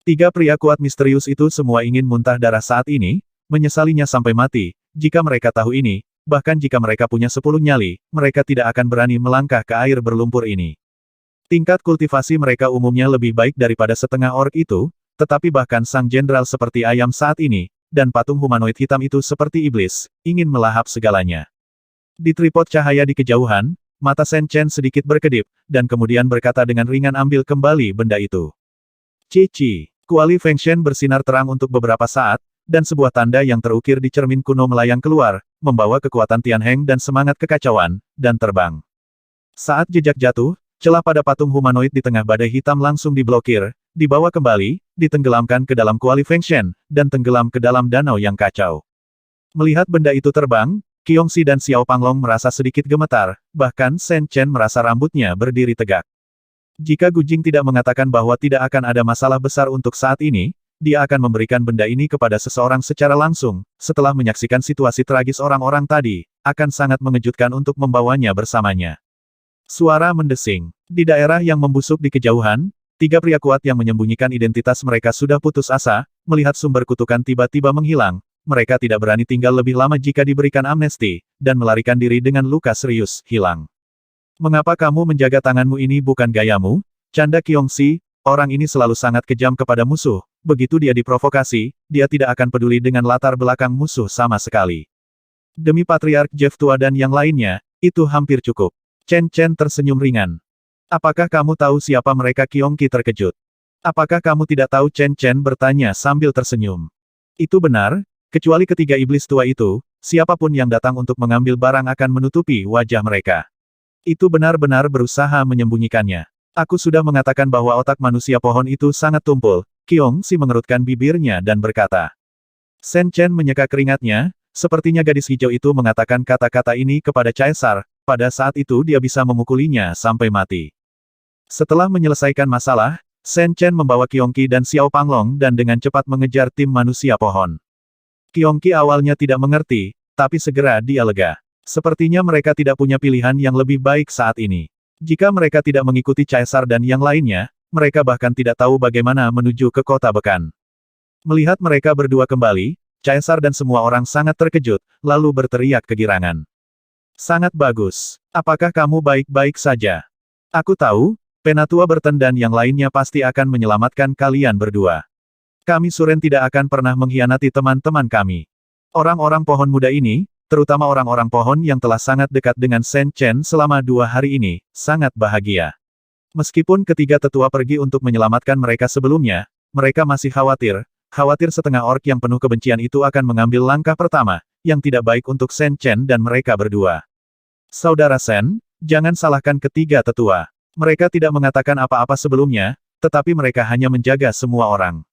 Tiga pria kuat misterius itu semua ingin muntah darah saat ini, menyesalinya sampai mati. Jika mereka tahu ini, bahkan jika mereka punya 10 nyali, mereka tidak akan berani melangkah ke air berlumpur ini. Tingkat kultivasi mereka umumnya lebih baik daripada setengah orc itu, tetapi bahkan sang jenderal seperti ayam saat ini, dan patung humanoid hitam itu seperti iblis, ingin melahap segalanya. Di tripod cahaya di kejauhan, mata Shen Chen sedikit berkedip, dan kemudian berkata dengan ringan ambil kembali benda itu. Cici. Kuali Feng Shen bersinar terang untuk beberapa saat, dan sebuah tanda yang terukir di cermin kuno melayang keluar, membawa kekuatan Tianheng dan semangat kekacauan, dan terbang. Saat jejak jatuh, celah pada patung humanoid di tengah badai hitam langsung diblokir, dibawa kembali, ditenggelamkan ke dalam kuali Feng Shen, dan tenggelam ke dalam danau yang kacau. Melihat benda itu terbang, Qiongxi dan Xiao Panglong merasa sedikit gemetar, bahkan Shen Chen merasa rambutnya berdiri tegak. Jika Gu Jing tidak mengatakan bahwa tidak akan ada masalah besar untuk saat ini, dia akan memberikan benda ini kepada seseorang secara langsung, setelah menyaksikan situasi tragis orang-orang tadi, akan sangat mengejutkan untuk membawanya bersamanya. Suara mendesing. Di daerah yang membusuk di kejauhan, tiga pria kuat yang menyembunyikan identitas mereka sudah putus asa, melihat sumber kutukan tiba-tiba menghilang, mereka tidak berani tinggal lebih lama jika diberikan amnesti, dan melarikan diri dengan luka serius, hilang. Mengapa kamu menjaga tanganmu ini bukan gayamu? Canda Qiongxi, orang ini selalu sangat kejam kepada musuh, begitu dia diprovokasi, dia tidak akan peduli dengan latar belakang musuh sama sekali. Demi Patriark Jeff tua dan yang lainnya, itu hampir cukup. Chen Chen tersenyum ringan. Apakah kamu tahu siapa mereka? Qiongqi terkejut. Apakah kamu tidak tahu? Chen Chen bertanya sambil tersenyum. Itu benar, kecuali ketiga iblis tua itu, siapapun yang datang untuk mengambil barang akan menutupi wajah mereka. Itu benar-benar berusaha menyembunyikannya. Aku sudah mengatakan bahwa otak manusia pohon itu sangat tumpul. Qiongxi mengerutkan bibirnya dan berkata. Shen Chen menyeka keringatnya, sepertinya gadis hijau itu mengatakan kata-kata ini kepada Caesar, pada saat itu dia bisa memukulinya sampai mati. Setelah menyelesaikan masalah, Shen Chen membawa Qiongqi dan Xiao Panglong dan dengan cepat mengejar tim manusia pohon. Qiongqi awalnya tidak mengerti, tapi segera dia lega. Sepertinya mereka tidak punya pilihan yang lebih baik saat ini. Jika mereka tidak mengikuti Caesar dan yang lainnya, mereka bahkan tidak tahu bagaimana menuju ke kota Bekan. Melihat mereka berdua kembali, Caesar dan semua orang sangat terkejut, lalu berteriak kegirangan. Sangat bagus. Apakah kamu baik-baik saja? Aku tahu, Penatua Berten dan yang lainnya pasti akan menyelamatkan kalian berdua. Kami Suren tidak akan pernah mengkhianati teman-teman kami. Orang-orang pohon muda ini, terutama orang-orang pohon yang telah sangat dekat dengan Shen Chen selama 2 hari ini, sangat bahagia. Meskipun ketiga tetua pergi untuk menyelamatkan mereka sebelumnya, mereka masih khawatir setengah orc yang penuh kebencian itu akan mengambil langkah pertama, yang tidak baik untuk Shen Chen dan mereka berdua. Saudara Shen, jangan salahkan ketiga tetua. Mereka tidak mengatakan apa-apa sebelumnya, tetapi mereka hanya menjaga semua orang.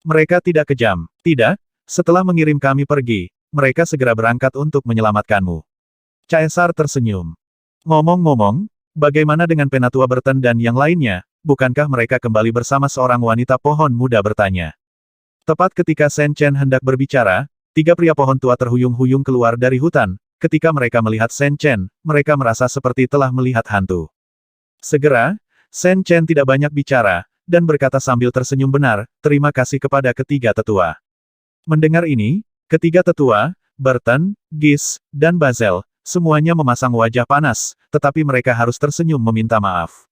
Mereka tidak kejam. Tidak, setelah mengirim kami pergi, mereka segera berangkat untuk menyelamatkanmu. Caesar tersenyum. Ngomong-ngomong, bagaimana dengan Penatua Berten dan yang lainnya, bukankah mereka kembali bersama seorang wanita pohon muda bertanya. Tepat ketika Shen Chen hendak berbicara, tiga pria pohon tua terhuyung-huyung keluar dari hutan. Ketika mereka melihat Shen Chen, mereka merasa seperti telah melihat hantu. Segera, Shen Chen tidak banyak bicara, dan berkata sambil tersenyum benar, terima kasih kepada ketiga tetua. Mendengar ini, ketiga tetua, Berten, Gis, dan Bazel, semuanya memasang wajah panas, tetapi mereka harus tersenyum meminta maaf.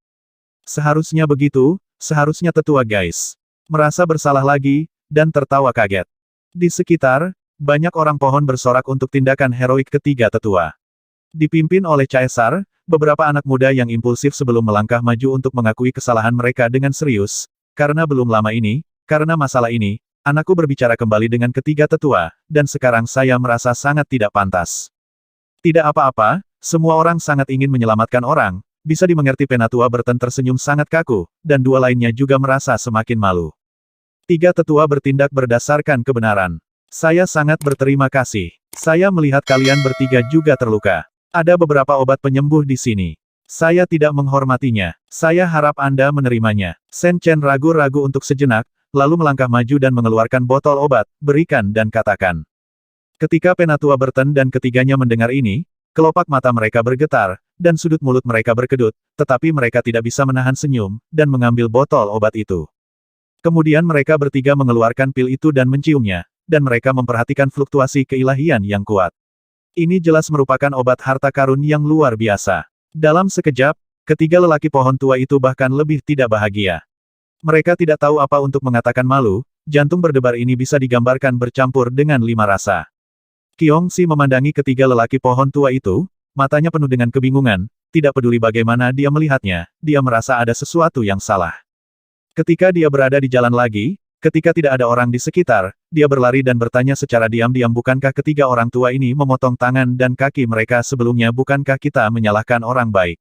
Seharusnya begitu, seharusnya tetua guys. Merasa bersalah lagi, dan tertawa kaget. Di sekitar, banyak orang pohon bersorak untuk tindakan heroik ketiga tetua. Dipimpin oleh Caesar, beberapa anak muda yang impulsif sebelum melangkah maju untuk mengakui kesalahan mereka dengan serius, karena belum lama ini, karena masalah ini, anakku berbicara kembali dengan ketiga tetua, dan sekarang saya merasa sangat tidak pantas. Tidak apa-apa, semua orang sangat ingin menyelamatkan orang, bisa dimengerti. Penatua Berten tersenyum sangat kaku, dan dua lainnya juga merasa semakin malu. Tiga tetua bertindak berdasarkan kebenaran. Saya sangat berterima kasih. Saya melihat kalian bertiga juga terluka. Ada beberapa obat penyembuh di sini. Saya tidak menghormatinya. Saya harap Anda menerimanya. Shen Chen ragu-ragu untuk sejenak, lalu melangkah maju dan mengeluarkan botol obat, berikan dan katakan. Ketika Penatua Berten dan ketiganya mendengar ini, kelopak mata mereka bergetar, dan sudut mulut mereka berkedut, tetapi mereka tidak bisa menahan senyum, dan mengambil botol obat itu. Kemudian mereka bertiga mengeluarkan pil itu dan menciumnya, dan mereka memperhatikan fluktuasi keilahian yang kuat. Ini jelas merupakan obat harta karun yang luar biasa. Dalam sekejap, ketiga lelaki pohon tua itu bahkan lebih tidak bahagia. Mereka tidak tahu apa untuk mengatakan malu, jantung berdebar ini bisa digambarkan bercampur dengan 5 rasa. Qiongxi memandangi ketiga lelaki pohon tua itu, matanya penuh dengan kebingungan, tidak peduli bagaimana dia melihatnya, dia merasa ada sesuatu yang salah. Ketika dia berada di jalan lagi, ketika tidak ada orang di sekitar, dia berlari dan bertanya secara diam-diam, bukankah ketiga orang tua ini memotong tangan dan kaki mereka sebelumnya, bukankah kita menyalahkan orang baik?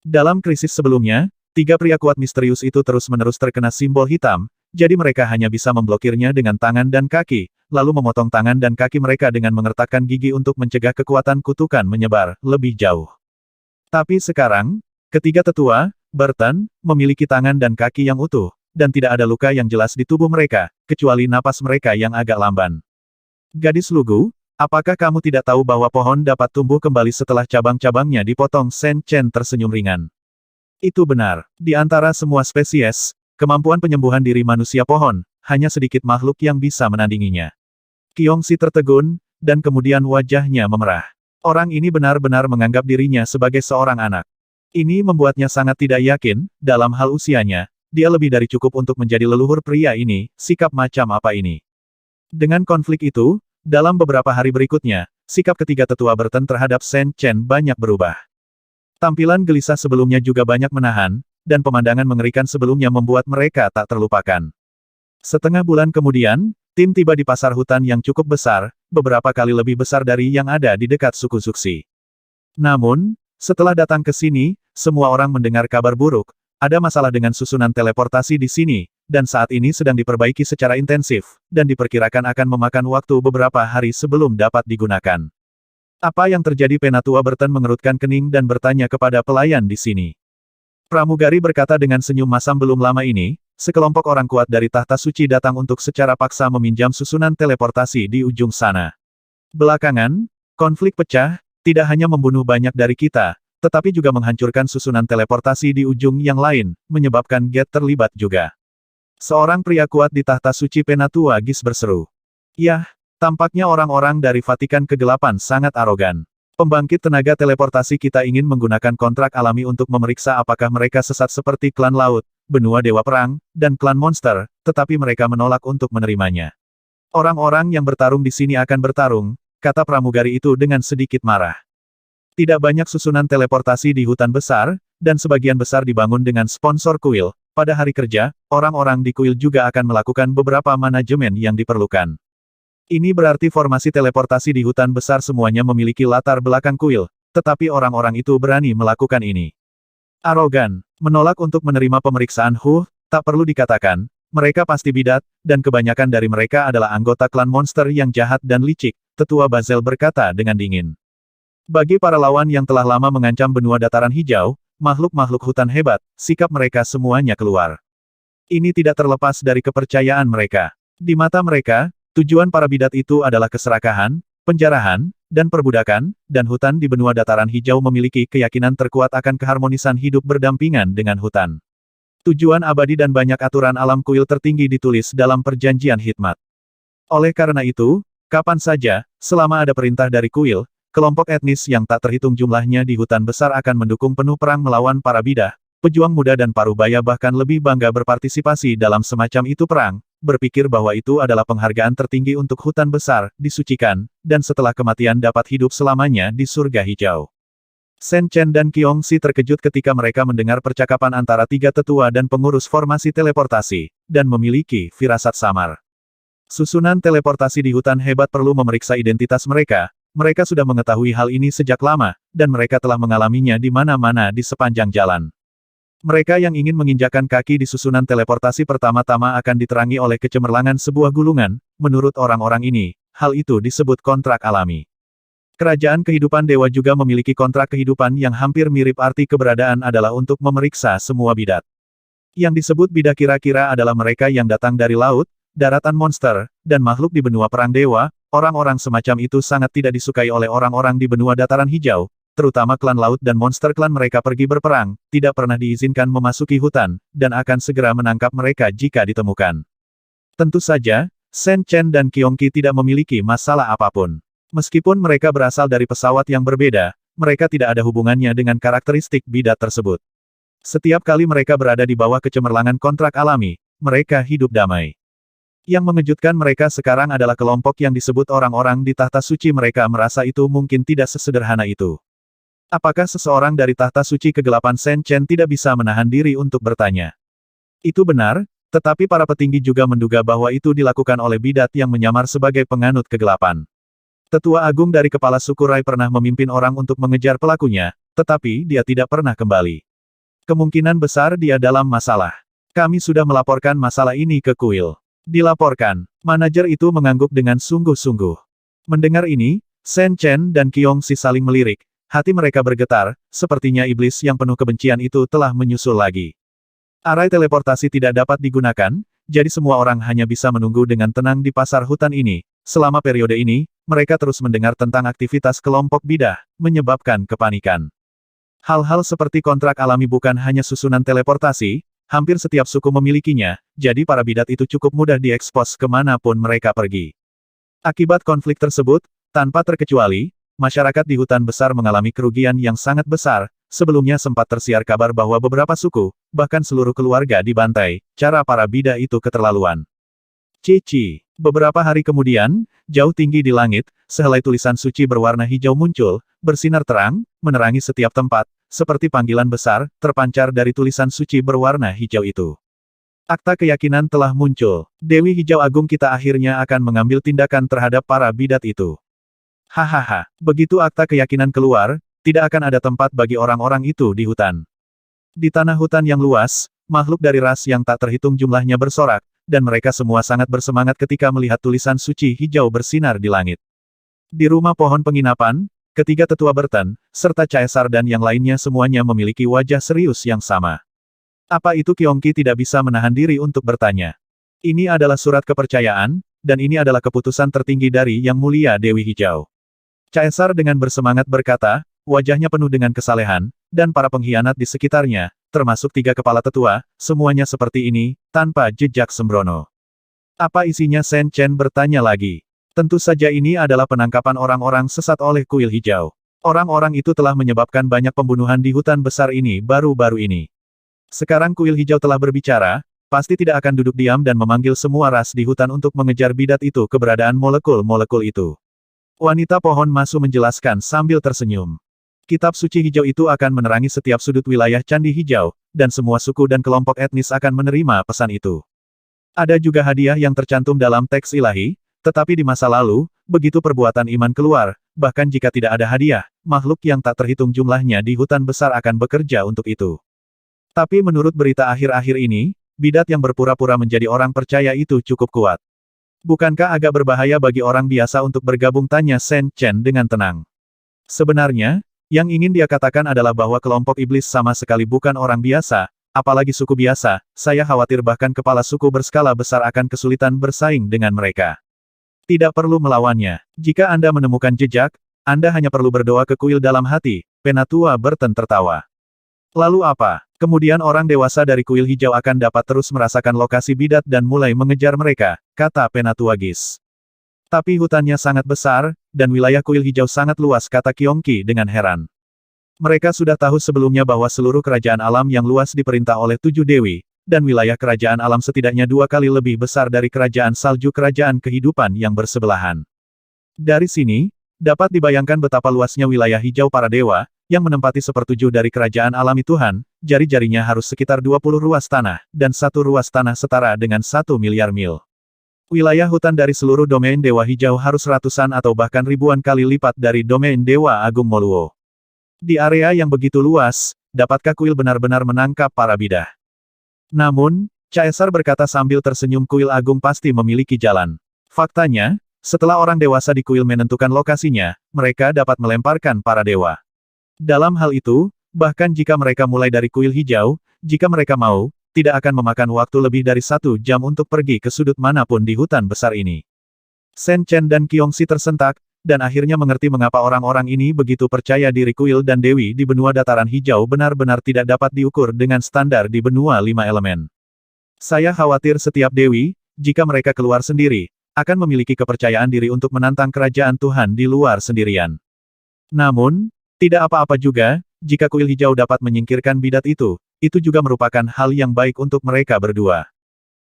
Dalam krisis sebelumnya, tiga pria kuat misterius itu terus-menerus terkena simbol hitam, jadi mereka hanya bisa memblokirnya dengan tangan dan kaki, lalu memotong tangan dan kaki mereka dengan mengertakkan gigi untuk mencegah kekuatan kutukan menyebar lebih jauh. Tapi sekarang, ketiga tetua, Burton, memiliki tangan dan kaki yang utuh, dan tidak ada luka yang jelas di tubuh mereka, kecuali napas mereka yang agak lamban. Gadis lugu, apakah kamu tidak tahu bahwa pohon dapat tumbuh kembali setelah cabang-cabangnya dipotong? Shen Chen tersenyum ringan. Itu benar. Di antara semua spesies, kemampuan penyembuhan diri manusia pohon, hanya sedikit makhluk yang bisa menandinginya. Qiongxi tertegun, dan kemudian wajahnya memerah. Orang ini benar-benar menganggap dirinya sebagai seorang anak. Ini membuatnya sangat tidak yakin, dalam hal usianya, dia lebih dari cukup untuk menjadi leluhur pria ini, sikap macam apa ini? Dengan konflik itu, dalam beberapa hari berikutnya, sikap ketiga tetua Burton terhadap Shen Chen banyak berubah. Tampilan gelisah sebelumnya juga banyak menahan, dan pemandangan mengerikan sebelumnya membuat mereka tak terlupakan. Setengah bulan kemudian, tim tiba di pasar hutan yang cukup besar, beberapa kali lebih besar dari yang ada di dekat suku Zuxi. Namun, setelah datang ke sini, semua orang mendengar kabar buruk. Ada masalah dengan susunan teleportasi di sini, dan saat ini sedang diperbaiki secara intensif, dan diperkirakan akan memakan waktu beberapa hari sebelum dapat digunakan. Apa yang terjadi? Penatua Burton mengerutkan kening dan bertanya kepada pelayan di sini. Pramugari berkata dengan senyum masam, belum lama ini, sekelompok orang kuat dari tahta suci datang untuk secara paksa meminjam susunan teleportasi di ujung sana. Belakangan, konflik pecah, tidak hanya membunuh banyak dari kita, tetapi juga menghancurkan susunan teleportasi di ujung yang lain, menyebabkan Gate terlibat juga. Seorang pria kuat di tahta suci Penatua Gis berseru. Yah, tampaknya orang-orang dari Vatikan Kegelapan sangat arogan. Pembangkit tenaga teleportasi kita ingin menggunakan kontrak alami untuk memeriksa apakah mereka sesat seperti klan laut, benua dewa perang, dan klan monster, tetapi mereka menolak untuk menerimanya. Orang-orang yang bertarung di sini akan bertarung, kata pramugari itu dengan sedikit marah. Tidak banyak susunan teleportasi di hutan besar, dan sebagian besar dibangun dengan sponsor kuil. Pada hari kerja, orang-orang di kuil juga akan melakukan beberapa manajemen yang diperlukan. Ini berarti formasi teleportasi di hutan besar semuanya memiliki latar belakang kuil, tetapi orang-orang itu berani melakukan ini. Arogan, menolak untuk menerima pemeriksaan tak perlu dikatakan, mereka pasti bidat, dan kebanyakan dari mereka adalah anggota klan monster yang jahat dan licik, Tetua Bazel berkata dengan dingin. Bagi para lawan yang telah lama mengancam benua dataran hijau, makhluk-makhluk hutan hebat, sikap mereka semuanya keluar. Ini tidak terlepas dari kepercayaan mereka. Di mata mereka, tujuan para bidat itu adalah keserakahan, penjarahan, dan perbudakan, dan hutan di benua dataran hijau memiliki keyakinan terkuat akan keharmonisan hidup berdampingan dengan hutan. Tujuan abadi dan banyak aturan alam kuil tertinggi ditulis dalam perjanjian hikmat. Oleh karena itu, kapan saja, selama ada perintah dari kuil, kelompok etnis yang tak terhitung jumlahnya di hutan besar akan mendukung penuh perang melawan para bidah. Pejuang muda dan parubaya bahkan lebih bangga berpartisipasi dalam semacam itu perang, berpikir bahwa itu adalah penghargaan tertinggi untuk hutan besar, disucikan, dan setelah kematian dapat hidup selamanya di surga hijau. Shen Chen dan Qiongxi terkejut ketika mereka mendengar percakapan antara tiga tetua dan pengurus formasi teleportasi, dan memiliki firasat samar. Susunan teleportasi di hutan hebat perlu memeriksa identitas mereka. Mereka sudah mengetahui hal ini sejak lama, dan mereka telah mengalaminya di mana-mana di sepanjang jalan. Mereka yang ingin menginjakan kaki di susunan teleportasi pertama-tama akan diterangi oleh kecemerlangan sebuah gulungan, menurut orang-orang ini, hal itu disebut kontrak alami. Kerajaan kehidupan dewa juga memiliki kontrak kehidupan yang hampir mirip, arti keberadaan adalah untuk memeriksa semua bidat. Yang disebut bidah kira-kira adalah mereka yang datang dari laut, daratan monster, dan makhluk di benua perang dewa. Orang-orang semacam itu sangat tidak disukai oleh orang-orang di benua dataran hijau, terutama klan laut dan monster klan mereka pergi berperang, tidak pernah diizinkan memasuki hutan, dan akan segera menangkap mereka jika ditemukan. Tentu saja, Shen Chen dan Qiongqi tidak memiliki masalah apapun. Meskipun mereka berasal dari pesawat yang berbeda, mereka tidak ada hubungannya dengan karakteristik bidat tersebut. Setiap kali mereka berada di bawah kecemerlangan kontrak alami, mereka hidup damai. Yang mengejutkan mereka sekarang adalah kelompok yang disebut orang-orang di tahta suci. Mereka merasa itu mungkin tidak sesederhana itu. Apakah seseorang dari tahta suci kegelapan Shen Chen tidak bisa menahan diri untuk bertanya? Itu benar, tetapi para petinggi juga menduga bahwa itu dilakukan oleh bidat yang menyamar sebagai penganut kegelapan. Tetua agung dari kepala suku Rai pernah memimpin orang untuk mengejar pelakunya, tetapi dia tidak pernah kembali. Kemungkinan besar dia dalam masalah. Kami sudah melaporkan masalah ini ke kuil. Dilaporkan. Manajer itu mengangguk dengan sungguh-sungguh. Mendengar ini, Shen Chen dan Qiongqi saling melirik. Hati mereka bergetar, sepertinya iblis yang penuh kebencian itu telah menyusul lagi. Arai teleportasi tidak dapat digunakan, jadi semua orang hanya bisa menunggu dengan tenang di pasar hutan ini. Selama periode ini, mereka terus mendengar tentang aktivitas kelompok bidah, menyebabkan kepanikan. Hal-hal seperti kontrak alami bukan hanya susunan teleportasi, hampir setiap suku memilikinya, jadi para bidat itu cukup mudah diekspos kemanapun mereka pergi. Akibat konflik tersebut, tanpa terkecuali, masyarakat di hutan besar mengalami kerugian yang sangat besar. Sebelumnya sempat tersiar kabar bahwa beberapa suku, bahkan seluruh keluarga dibantai. Cara para bidah itu keterlaluan. Cici. Beberapa hari kemudian, jauh tinggi di langit, sehelai tulisan suci berwarna hijau muncul, bersinar terang, menerangi setiap tempat, seperti panggilan besar, terpancar dari tulisan suci berwarna hijau itu. Akta keyakinan telah muncul. Dewi Hijau Agung kita akhirnya akan mengambil tindakan terhadap para bidat itu. Hahaha. Begitu akta keyakinan keluar, tidak akan ada tempat bagi orang-orang itu di hutan. Di tanah hutan yang luas, makhluk dari ras yang tak terhitung jumlahnya bersorak, dan mereka semua sangat bersemangat ketika melihat tulisan suci hijau bersinar di langit. Di rumah pohon penginapan, ketiga tetua Berten, serta Caesar dan yang lainnya semuanya memiliki wajah serius yang sama. Apa itu? Qiongqi tidak bisa menahan diri untuk bertanya. Ini adalah surat kepercayaan, dan ini adalah keputusan tertinggi dari Yang Mulia Dewi Hijau. Caesar dengan bersemangat berkata, wajahnya penuh dengan kesalehan, dan para pengkhianat di sekitarnya, termasuk tiga kepala tetua, semuanya seperti ini, tanpa jejak sembrono. Apa isinya? Shen Chen bertanya lagi. Tentu saja ini adalah penangkapan orang-orang sesat oleh kuil hijau. Orang-orang itu telah menyebabkan banyak pembunuhan di hutan besar ini baru-baru ini. Sekarang kuil hijau telah berbicara, pasti tidak akan duduk diam dan memanggil semua ras di hutan untuk mengejar bidat itu keberadaan molekul-molekul itu. Wanita pohon masu menjelaskan sambil tersenyum. Kitab suci hijau itu akan menerangi setiap sudut wilayah Candi Hijau, dan semua suku dan kelompok etnis akan menerima pesan itu. Ada juga hadiah yang tercantum dalam teks ilahi, tetapi di masa lalu, begitu perbuatan iman keluar, bahkan jika tidak ada hadiah, makhluk yang tak terhitung jumlahnya di hutan besar akan bekerja untuk itu. Tapi menurut berita akhir-akhir ini, bidat yang berpura-pura menjadi orang percaya itu cukup kuat. Bukankah agak berbahaya bagi orang biasa untuk bergabung? Tanya Shen Chen dengan tenang. Sebenarnya, yang ingin dia katakan adalah bahwa kelompok iblis sama sekali bukan orang biasa, apalagi suku biasa. Saya khawatir bahkan kepala suku berskala besar akan kesulitan bersaing dengan mereka. Tidak perlu melawannya. Jika Anda menemukan jejak, Anda hanya perlu berdoa ke kuil dalam hati. Penatua Berten tertawa. Lalu apa? Kemudian orang dewasa dari kuil hijau akan dapat terus merasakan lokasi bidat dan mulai mengejar mereka, kata Penatua Gis. Tapi hutannya sangat besar, dan wilayah kuil hijau sangat luas, kata Qiongqi dengan heran. Mereka sudah tahu sebelumnya bahwa seluruh kerajaan alam yang luas diperintah oleh 7 dewi, dan wilayah kerajaan alam setidaknya 2 kali lebih besar dari kerajaan salju kerajaan kehidupan yang bersebelahan. Dari sini, dapat dibayangkan betapa luasnya wilayah hijau para dewa, yang menempati 1/7 dari kerajaan alami Tuhan, jari-jarinya harus sekitar 20 ruas tanah, dan 1 ruas tanah setara dengan 1 miliar mil. Wilayah hutan dari seluruh domain Dewa Hijau harus ratusan atau bahkan ribuan kali lipat dari domain Dewa Agung Moluo. Di area yang begitu luas, dapatkah kuil benar-benar menangkap para bidah? Namun, Caesar berkata sambil tersenyum, kuil agung pasti memiliki jalan. Faktanya, setelah orang dewasa di kuil menentukan lokasinya, mereka dapat melemparkan para dewa. Dalam hal itu, bahkan jika mereka mulai dari kuil hijau, jika mereka mau, tidak akan memakan waktu lebih dari 1 jam untuk pergi ke sudut manapun di hutan besar ini. Shen Chen dan Qiongqi tersentak, dan akhirnya mengerti mengapa orang-orang ini begitu percaya diri. Kuil dan Dewi di benua dataran hijau benar-benar tidak dapat diukur dengan standar di benua 5 elemen. Saya khawatir setiap Dewi, jika mereka keluar sendiri, akan memiliki kepercayaan diri untuk menantang kerajaan Tuhan di luar sendirian. Namun, tidak apa-apa juga, jika kuil hijau dapat menyingkirkan bidat itu juga merupakan hal yang baik untuk mereka berdua.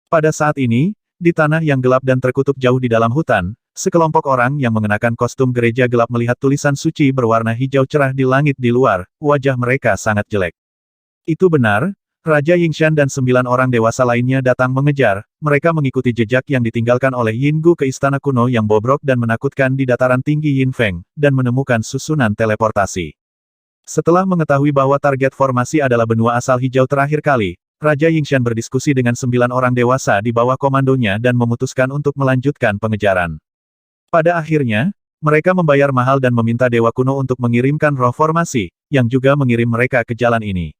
Pada saat ini, di tanah yang gelap dan terkutuk jauh di dalam hutan, sekelompok orang yang mengenakan kostum gereja gelap melihat tulisan suci berwarna hijau cerah di langit di luar, wajah mereka sangat jelek. Itu benar, Raja Yingshan dan 9 orang dewasa lainnya datang mengejar, mereka mengikuti jejak yang ditinggalkan oleh Yin Gu ke istana kuno yang bobrok dan menakutkan di dataran tinggi Yin Feng, dan menemukan susunan teleportasi. Setelah mengetahui bahwa target formasi adalah benua asal hijau terakhir kali, Raja Yingshan berdiskusi dengan 9 orang dewasa di bawah komandonya dan memutuskan untuk melanjutkan pengejaran. Pada akhirnya, mereka membayar mahal dan meminta dewa kuno untuk mengirimkan roh formasi, yang juga mengirim mereka ke jalan ini.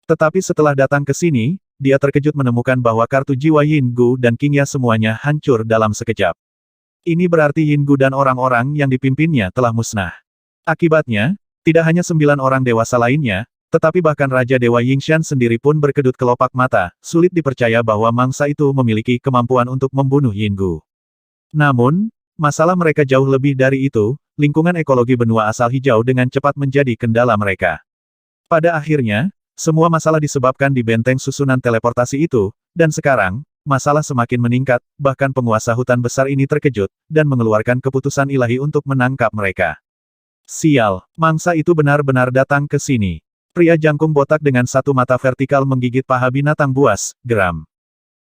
Tetapi setelah datang ke sini, dia terkejut menemukan bahwa kartu jiwa Yin Gu dan Qingya semuanya hancur dalam sekejap. Ini berarti Yin Gu dan orang-orang yang dipimpinnya telah musnah. Akibatnya, tidak hanya 9 orang dewasa lainnya, tetapi bahkan Raja Dewa Yingshan sendiri pun berkedut kelopak mata, sulit dipercaya bahwa mangsa itu memiliki kemampuan untuk membunuh Yin Gu. Namun, masalah mereka jauh lebih dari itu, lingkungan ekologi benua asal hijau dengan cepat menjadi kendala mereka. Pada akhirnya, semua masalah disebabkan di benteng susunan teleportasi itu, dan sekarang, masalah semakin meningkat, bahkan penguasa hutan besar ini terkejut, dan mengeluarkan keputusan ilahi untuk menangkap mereka. Sial, mangsa itu benar-benar datang ke sini. Pria jangkung botak dengan satu mata vertikal menggigit paha binatang buas, geram.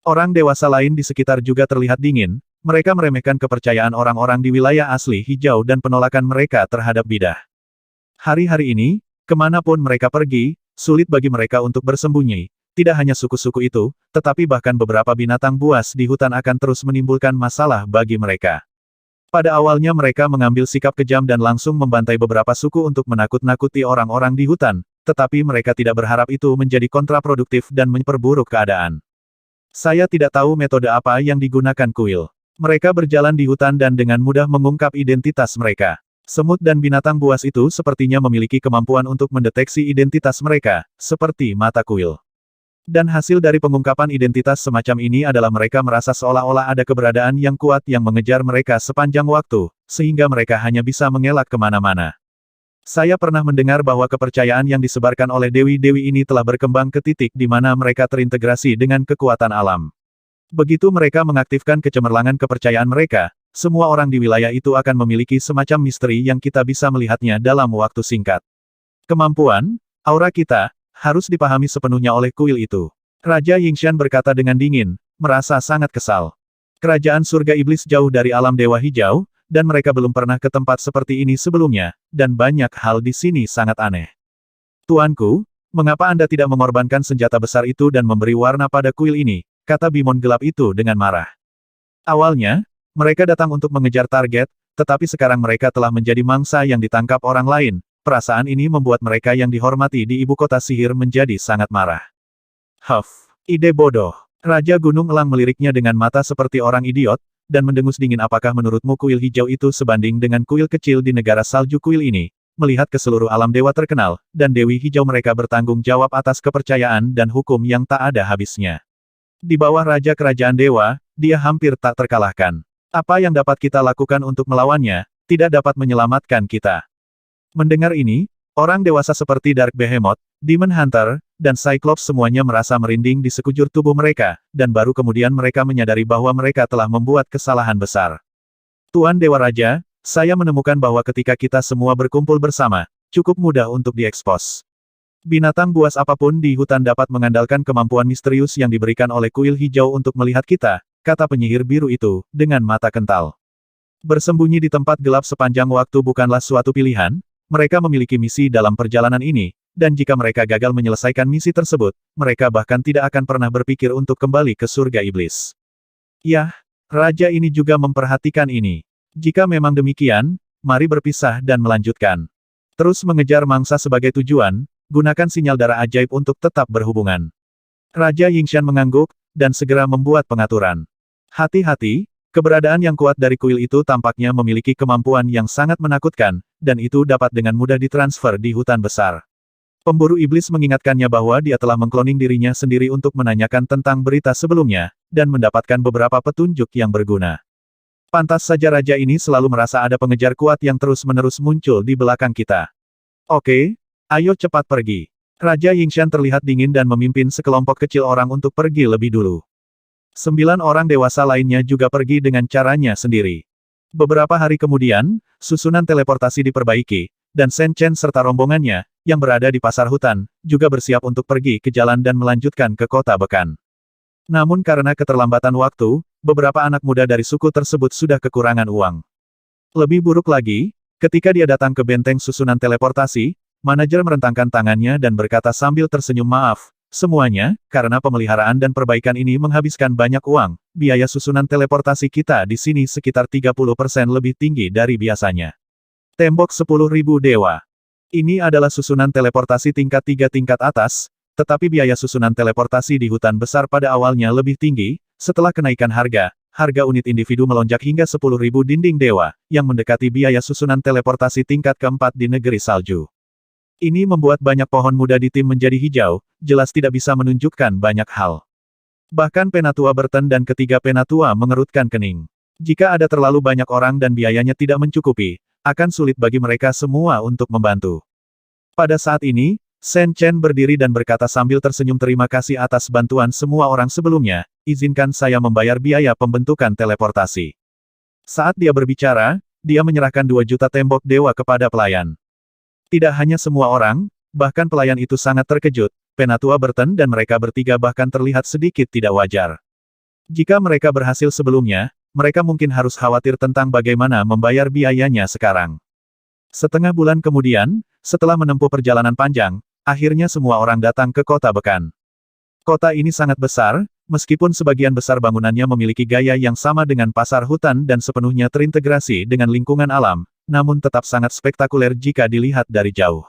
Orang dewasa lain di sekitar juga terlihat dingin, mereka meremehkan kepercayaan orang-orang di wilayah asli hijau dan penolakan mereka terhadap bidah. Hari-hari ini, kemanapun mereka pergi, sulit bagi mereka untuk bersembunyi. Tidak hanya suku-suku itu, tetapi bahkan beberapa binatang buas di hutan akan terus menimbulkan masalah bagi mereka. Pada awalnya mereka mengambil sikap kejam dan langsung membantai beberapa suku untuk menakut-nakuti orang-orang di hutan, tetapi mereka tidak berharap itu menjadi kontraproduktif dan memperburuk keadaan. Saya tidak tahu metode apa yang digunakan kuil. Mereka berjalan di hutan dan dengan mudah mengungkap identitas mereka. Semut dan binatang buas itu sepertinya memiliki kemampuan untuk mendeteksi identitas mereka, seperti mata kuil. Dan hasil dari pengungkapan identitas semacam ini adalah mereka merasa seolah-olah ada keberadaan yang kuat yang mengejar mereka sepanjang waktu, sehingga mereka hanya bisa mengelak kemana-mana. Saya pernah mendengar bahwa kepercayaan yang disebarkan oleh dewi-dewi ini telah berkembang ke titik di mana mereka terintegrasi dengan kekuatan alam. Begitu mereka mengaktifkan kecemerlangan kepercayaan mereka, semua orang di wilayah itu akan memiliki semacam misteri yang kita bisa melihatnya dalam waktu singkat. Kemampuan, aura kita, harus dipahami sepenuhnya oleh kuil itu. Raja Yingshan berkata dengan dingin, merasa sangat kesal. Kerajaan surga iblis jauh dari alam dewa hijau, dan mereka belum pernah ke tempat seperti ini sebelumnya, dan banyak hal di sini sangat aneh. Tuanku, mengapa Anda tidak mengorbankan senjata besar itu dan memberi warna pada kuil ini, kata Bimon gelap itu dengan marah. Awalnya, mereka datang untuk mengejar target, tetapi sekarang mereka telah menjadi mangsa yang ditangkap orang lain. Perasaan ini membuat mereka yang dihormati di ibu kota sihir menjadi sangat marah. Huff, ide bodoh. Raja Gunung Elang meliriknya dengan mata seperti orang idiot, dan mendengus dingin. Apakah menurutmu kuil hijau itu sebanding dengan kuil kecil di negara salju? Kuil ini, melihat ke seluruh alam dewa terkenal, dan dewi hijau mereka bertanggung jawab atas kepercayaan dan hukum yang tak ada habisnya. Di bawah Raja Kerajaan Dewa, dia hampir tak terkalahkan. Apa yang dapat kita lakukan untuk melawannya, tidak dapat menyelamatkan kita. Mendengar ini, orang dewasa seperti Dark Behemoth, Demon Hunter, dan Cyclops semuanya merasa merinding di sekujur tubuh mereka, dan baru kemudian mereka menyadari bahwa mereka telah membuat kesalahan besar. Tuan Dewa Raja, saya menemukan bahwa ketika kita semua berkumpul bersama, cukup mudah untuk diekspos. Binatang buas apapun di hutan dapat mengandalkan kemampuan misterius yang diberikan oleh kuil hijau untuk melihat kita, kata penyihir biru itu, dengan mata kental. Bersembunyi di tempat gelap sepanjang waktu bukanlah suatu pilihan, mereka memiliki misi dalam perjalanan ini, dan jika mereka gagal menyelesaikan misi tersebut, mereka bahkan tidak akan pernah berpikir untuk kembali ke surga iblis. Yah, raja ini juga memperhatikan ini. Jika memang demikian, mari berpisah dan melanjutkan. Terus mengejar mangsa sebagai tujuan, gunakan sinyal darah ajaib untuk tetap berhubungan. Raja Yingshan mengangguk, dan segera membuat pengaturan. Hati-hati, Keberadaan yang kuat dari kuil itu tampaknya memiliki kemampuan yang sangat menakutkan, dan itu dapat dengan mudah ditransfer di hutan besar. Pemburu iblis mengingatkannya bahwa dia telah mengkloning dirinya sendiri untuk menanyakan tentang berita sebelumnya, dan mendapatkan beberapa petunjuk yang berguna. Pantas saja raja ini selalu merasa ada pengejar kuat yang terus-menerus muncul di belakang kita. Oke, ayo cepat pergi. Raja Yingshan terlihat dingin dan memimpin sekelompok kecil orang untuk pergi lebih dulu. 9 orang dewasa lainnya juga pergi dengan caranya sendiri. Beberapa hari kemudian, susunan teleportasi diperbaiki, dan Shen Chen serta rombongannya, yang berada di pasar hutan, juga bersiap untuk pergi ke jalan dan melanjutkan ke kota Bekan. Namun karena keterlambatan waktu, beberapa anak muda dari suku tersebut sudah kekurangan uang. Lebih buruk lagi, ketika dia datang ke benteng susunan teleportasi, manajer merentangkan tangannya dan berkata sambil tersenyum, "Maaf, semuanya, karena pemeliharaan dan perbaikan ini menghabiskan banyak uang, biaya susunan teleportasi kita di sini sekitar 30% lebih tinggi dari biasanya." Tembok 10.000 dewa. Ini adalah susunan teleportasi tingkat 3 tingkat atas, tetapi biaya susunan teleportasi di hutan besar pada awalnya lebih tinggi, setelah kenaikan harga unit individu melonjak hingga 10.000 dinding dewa, yang mendekati biaya susunan teleportasi tingkat keempat di negeri salju. Ini membuat banyak pohon muda di tim menjadi hijau, jelas tidak bisa menunjukkan banyak hal. Bahkan Penatua Burton dan ketiga Penatua mengerutkan kening. Jika ada terlalu banyak orang dan biayanya tidak mencukupi, akan sulit bagi mereka semua untuk membantu. Pada saat ini, Shen Chen berdiri dan berkata sambil tersenyum, "Terima kasih atas bantuan semua orang sebelumnya, izinkan saya membayar biaya pembentukan teleportasi." Saat dia berbicara, dia menyerahkan 2 juta tembok dewa kepada pelayan. Tidak hanya semua orang, bahkan pelayan itu sangat terkejut, Penatua Burton dan mereka bertiga bahkan terlihat sedikit tidak wajar. Jika mereka berhasil sebelumnya, mereka mungkin harus khawatir tentang bagaimana membayar biayanya sekarang. Setengah bulan kemudian, setelah menempuh perjalanan panjang, akhirnya semua orang datang ke kota Bekan. Kota ini sangat besar, meskipun sebagian besar bangunannya memiliki gaya yang sama dengan pasar hutan dan sepenuhnya terintegrasi dengan lingkungan alam, namun tetap sangat spektakuler jika dilihat dari jauh.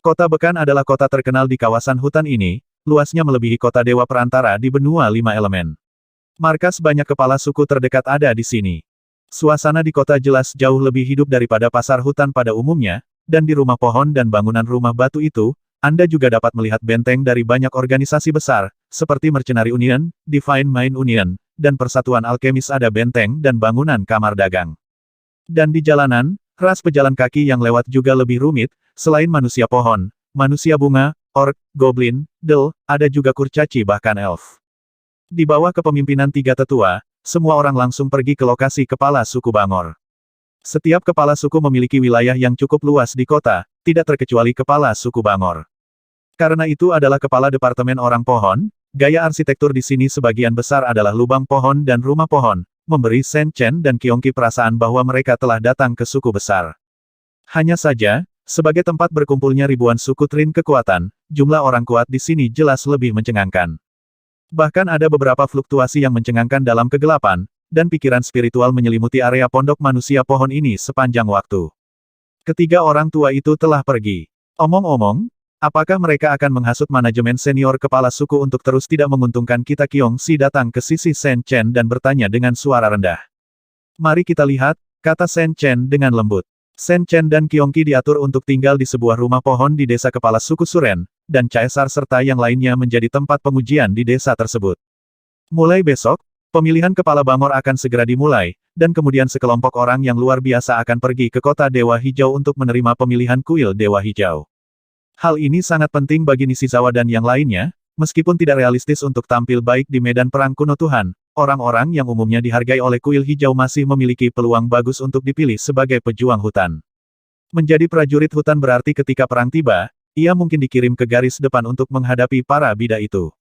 Kota Bekan adalah kota terkenal di kawasan hutan ini, luasnya melebihi kota Dewa Perantara di benua 5 elemen. Markas banyak kepala suku terdekat ada di sini. Suasana di kota jelas jauh lebih hidup daripada pasar hutan pada umumnya, dan di rumah pohon dan bangunan rumah batu itu, Anda juga dapat melihat benteng dari banyak organisasi besar, seperti Mercenary Union, Divine Mine Union, dan Persatuan Alkemis. Ada benteng dan bangunan kamar dagang. Dan di jalanan, ras pejalan kaki yang lewat juga lebih rumit, selain manusia pohon, manusia bunga, orc, goblin, del, ada juga kurcaci bahkan elf. Di bawah kepemimpinan 3 tetua, semua orang langsung pergi ke lokasi kepala suku Bangor. Setiap kepala suku memiliki wilayah yang cukup luas di kota, tidak terkecuali kepala suku Bangor. Karena itu adalah kepala departemen orang pohon, gaya arsitektur di sini sebagian besar adalah lubang pohon dan rumah pohon, memberi Shen Chen dan Qiongqi perasaan bahwa mereka telah datang ke suku besar. Hanya saja, sebagai tempat berkumpulnya ribuan suku trin kekuatan, jumlah orang kuat di sini jelas lebih mencengangkan. Bahkan ada beberapa fluktuasi yang mencengangkan dalam kegelapan, dan pikiran spiritual menyelimuti area pondok manusia pohon ini sepanjang waktu. Ketiga orang tua itu telah pergi. Omong-omong, apakah mereka akan menghasut manajemen senior kepala suku untuk terus tidak menguntungkan kita? Qiongxi datang ke sisi Shen Chen dan bertanya dengan suara rendah. "Mari kita lihat," kata Shen Chen dengan lembut. Shen Chen dan Qiongqi diatur untuk tinggal di sebuah rumah pohon di desa kepala suku Suren, dan Caesar serta yang lainnya menjadi tempat pengujian di desa tersebut. Mulai besok, pemilihan kepala Bangor akan segera dimulai, dan kemudian sekelompok orang yang luar biasa akan pergi ke kota Dewa Hijau untuk menerima pemilihan kuil Dewa Hijau. Hal ini sangat penting bagi Nishizawa dan yang lainnya, meskipun tidak realistis untuk tampil baik di medan perang kuno Tuhan, orang-orang yang umumnya dihargai oleh kuil hijau masih memiliki peluang bagus untuk dipilih sebagai pejuang hutan. Menjadi prajurit hutan berarti ketika perang tiba, ia mungkin dikirim ke garis depan untuk menghadapi para bida itu.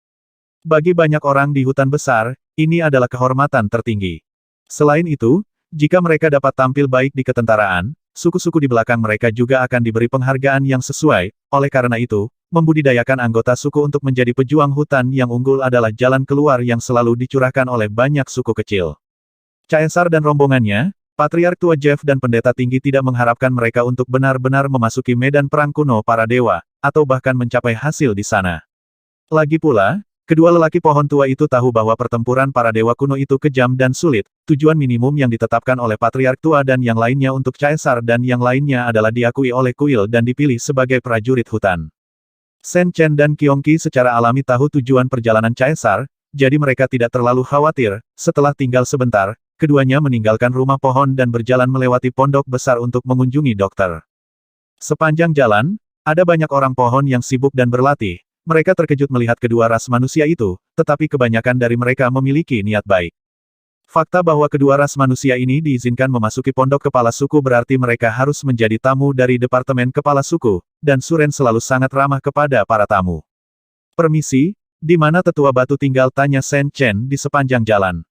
Bagi banyak orang di hutan besar, ini adalah kehormatan tertinggi. Selain itu, jika mereka dapat tampil baik di ketentaraan, suku-suku di belakang mereka juga akan diberi penghargaan yang sesuai. Oleh karena itu, membudidayakan anggota suku untuk menjadi pejuang hutan yang unggul adalah jalan keluar yang selalu dicurahkan oleh banyak suku kecil. Caesar dan rombongannya, Patriark Tua Jeff dan Pendeta Tinggi tidak mengharapkan mereka untuk benar-benar memasuki medan perang kuno para dewa, atau bahkan mencapai hasil di sana. Lagi pula, Kedua lelaki pohon tua itu tahu bahwa pertempuran para dewa kuno itu kejam dan sulit, tujuan minimum yang ditetapkan oleh Patriark Tua dan yang lainnya untuk Caesar dan yang lainnya adalah diakui oleh kuil dan dipilih sebagai prajurit hutan. Sen Chen dan Qiongqi secara alami tahu tujuan perjalanan Caesar, jadi mereka tidak terlalu khawatir. Setelah tinggal sebentar, keduanya meninggalkan rumah pohon dan berjalan melewati pondok besar untuk mengunjungi dokter. Sepanjang jalan, ada banyak orang pohon yang sibuk dan berlatih. Mereka terkejut melihat kedua ras manusia itu, tetapi kebanyakan dari mereka memiliki niat baik. Fakta bahwa kedua ras manusia ini diizinkan memasuki pondok kepala suku berarti mereka harus menjadi tamu dari Departemen Kepala Suku, dan Suren selalu sangat ramah kepada para tamu. "Permisi, di mana tetua batu tinggal?" tanya Sen Chen di sepanjang jalan.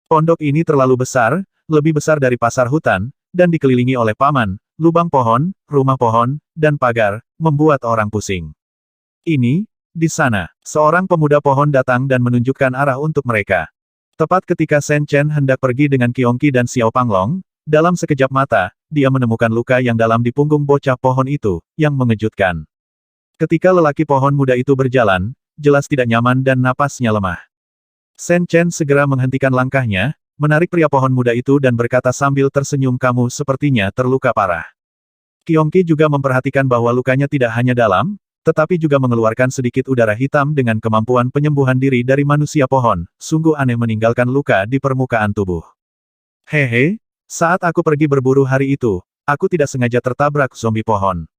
"Pondok ini terlalu besar, lebih besar dari pasar hutan, dan dikelilingi oleh paman, lubang pohon, rumah pohon, dan pagar, membuat orang pusing. Ini, di sana." Seorang pemuda pohon datang dan menunjukkan arah untuk mereka. Tepat ketika Sen Chen hendak pergi dengan Qiongqi dan Xiao Panglong, dalam sekejap mata, dia menemukan luka yang dalam di punggung bocah pohon itu, yang mengejutkan. Ketika lelaki pohon muda itu berjalan, jelas tidak nyaman dan napasnya lemah. Sen Chen segera menghentikan langkahnya, menarik pria pohon muda itu dan berkata sambil tersenyum, "Kamu sepertinya terluka parah." Qiongqi juga memperhatikan bahwa lukanya tidak hanya dalam, tetapi juga mengeluarkan sedikit udara hitam dengan kemampuan penyembuhan diri dari manusia pohon, sungguh aneh meninggalkan luka di permukaan tubuh. "Hehe, saat aku pergi berburu hari itu, aku tidak sengaja tertabrak zombie pohon."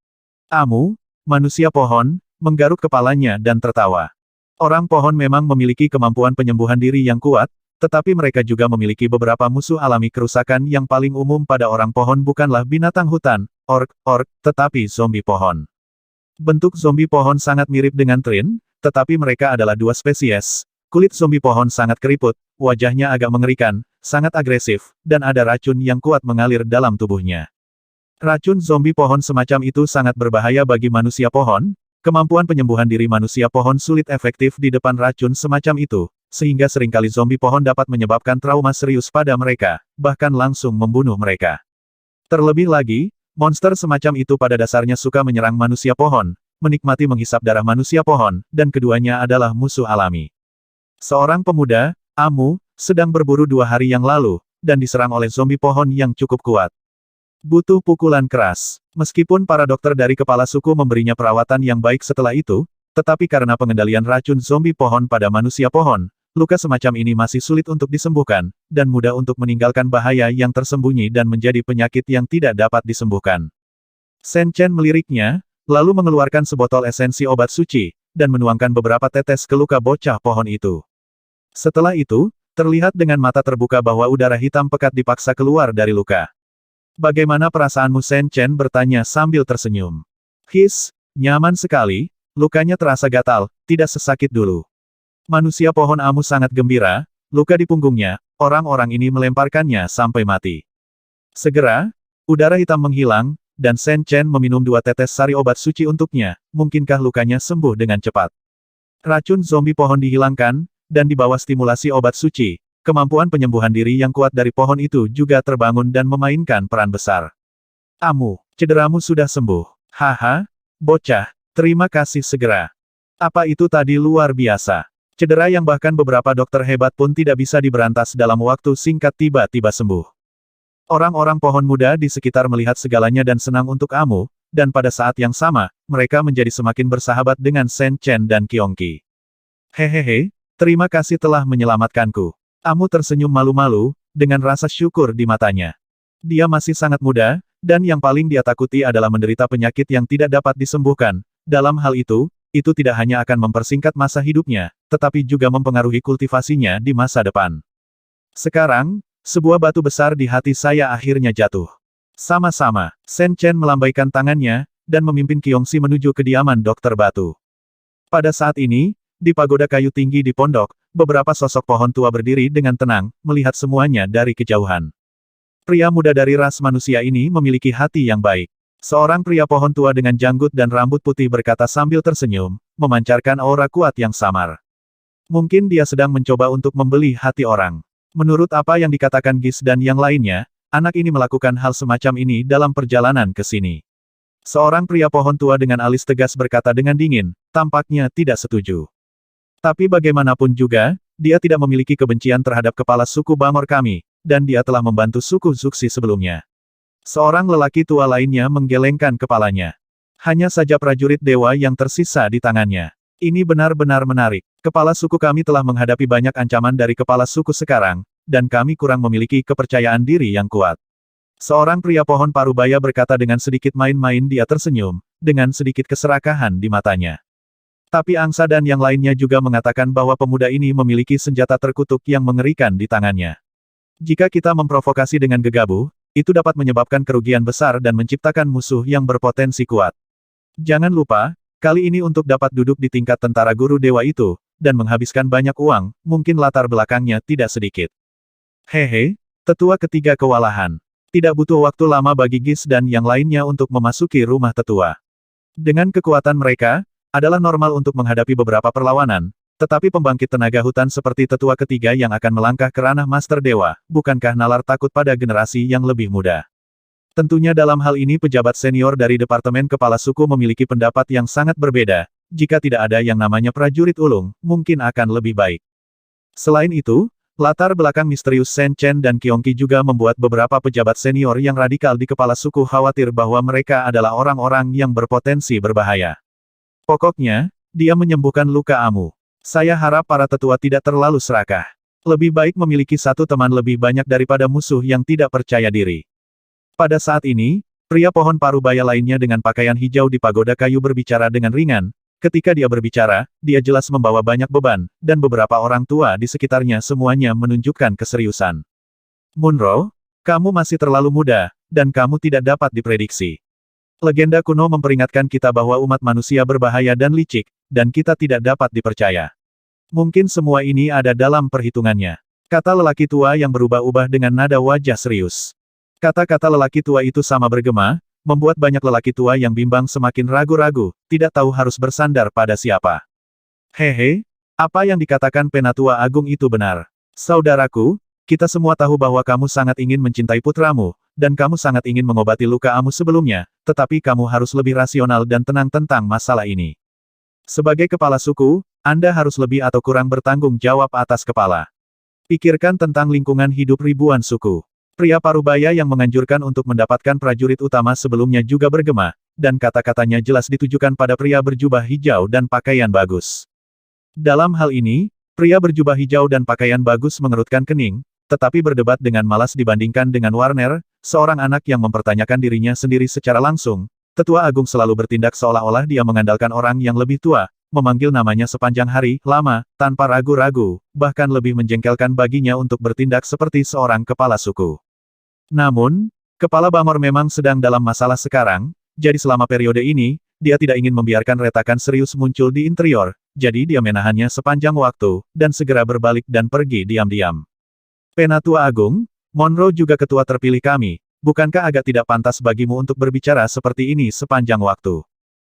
"Amu, manusia pohon," menggaruk kepalanya dan tertawa. Orang pohon memang memiliki kemampuan penyembuhan diri yang kuat, tetapi mereka juga memiliki beberapa musuh alami. Kerusakan yang paling umum pada orang pohon bukanlah binatang hutan, orc, tetapi zombie pohon. Bentuk zombie pohon sangat mirip dengan Trin, tetapi mereka adalah dua spesies. Kulit zombie pohon sangat keriput, wajahnya agak mengerikan, sangat agresif, dan ada racun yang kuat mengalir dalam tubuhnya. Racun zombie pohon semacam itu sangat berbahaya bagi manusia pohon. Kemampuan penyembuhan diri manusia pohon sulit efektif di depan racun semacam itu, sehingga seringkali zombie pohon dapat menyebabkan trauma serius pada mereka, bahkan langsung membunuh mereka. Terlebih lagi, monster semacam itu pada dasarnya suka menyerang manusia pohon, menikmati menghisap darah manusia pohon, dan keduanya adalah musuh alami. Seorang pemuda, Amu, sedang berburu 2 hari yang lalu, dan diserang oleh zombie pohon yang cukup kuat. Butuh pukulan keras. Meskipun para dokter dari kepala suku memberinya perawatan yang baik setelah itu, tetapi karena pengendalian racun zombie pohon pada manusia pohon, luka semacam ini masih sulit untuk disembuhkan, dan mudah untuk meninggalkan bahaya yang tersembunyi dan menjadi penyakit yang tidak dapat disembuhkan. Sen Chen meliriknya, lalu mengeluarkan sebotol esensi obat suci, dan menuangkan beberapa tetes ke luka bocah pohon itu. Setelah itu, terlihat dengan mata terbuka bahwa udara hitam pekat dipaksa keluar dari luka. "Bagaimana perasaanmu?" Sen Chen bertanya sambil tersenyum. "His, nyaman sekali, lukanya terasa gatal, tidak sesakit dulu." Manusia pohon Amu sangat gembira, luka di punggungnya, orang-orang ini melemparkannya sampai mati. Segera, udara hitam menghilang, dan Sen Chen meminum 2 tetes sari obat suci untuknya, mungkinkah lukanya sembuh dengan cepat. Racun zombie pohon dihilangkan, dan di bawah stimulasi obat suci, kemampuan penyembuhan diri yang kuat dari pohon itu juga terbangun dan memainkan peran besar. "Amu, cederamu sudah sembuh." "Haha, bocah, terima kasih segera." "Apa itu tadi luar biasa. Cedera yang bahkan beberapa dokter hebat pun tidak bisa diberantas dalam waktu singkat tiba-tiba sembuh." Orang-orang pohon muda di sekitar melihat segalanya dan senang untuk Amu, dan pada saat yang sama, mereka menjadi semakin bersahabat dengan Sen Chen dan Qiongqi. "Hehehe, terima kasih telah menyelamatkanku." Amu tersenyum malu-malu, dengan rasa syukur di matanya. Dia masih sangat muda, dan yang paling dia takuti adalah menderita penyakit yang tidak dapat disembuhkan. Dalam hal itu tidak hanya akan mempersingkat masa hidupnya, tetapi juga mempengaruhi kultivasinya di masa depan. Sekarang, sebuah batu besar di hati saya akhirnya jatuh. Sama-sama, Sen Chen melambaikan tangannya, dan memimpin Qiongqi menuju kediaman dokter batu. Pada saat ini, di pagoda kayu tinggi di pondok, beberapa sosok pohon tua berdiri dengan tenang, melihat semuanya dari kejauhan. Pria muda dari ras manusia ini memiliki hati yang baik. Seorang pria pohon tua dengan janggut dan rambut putih berkata sambil tersenyum, memancarkan aura kuat yang samar. Mungkin dia sedang mencoba untuk membeli hati orang. Menurut apa yang dikatakan Gis dan yang lainnya, anak ini melakukan hal semacam ini dalam perjalanan ke sini. Seorang pria pohon tua dengan alis tegas berkata dengan dingin, tampaknya tidak setuju. Tapi bagaimanapun juga, dia tidak memiliki kebencian terhadap kepala suku Bangor kami, dan dia telah membantu suku Zuxi sebelumnya. Seorang lelaki tua lainnya menggelengkan kepalanya. Hanya saja prajurit dewa yang tersisa di tangannya. Ini benar-benar menarik. Kepala suku kami telah menghadapi banyak ancaman dari kepala suku sekarang, dan kami kurang memiliki kepercayaan diri yang kuat. Seorang pria pohon parubaya berkata dengan sedikit main-main. Dia tersenyum, dengan sedikit keserakahan di matanya. Tapi angsa dan yang lainnya juga mengatakan bahwa pemuda ini memiliki senjata terkutuk yang mengerikan di tangannya. Jika kita memprovokasi dengan gegabah, itu dapat menyebabkan kerugian besar dan menciptakan musuh yang berpotensi kuat. Jangan lupa, kali ini untuk dapat duduk di tingkat tentara guru dewa itu, dan menghabiskan banyak uang, mungkin latar belakangnya tidak sedikit. Hehe, tetua ketiga kewalahan. Tidak butuh waktu lama bagi Gis dan yang lainnya untuk memasuki rumah tetua. Dengan kekuatan mereka, adalah normal untuk menghadapi beberapa perlawanan, tetapi pembangkit tenaga hutan seperti tetua ketiga yang akan melangkah ke ranah Master Dewa, bukankah nalar takut pada generasi yang lebih muda? Tentunya dalam hal ini pejabat senior dari Departemen Kepala Suku memiliki pendapat yang sangat berbeda. Jika tidak ada yang namanya prajurit ulung, mungkin akan lebih baik. Selain itu, latar belakang misterius Shen Chen dan Qiongqi juga membuat beberapa pejabat senior yang radikal di kepala suku khawatir bahwa mereka adalah orang-orang yang berpotensi berbahaya. Pokoknya, dia menyembuhkan luka Amu. Saya harap para tetua tidak terlalu serakah. Lebih baik memiliki satu teman lebih banyak daripada musuh yang tidak percaya diri. Pada saat ini, pria pohon parubaya lainnya dengan pakaian hijau di pagoda kayu berbicara dengan ringan. Ketika dia berbicara, dia jelas membawa banyak beban, dan beberapa orang tua di sekitarnya semuanya menunjukkan keseriusan. Munro, kamu masih terlalu muda, dan kamu tidak dapat diprediksi. Legenda kuno memperingatkan kita bahwa umat manusia berbahaya dan licik, dan kita tidak dapat dipercaya. Mungkin semua ini ada dalam perhitungannya, kata lelaki tua yang berubah-ubah dengan nada wajah serius. Kata-kata lelaki tua itu sama bergema, membuat banyak lelaki tua yang bimbang semakin ragu-ragu, tidak tahu harus bersandar pada siapa. Hehe, apa yang dikatakan Penatua Agung itu benar. Saudaraku, kita semua tahu bahwa kamu sangat ingin mencintai putramu, dan kamu sangat ingin mengobati luka Amu sebelumnya, tetapi kamu harus lebih rasional dan tenang tentang masalah ini. Sebagai kepala suku, Anda harus lebih atau kurang bertanggung jawab atas kepala. Pikirkan tentang lingkungan hidup ribuan suku. Pria parubaya yang menganjurkan untuk mendapatkan prajurit utama sebelumnya juga bergema, dan kata-katanya jelas ditujukan pada pria berjubah hijau dan pakaian bagus. Dalam hal ini, pria berjubah hijau dan pakaian bagus mengerutkan kening, tetapi berdebat dengan malas dibandingkan dengan Warner, seorang anak yang mempertanyakan dirinya sendiri secara langsung. Tetua Agung selalu bertindak seolah-olah dia mengandalkan orang yang lebih tua, memanggil namanya sepanjang hari, lama, tanpa ragu-ragu, bahkan lebih menjengkelkan baginya untuk bertindak seperti seorang kepala suku. Namun, kepala Bangor memang sedang dalam masalah sekarang, jadi selama periode ini, dia tidak ingin membiarkan retakan serius muncul di interior, jadi dia menahannya sepanjang waktu, dan segera berbalik dan pergi diam-diam. Penatua Agung, Monroe juga ketua terpilih kami, bukankah agak tidak pantas bagimu untuk berbicara seperti ini sepanjang waktu?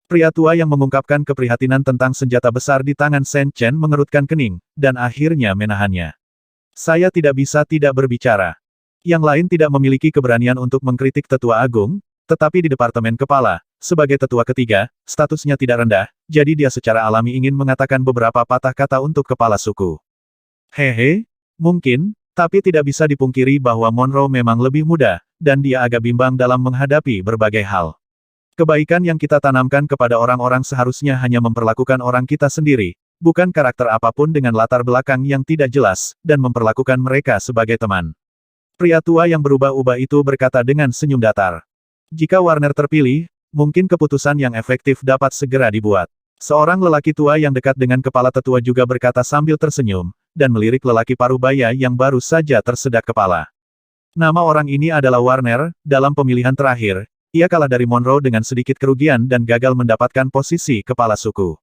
Pria tua yang mengungkapkan keprihatinan tentang senjata besar di tangan Shen Chen mengerutkan kening, dan akhirnya menahannya. Saya tidak bisa tidak berbicara. Yang lain tidak memiliki keberanian untuk mengkritik tetua agung, tetapi di Departemen Kepala, sebagai tetua ketiga, statusnya tidak rendah, jadi dia secara alami ingin mengatakan beberapa patah kata untuk kepala suku. Hehe, mungkin, tapi tidak bisa dipungkiri bahwa Monroe memang lebih muda, dan dia agak bimbang dalam menghadapi berbagai hal. Kebaikan yang kita tanamkan kepada orang-orang seharusnya hanya memperlakukan orang kita sendiri, bukan karakter apapun dengan latar belakang yang tidak jelas, dan memperlakukan mereka sebagai teman. Pria tua yang berubah-ubah itu berkata dengan senyum datar. Jika Warner terpilih, mungkin keputusan yang efektif dapat segera dibuat. Seorang lelaki tua yang dekat dengan kepala tetua juga berkata sambil tersenyum, dan melirik lelaki parubaya yang baru saja tersedak kepala. Nama orang ini adalah Warner. Dalam pemilihan terakhir, ia kalah dari Monroe dengan sedikit kerugian dan gagal mendapatkan posisi kepala suku.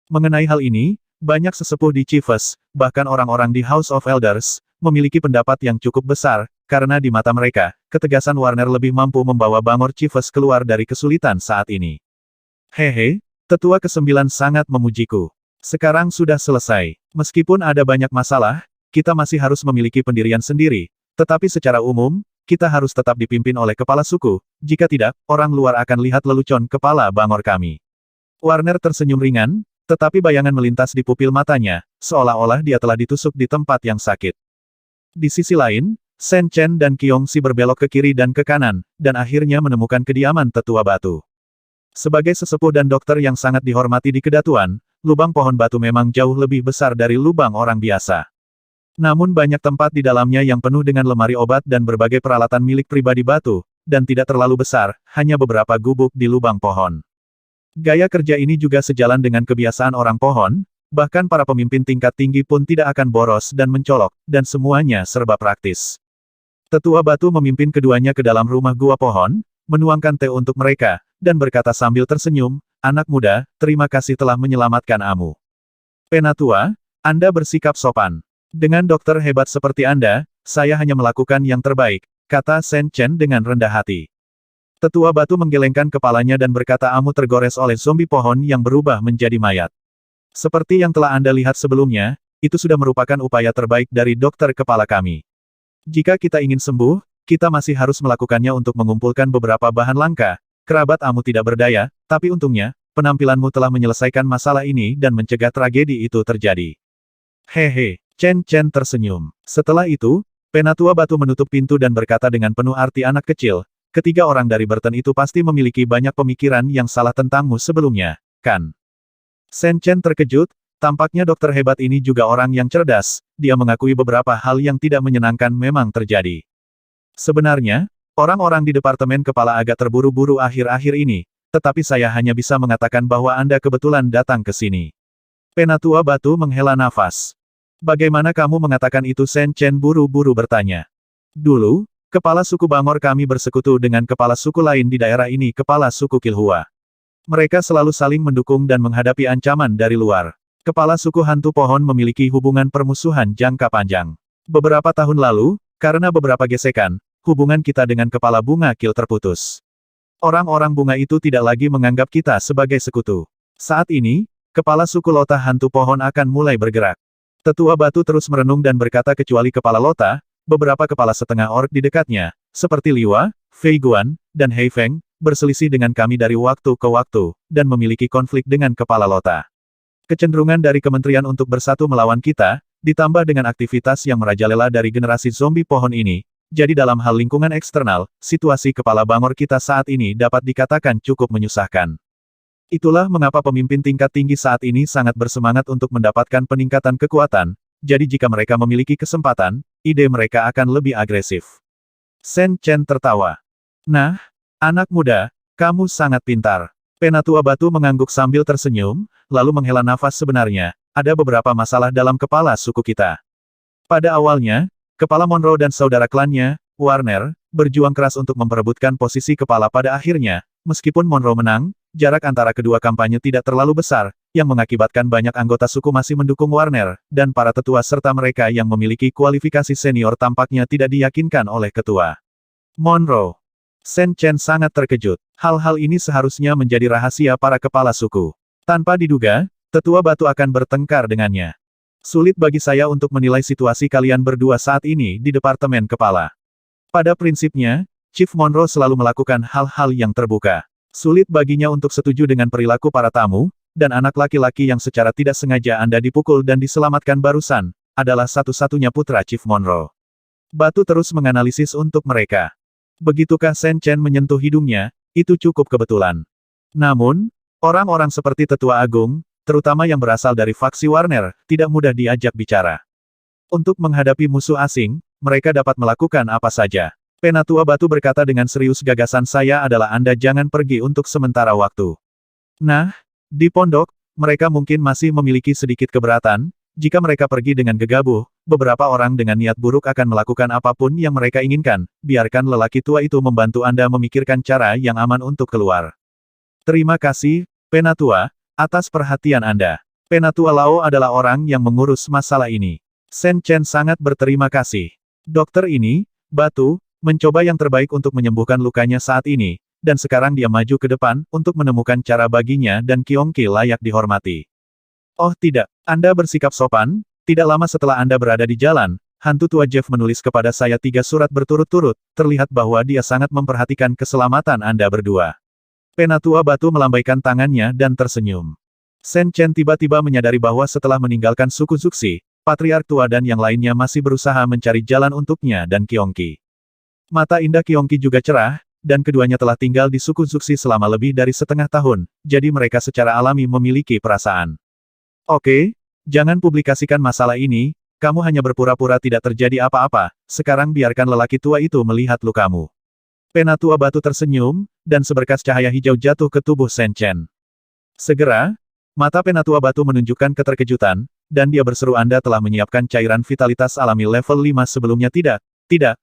Mengenai hal ini, banyak sesepuh di Chiefs, bahkan orang-orang di House of Elders, memiliki pendapat yang cukup besar, karena di mata mereka, ketegasan Warner lebih mampu membawa Bangor Chiefs keluar dari kesulitan saat ini. Hehe, tetua ke-9 sangat memujiku. Sekarang sudah selesai. Meskipun ada banyak masalah, kita masih harus memiliki pendirian sendiri, tetapi secara umum, kita harus tetap dipimpin oleh kepala suku, jika tidak, orang luar akan lihat lelucon kepala Bangor kami. Warner tersenyum ringan, Tetapi bayangan melintas di pupil matanya, seolah-olah dia telah ditusuk di tempat yang sakit. Di sisi lain, Shen Chen dan Qiongxi berbelok ke kiri dan ke kanan, dan akhirnya menemukan kediaman tetua batu. Sebagai sesepuh dan dokter yang sangat dihormati di kedatuan, lubang pohon batu memang jauh lebih besar dari lubang orang biasa. Namun banyak tempat di dalamnya yang penuh dengan lemari obat dan berbagai peralatan milik pribadi batu, dan tidak terlalu besar, hanya beberapa gubuk di lubang pohon. Gaya kerja ini juga sejalan dengan kebiasaan orang pohon, bahkan para pemimpin tingkat tinggi pun tidak akan boros dan mencolok, dan semuanya serba praktis. Tetua batu memimpin keduanya ke dalam rumah gua pohon, menuangkan teh untuk mereka, dan berkata sambil tersenyum, "Anak muda, terima kasih telah menyelamatkan Amu. Penatua, Anda bersikap sopan. Dengan dokter hebat seperti Anda, saya hanya melakukan yang terbaik," kata Shen Chen dengan rendah hati. Tetua batu menggelengkan kepalanya dan berkata, "Amu tergores oleh zombie pohon yang berubah menjadi mayat. Seperti yang telah Anda lihat sebelumnya, itu sudah merupakan upaya terbaik dari dokter kepala kami. Jika kita ingin sembuh, kita masih harus melakukannya untuk mengumpulkan beberapa bahan langka. Kerabat Amu tidak berdaya, tapi untungnya, penampilanmu telah menyelesaikan masalah ini dan mencegah tragedi itu terjadi." Hehe, Chen Chen tersenyum. Setelah itu, Penatua Batu menutup pintu dan berkata dengan penuh arti anak kecil, "Ketiga orang dari Burton itu pasti memiliki banyak pemikiran yang salah tentangmu sebelumnya, kan?" Shen Chen terkejut, tampaknya dokter hebat ini juga orang yang cerdas, dia mengakui beberapa hal yang tidak menyenangkan memang terjadi. Sebenarnya, orang-orang di Departemen Kepala agak terburu-buru akhir-akhir ini, tetapi saya hanya bisa mengatakan bahwa Anda kebetulan datang ke sini. Penatua Batu menghela nafas. "Bagaimana kamu mengatakan itu?" Shen Chen buru-buru bertanya. "Dulu, kepala suku Bangor kami bersekutu dengan kepala suku lain di daerah ini, kepala suku Kilhua. Mereka selalu saling mendukung dan menghadapi ancaman dari luar. Kepala suku hantu pohon memiliki hubungan permusuhan jangka panjang. Beberapa tahun lalu, karena beberapa gesekan, hubungan kita dengan kepala bunga Kil terputus. Orang-orang bunga itu tidak lagi menganggap kita sebagai sekutu. Saat ini, kepala suku Lota hantu pohon akan mulai bergerak." Tetua batu terus merenung dan berkata, "Kecuali kepala Lota, beberapa kepala setengah orc di dekatnya, seperti Liwa, Fei Guan, dan Hei Feng, berselisih dengan kami dari waktu ke waktu, dan memiliki konflik dengan kepala Lota. Kecenderungan dari kementerian untuk bersatu melawan kita, ditambah dengan aktivitas yang merajalela dari generasi zombie pohon ini, jadi dalam hal lingkungan eksternal, situasi kepala Bangor kita saat ini dapat dikatakan cukup menyusahkan. Itulah mengapa pemimpin tingkat tinggi saat ini sangat bersemangat untuk mendapatkan peningkatan kekuatan, jadi jika mereka memiliki kesempatan, ide mereka akan lebih agresif." Shen Chen tertawa. "Nah, anak muda, kamu sangat pintar." Penatua Batu mengangguk sambil tersenyum, lalu menghela nafas. "Sebenarnya, ada beberapa masalah dalam kepala suku kita. Pada awalnya, kepala Monroe dan saudara klannya, Warner, berjuang keras untuk memperebutkan posisi kepala. Pada akhirnya, meskipun Monroe menang, jarak antara kedua kampanye tidak terlalu besar, yang mengakibatkan banyak anggota suku masih mendukung Warner, dan para tetua serta mereka yang memiliki kualifikasi senior tampaknya tidak diyakinkan oleh ketua Monroe." Shen Chen sangat terkejut. Hal-hal ini seharusnya menjadi rahasia para kepala suku. Tanpa diduga, tetua batu akan bertengkar dengannya. Sulit bagi saya untuk menilai situasi kalian berdua saat ini di Departemen Kepala. Pada prinsipnya, Chief Monroe selalu melakukan hal-hal yang terbuka. Sulit baginya untuk setuju dengan perilaku para tamu, dan anak laki-laki yang secara tidak sengaja Anda dipukul dan diselamatkan barusan, adalah satu-satunya putra Chief Monroe. Batu terus menganalisis untuk mereka. Begitukah Shen Chen menyentuh hidungnya, itu cukup kebetulan. Namun, orang-orang seperti Tetua Agung, terutama yang berasal dari faksi Warner, tidak mudah diajak bicara. Untuk menghadapi musuh asing, mereka dapat melakukan apa saja. Penatua Batu berkata dengan serius, "Gagasan saya adalah Anda jangan pergi untuk sementara waktu. Nah, di pondok, mereka mungkin masih memiliki sedikit keberatan. Jika mereka pergi dengan gegabah, beberapa orang dengan niat buruk akan melakukan apapun yang mereka inginkan. Biarkan lelaki tua itu membantu Anda memikirkan cara yang aman untuk keluar." "Terima kasih, Penatua, atas perhatian Anda. Penatua Lao adalah orang yang mengurus masalah ini." Shen Chen sangat berterima kasih. Dokter ini, Batu, mencoba yang terbaik untuk menyembuhkan lukanya saat ini, dan sekarang dia maju ke depan untuk menemukan cara baginya dan Qiongqi layak dihormati. "Oh tidak, Anda bersikap sopan. Tidak lama setelah Anda berada di jalan, hantu tua Jeff menulis kepada saya 3 surat berturut-turut, terlihat bahwa dia sangat memperhatikan keselamatan Anda berdua." Penatua Batu melambaikan tangannya dan tersenyum. Sen Chen tiba-tiba menyadari bahwa setelah meninggalkan suku Zuxi, Patriark tua dan yang lainnya masih berusaha mencari jalan untuknya dan Qiongqi. Mata indah Qiongqi juga cerah, dan keduanya telah tinggal di suku Zuxi selama lebih dari setengah tahun, jadi mereka secara alami memiliki perasaan. Oke, jangan publikasikan masalah ini, kamu hanya berpura-pura tidak terjadi apa-apa, sekarang biarkan lelaki tua itu melihat lukamu. Penatua Batu tersenyum, dan seberkas cahaya hijau jatuh ke tubuh Sen Chen. Segera, mata Penatua Batu menunjukkan keterkejutan, dan dia berseru Anda telah menyiapkan cairan vitalitas alami level 5 sebelumnya tidak,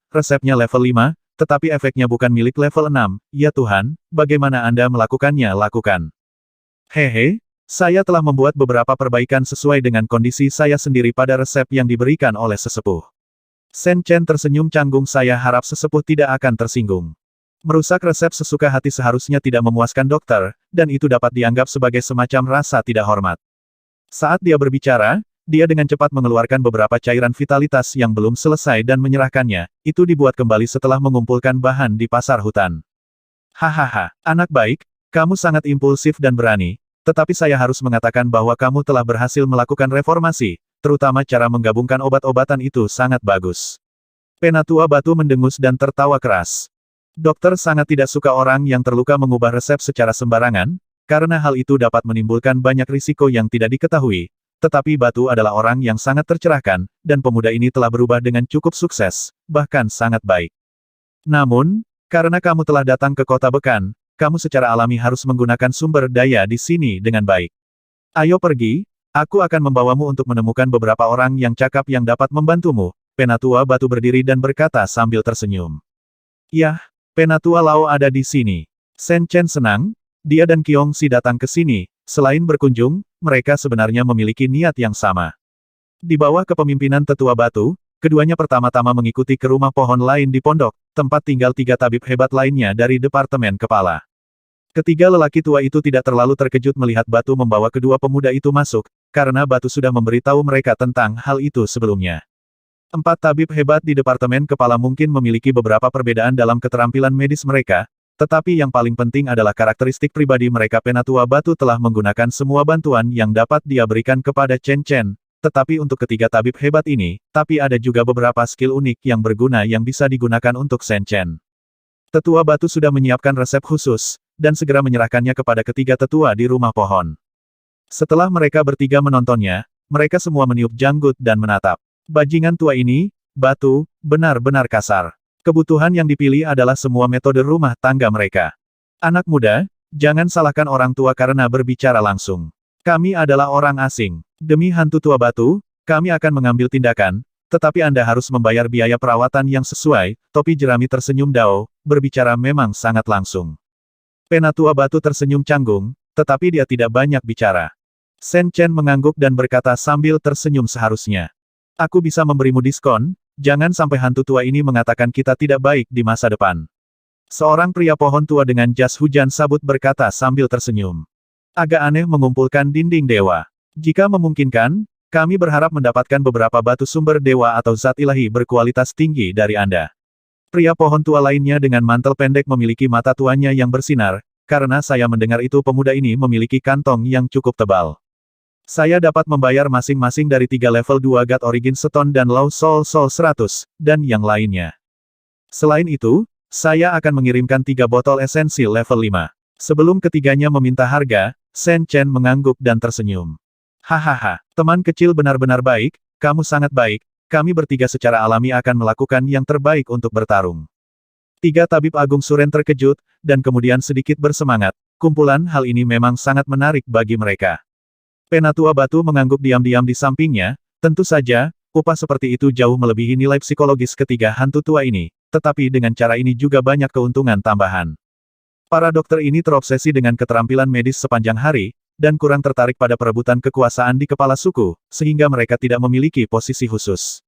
resepnya level 5, tetapi efeknya bukan milik level 6, ya Tuhan, bagaimana Anda melakukannya lakukan. Hehe, saya telah membuat beberapa perbaikan sesuai dengan kondisi saya sendiri pada resep yang diberikan oleh sesepuh. Sen Chen tersenyum canggung saya harap sesepuh tidak akan tersinggung. Merusak resep sesuka hati seharusnya tidak memuaskan dokter, dan itu dapat dianggap sebagai semacam rasa tidak hormat. Saat dia berbicara, dia dengan cepat mengeluarkan beberapa cairan vitalitas yang belum selesai dan menyerahkannya, itu dibuat kembali setelah mengumpulkan bahan di pasar hutan. Hahaha, anak baik, kamu sangat impulsif dan berani, tetapi saya harus mengatakan bahwa kamu telah berhasil melakukan reformasi, terutama cara menggabungkan obat-obatan itu sangat bagus. Penatua Batu mendengus dan tertawa keras. Dokter sangat tidak suka orang yang terluka mengubah resep secara sembarangan, karena hal itu dapat menimbulkan banyak risiko yang tidak diketahui, tetapi Batu adalah orang yang sangat tercerahkan, dan pemuda ini telah berubah dengan cukup sukses, bahkan sangat baik. Namun, karena kamu telah datang ke kota Bekan, kamu secara alami harus menggunakan sumber daya di sini dengan baik. Ayo pergi, aku akan membawamu untuk menemukan beberapa orang yang cakap yang dapat membantumu. Penatua Batu berdiri dan berkata sambil tersenyum. Yah, Penatua Lao ada di sini. Sen Chen senang, dia dan Qiongqi datang ke sini, selain berkunjung, mereka sebenarnya memiliki niat yang sama. Di bawah kepemimpinan Tetua Batu, keduanya pertama-tama mengikuti ke rumah pohon lain di pondok, tempat tinggal 3 tabib hebat lainnya dari Departemen Kepala. Ketiga lelaki tua itu tidak terlalu terkejut melihat Batu membawa kedua pemuda itu masuk, karena Batu sudah memberitahu mereka tentang hal itu sebelumnya. 4 tabib hebat di Departemen Kepala mungkin memiliki beberapa perbedaan dalam keterampilan medis mereka, tetapi yang paling penting adalah karakteristik pribadi mereka. Penatua Batu telah menggunakan semua bantuan yang dapat dia berikan kepada Chen Chen, tetapi untuk ketiga tabib hebat ini, tapi ada juga beberapa skill unik yang berguna yang bisa digunakan untuk Sen Chen. Tetua Batu sudah menyiapkan resep khusus, dan segera menyerahkannya kepada ketiga tetua di rumah pohon. Setelah mereka bertiga menontonnya, mereka semua meniup janggut dan menatap. Bajingan tua ini, Batu, benar-benar kasar. Kebutuhan yang dipilih adalah semua metode rumah tangga mereka. Anak muda, jangan salahkan orang tua karena berbicara langsung. Kami adalah orang asing. Demi hantu tua Batu, kami akan mengambil tindakan, tetapi Anda harus membayar biaya perawatan yang sesuai. Topi jerami tersenyum Dao, berbicara memang sangat langsung. Penatua Batu tersenyum canggung, tetapi dia tidak banyak bicara. Sen Chen mengangguk dan berkata sambil tersenyum seharusnya. Aku bisa memberimu diskon, jangan sampai hantu tua ini mengatakan kita tidak baik di masa depan. Seorang pria pohon tua dengan jas hujan sabut berkata sambil tersenyum. Agak aneh mengumpulkan dinding dewa. Jika memungkinkan, kami berharap mendapatkan beberapa batu sumber dewa atau zat ilahi berkualitas tinggi dari Anda. Pria pohon tua lainnya dengan mantel pendek memiliki mata tuanya yang bersinar, karena saya mendengar itu pemuda ini memiliki kantong yang cukup tebal. Saya dapat membayar masing-masing dari 3 level 2 God Origin Stone dan Law Soul 100, dan yang lainnya. Selain itu, saya akan mengirimkan 3 botol esensi level 5. Sebelum ketiganya meminta harga, Sen Chen mengangguk dan tersenyum. Hahaha, teman kecil benar-benar baik, kamu sangat baik, kami bertiga secara alami akan melakukan yang terbaik untuk bertarung. 3 tabib agung Suren terkejut, dan kemudian sedikit bersemangat, kumpulan hal ini memang sangat menarik bagi mereka. Penatua Batu mengangguk diam-diam di sampingnya, tentu saja, upah seperti itu jauh melebihi nilai psikologis ketiga hantu tua ini, tetapi dengan cara ini juga banyak keuntungan tambahan. Para dokter ini terobsesi dengan keterampilan medis sepanjang hari, dan kurang tertarik pada perebutan kekuasaan di kepala suku, sehingga mereka tidak memiliki posisi khusus.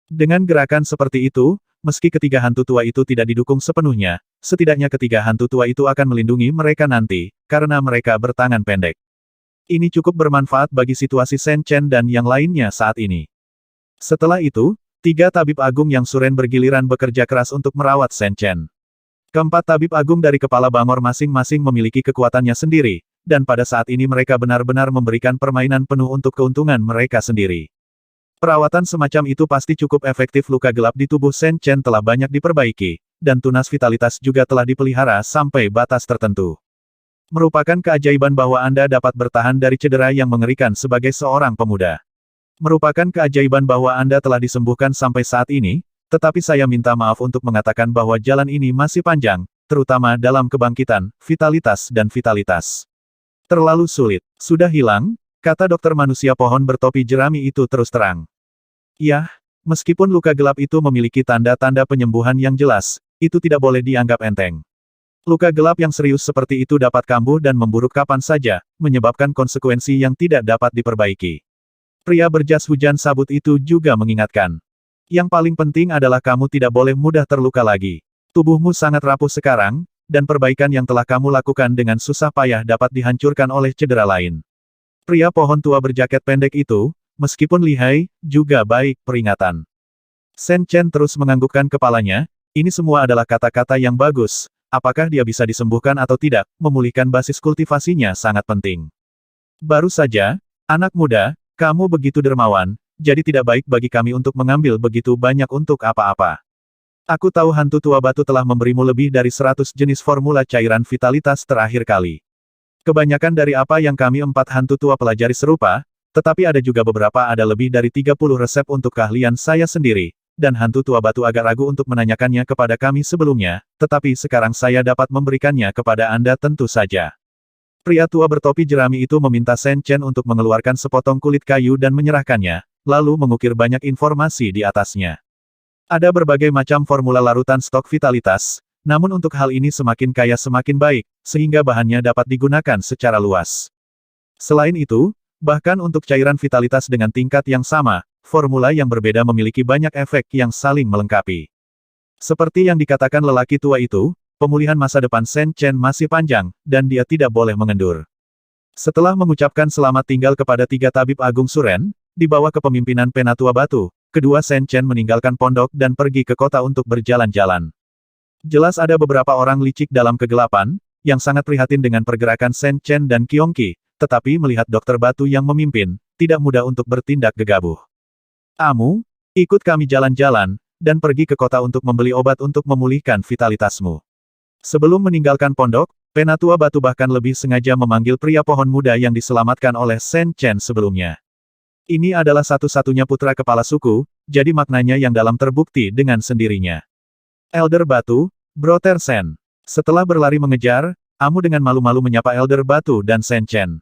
Dengan gerakan seperti itu, meski ketiga hantu tua itu tidak didukung sepenuhnya, setidaknya ketiga hantu tua itu akan melindungi mereka nanti, karena mereka bertangan pendek. Ini cukup bermanfaat bagi situasi Sen Chen dan yang lainnya saat ini. Setelah itu, 3 tabib agung yang Suren bergiliran bekerja keras untuk merawat Sen Chen. Keempat tabib agung dari kepala bangor masing-masing memiliki kekuatannya sendiri, dan pada saat ini mereka benar-benar memberikan permainan penuh untuk keuntungan mereka sendiri. Perawatan semacam itu pasti cukup efektif. Luka gelap di tubuh Shen Chen telah banyak diperbaiki, dan tunas vitalitas juga telah dipelihara sampai batas tertentu. Merupakan keajaiban bahwa Anda dapat bertahan dari cedera yang mengerikan sebagai seorang pemuda. Merupakan keajaiban bahwa Anda telah disembuhkan sampai saat ini, tetapi saya minta maaf untuk mengatakan bahwa jalan ini masih panjang, terutama dalam kebangkitan, vitalitas dan vitalitas. Terlalu sulit. Sudah hilang? Kata dokter manusia pohon bertopi jerami itu terus terang. Yah, meskipun luka gelap itu memiliki tanda-tanda penyembuhan yang jelas, itu tidak boleh dianggap enteng. Luka gelap yang serius seperti itu dapat kambuh dan memburuk kapan saja, menyebabkan konsekuensi yang tidak dapat diperbaiki. Pria berjas hujan sabut itu juga mengingatkan. Yang paling penting adalah kamu tidak boleh mudah terluka lagi. Tubuhmu sangat rapuh sekarang, dan perbaikan yang telah kamu lakukan dengan susah payah dapat dihancurkan oleh cedera lain. Pria pohon tua berjaket pendek itu, meskipun lihai, juga baik peringatan. Shen Chen terus menganggukkan kepalanya, ini semua adalah kata-kata yang bagus, apakah dia bisa disembuhkan atau tidak, memulihkan basis kultivasinya sangat penting. Baru saja, anak muda, kamu begitu dermawan, jadi tidak baik bagi kami untuk mengambil begitu banyak untuk apa-apa. Aku tahu hantu tua batu telah memberimu lebih dari 100 jenis formula cairan vitalitas terakhir kali. Kebanyakan dari apa yang kami empat hantu tua pelajari serupa, tetapi ada juga beberapa ada lebih dari 30 resep untuk keahlian saya sendiri, dan hantu tua batu agak ragu untuk menanyakannya kepada kami sebelumnya, tetapi sekarang saya dapat memberikannya kepada Anda tentu saja. Pria tua bertopi jerami itu meminta Shen Chen untuk mengeluarkan sepotong kulit kayu dan menyerahkannya, lalu mengukir banyak informasi di atasnya. Ada berbagai macam formula larutan stok vitalitas, namun untuk hal ini semakin kaya semakin baik, sehingga bahannya dapat digunakan secara luas. Selain itu, bahkan untuk cairan vitalitas dengan tingkat yang sama, formula yang berbeda memiliki banyak efek yang saling melengkapi. Seperti yang dikatakan lelaki tua itu, pemulihan masa depan Shen Chen masih panjang, dan dia tidak boleh mengendur. Setelah mengucapkan selamat tinggal kepada 3 tabib agung Suren, di bawah kepemimpinan Penatua Batu, kedua Shen Chen meninggalkan pondok dan pergi ke kota untuk berjalan-jalan. Jelas ada beberapa orang licik dalam kegelapan, yang sangat prihatin dengan pergerakan Shen Chen dan Qiongqi, tetapi melihat dokter batu yang memimpin, tidak mudah untuk bertindak gegabah. Amu, ikut kami jalan-jalan, dan pergi ke kota untuk membeli obat untuk memulihkan vitalitasmu. Sebelum meninggalkan pondok, Penatua Batu bahkan lebih sengaja memanggil pria pohon muda yang diselamatkan oleh Shen Chen sebelumnya. Ini adalah satu-satunya putra kepala suku, jadi maknanya yang dalam terbukti dengan sendirinya. Elder Batu, Brother Shen. Setelah berlari mengejar, Amu dengan malu-malu menyapa Elder Batu dan Shen Chen.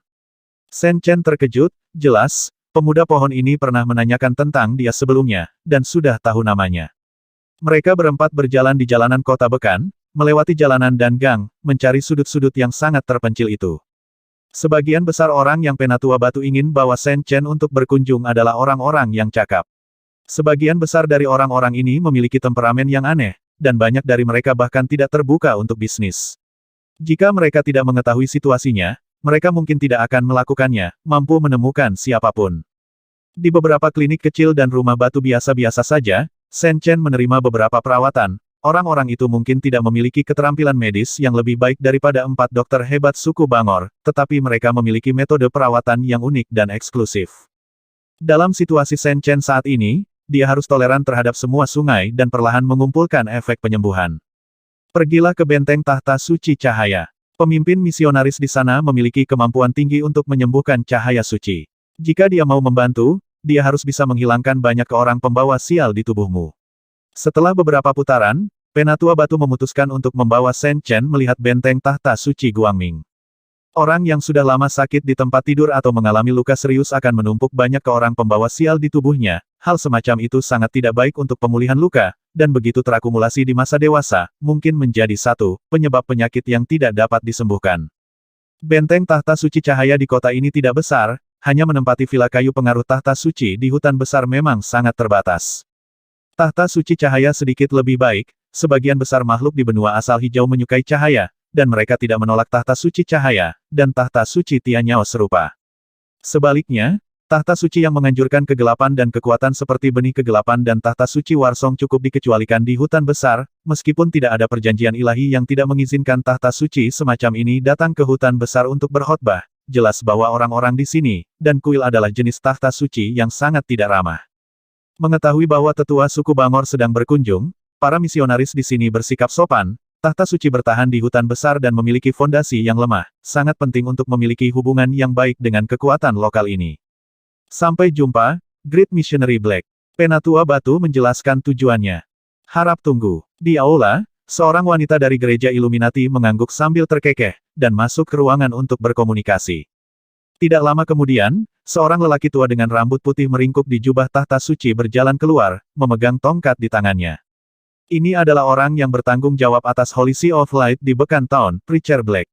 Shen Chen terkejut, jelas, pemuda pohon ini pernah menanyakan tentang dia sebelumnya, dan sudah tahu namanya. Mereka berempat berjalan di jalanan kota Bekan, melewati jalanan dan gang, mencari sudut-sudut yang sangat terpencil itu. Sebagian besar orang yang Penatua Batu ingin bawa Shen Chen untuk berkunjung adalah orang-orang yang cakap. Sebagian besar dari orang-orang ini memiliki temperamen yang aneh, dan banyak dari mereka bahkan tidak terbuka untuk bisnis. Jika mereka tidak mengetahui situasinya, mereka mungkin tidak akan melakukannya, mampu menemukan siapapun. Di beberapa klinik kecil dan rumah batu biasa-biasa saja, Shen Chen menerima beberapa perawatan. Orang-orang itu mungkin tidak memiliki keterampilan medis yang lebih baik daripada 4 dokter hebat suku Bangor, tetapi mereka memiliki metode perawatan yang unik dan eksklusif. Dalam situasi Shen Chen saat ini, dia harus toleran terhadap semua sungai dan perlahan mengumpulkan efek penyembuhan. Pergilah ke benteng tahta suci cahaya. Pemimpin misionaris di sana memiliki kemampuan tinggi untuk menyembuhkan cahaya suci. Jika dia mau membantu, dia harus bisa menghilangkan banyak orang pembawa sial di tubuhmu. Setelah beberapa putaran, Penatua Batu memutuskan untuk membawa Shen Chen melihat benteng tahta suci Guangming. Orang yang sudah lama sakit di tempat tidur atau mengalami luka serius akan menumpuk banyak ke orang pembawa sial di tubuhnya. Hal semacam itu sangat tidak baik untuk pemulihan luka, dan begitu terakumulasi di masa dewasa, mungkin menjadi satu penyebab penyakit yang tidak dapat disembuhkan. Benteng tahta suci cahaya di kota ini tidak besar, hanya menempati villa kayu pengaruh tahta suci di hutan besar memang sangat terbatas. Tahta suci cahaya sedikit lebih baik, sebagian besar makhluk di benua asal hijau menyukai cahaya, dan mereka tidak menolak tahta suci cahaya, dan tahta suci Tianyao serupa. Sebaliknya, Tahta suci yang menganjurkan kegelapan dan kekuatan seperti benih kegelapan dan tahta suci Warsong cukup dikecualikan di hutan besar, meskipun tidak ada perjanjian ilahi yang tidak mengizinkan tahta suci semacam ini datang ke hutan besar untuk berkhotbah. Jelas bahwa orang-orang di sini, dan kuil adalah jenis tahta suci yang sangat tidak ramah. Mengetahui bahwa tetua suku Bangor sedang berkunjung, para misionaris di sini bersikap sopan. Tahta suci bertahan di hutan besar dan memiliki fondasi yang lemah, sangat penting untuk memiliki hubungan yang baik dengan kekuatan lokal ini. Sampai jumpa, Great Missionary Black. Penatua Batu menjelaskan tujuannya. Harap tunggu. Di aula, seorang wanita dari gereja Illuminati mengangguk sambil terkekeh, dan masuk ke ruangan untuk berkomunikasi. Tidak lama kemudian, seorang lelaki tua dengan rambut putih meringkuk di jubah tahta suci berjalan keluar, memegang tongkat di tangannya. Ini adalah orang yang bertanggung jawab atas Holy Sea of Light di Beacon Town, Preacher Black.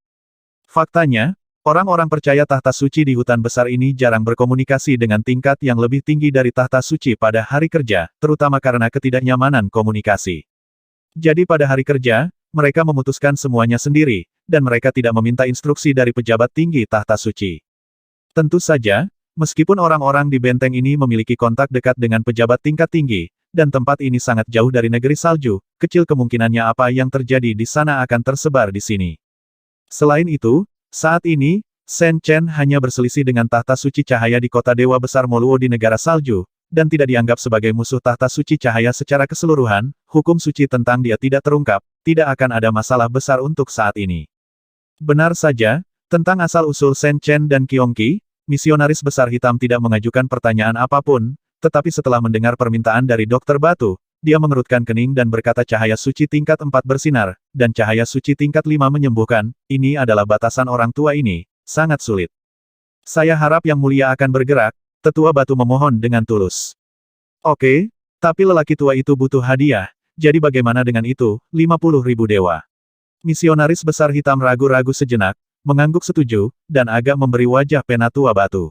Faktanya, orang-orang percaya tahta suci di hutan besar ini jarang berkomunikasi dengan tingkat yang lebih tinggi dari tahta suci pada hari kerja, terutama karena ketidaknyamanan komunikasi. Jadi pada hari kerja, mereka memutuskan semuanya sendiri, dan mereka tidak meminta instruksi dari pejabat tinggi tahta suci. Tentu saja, meskipun orang-orang di benteng ini memiliki kontak dekat dengan pejabat tingkat tinggi, dan tempat ini sangat jauh dari negeri salju, kecil kemungkinannya apa yang terjadi di sana akan tersebar di sini. Selain itu, saat ini, Shen Chen hanya berselisih dengan tahta suci cahaya di kota Dewa Besar Moluo di negara salju, dan tidak dianggap sebagai musuh tahta suci cahaya secara keseluruhan, hukum suci tentang dia tidak terungkap, tidak akan ada masalah besar untuk saat ini. Benar saja, tentang asal-usul Shen Chen dan Qiongqi, misionaris besar hitam tidak mengajukan pertanyaan apapun, tetapi setelah mendengar permintaan dari Dokter Batu, dia mengerutkan kening dan berkata cahaya suci tingkat 4 bersinar, dan cahaya suci tingkat 5 menyembuhkan, ini adalah batasan orang tua ini, sangat sulit. Saya harap Yang Mulia akan bergerak, Tetua Batu memohon dengan tulus. Oke, tapi lelaki tua itu butuh hadiah, jadi bagaimana dengan itu, 50.000 dewa. Misionaris besar hitam ragu-ragu sejenak, mengangguk setuju, dan agak memberi wajah Penatua Batu.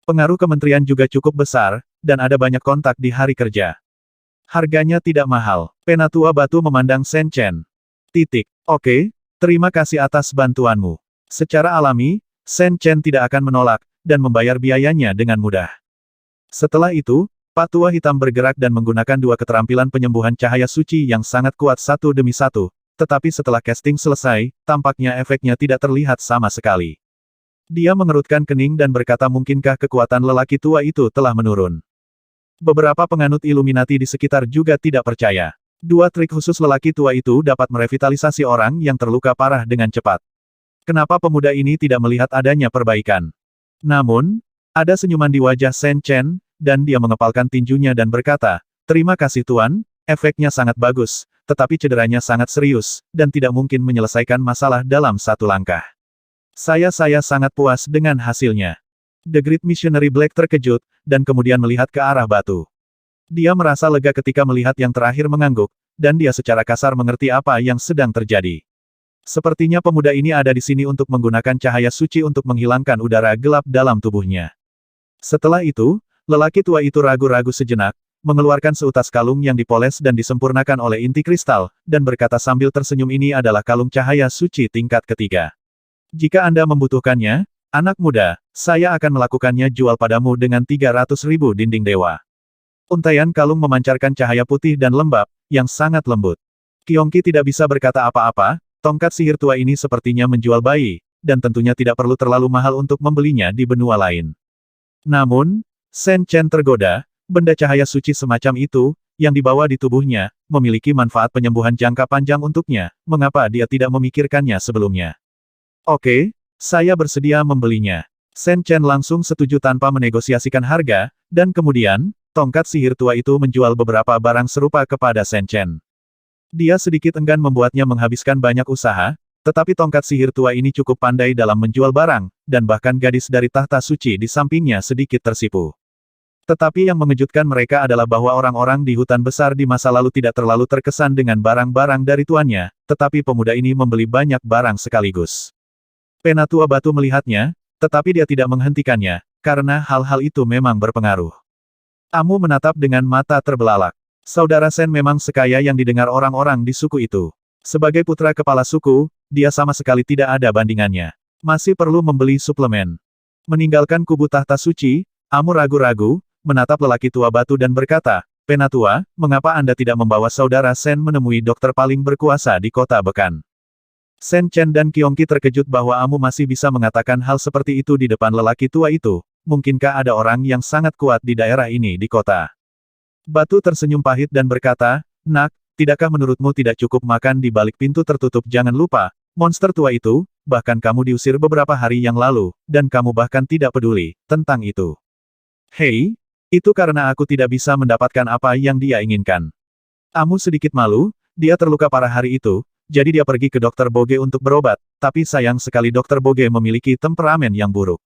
Pengaruh kementerian juga cukup besar, dan ada banyak kontak di hari kerja. Harganya tidak mahal. Penatua Batu memandang Shen Chen. Oke, terima kasih atas bantuanmu. Secara alami, Shen Chen tidak akan menolak, dan membayar biayanya dengan mudah. Setelah itu, Pak Tua Hitam bergerak dan menggunakan dua keterampilan penyembuhan cahaya suci yang sangat kuat satu demi satu, tetapi setelah casting selesai, tampaknya efeknya tidak terlihat sama sekali. Dia mengerutkan kening dan berkata mungkinkah kekuatan lelaki tua itu telah menurun. Beberapa penganut Illuminati di sekitar juga tidak percaya. Dua trik khusus lelaki tua itu dapat merevitalisasi orang yang terluka parah dengan cepat. Kenapa pemuda ini tidak melihat adanya perbaikan? Namun, ada senyuman di wajah Shen Chen, dan dia mengepalkan tinjunya dan berkata, terima kasih Tuan, efeknya sangat bagus, tetapi cederanya sangat serius, dan tidak mungkin menyelesaikan masalah dalam satu langkah. Saya sangat puas dengan hasilnya. The Great Missionary Black terkejut, dan kemudian melihat ke arah Batu. Dia merasa lega ketika melihat yang terakhir mengangguk, dan dia secara kasar mengerti apa yang sedang terjadi. Sepertinya pemuda ini ada di sini untuk menggunakan cahaya suci untuk menghilangkan udara gelap dalam tubuhnya. Setelah itu, lelaki tua itu ragu-ragu sejenak, mengeluarkan seutas kalung yang dipoles dan disempurnakan oleh inti kristal, dan berkata sambil tersenyum ini adalah kalung cahaya suci tingkat ketiga. Jika Anda membutuhkannya, anak muda, saya akan melakukannya jual padamu dengan 300.000 dinding dewa. Untaian kalung memancarkan cahaya putih dan lembab, yang sangat lembut. Qiongqi tidak bisa berkata apa-apa, tongkat sihir tua ini sepertinya menjual bayi, dan tentunya tidak perlu terlalu mahal untuk membelinya di benua lain. Namun, Shen Chen tergoda, benda cahaya suci semacam itu, yang dibawa di tubuhnya, memiliki manfaat penyembuhan jangka panjang untuknya, mengapa dia tidak memikirkannya sebelumnya? Oke, saya bersedia membelinya. Shen Chen langsung setuju tanpa menegosiasikan harga, dan kemudian, tongkat sihir tua itu menjual beberapa barang serupa kepada Shen Chen. Dia sedikit enggan membuatnya menghabiskan banyak usaha, tetapi tongkat sihir tua ini cukup pandai dalam menjual barang, dan bahkan gadis dari tahta suci di sampingnya sedikit tersipu. Tetapi yang mengejutkan mereka adalah bahwa orang-orang di hutan besar di masa lalu tidak terlalu terkesan dengan barang-barang dari tuannya, tetapi pemuda ini membeli banyak barang sekaligus. Penatua Batu melihatnya, tetapi dia tidak menghentikannya, karena hal-hal itu memang berpengaruh. Amu menatap dengan mata terbelalak. Saudara Shen memang sekaya yang didengar orang-orang di suku itu. Sebagai putra kepala suku, dia sama sekali tidak ada bandingannya. Masih perlu membeli suplemen. Meninggalkan kubu tahta suci, Amu ragu-ragu, menatap lelaki tua batu dan berkata, Penatua, mengapa Anda tidak membawa saudara Sen menemui dokter paling berkuasa di kota Bekan? Sen Chen dan Qiongqi terkejut bahwa Amu masih bisa mengatakan hal seperti itu di depan lelaki tua itu. Mungkinkah ada orang yang sangat kuat di daerah ini di kota? Batu tersenyum pahit dan berkata, Nak, tidakkah menurutmu tidak cukup makan di balik pintu tertutup? Jangan lupa, monster tua itu, bahkan kamu diusir beberapa hari yang lalu, dan kamu bahkan tidak peduli tentang itu. Hei, itu karena aku tidak bisa mendapatkan apa yang dia inginkan. Amu sedikit malu, dia terluka parah hari itu, jadi dia pergi ke dokter Boge untuk berobat, tapi sayang sekali dokter Boge memiliki temperamen yang buruk.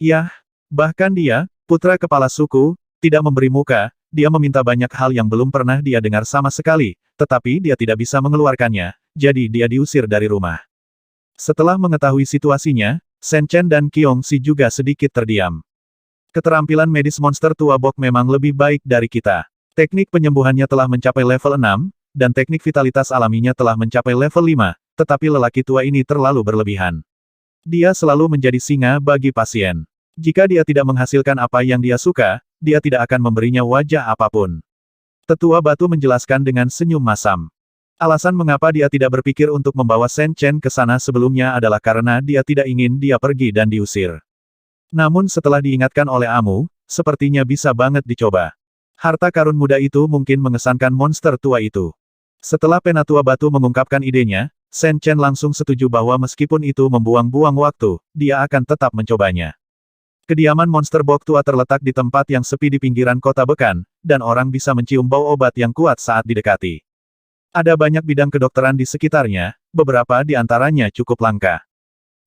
Yah, bahkan dia, putra kepala suku, tidak memberi muka, dia meminta banyak hal yang belum pernah dia dengar sama sekali, tetapi dia tidak bisa mengeluarkannya, jadi dia diusir dari rumah. Setelah mengetahui situasinya, Sen Chen dan Qiongqi juga sedikit terdiam. Keterampilan medis monster tua Bok memang lebih baik dari kita. Teknik penyembuhannya telah mencapai level 6, dan teknik vitalitas alaminya telah mencapai level 5, tetapi lelaki tua ini terlalu berlebihan. Dia selalu menjadi singa bagi pasien. Jika dia tidak menghasilkan apa yang dia suka, dia tidak akan memberinya wajah apapun. Tetua batu menjelaskan dengan senyum masam. Alasan mengapa dia tidak berpikir untuk membawa Sen Chen ke sana sebelumnya adalah karena dia tidak ingin dia pergi dan diusir. Namun setelah diingatkan oleh Amu, sepertinya bisa banget dicoba. Harta karun muda itu mungkin mengesankan monster tua itu. Setelah Penatua Batu mengungkapkan idenya, Sen Chen langsung setuju bahwa meskipun itu membuang-buang waktu, dia akan tetap mencobanya. Kediaman monster Bok tua terletak di tempat yang sepi di pinggiran kota Bekan, dan orang bisa mencium bau obat yang kuat saat didekati. Ada banyak bidang kedokteran di sekitarnya, beberapa di antaranya cukup langka.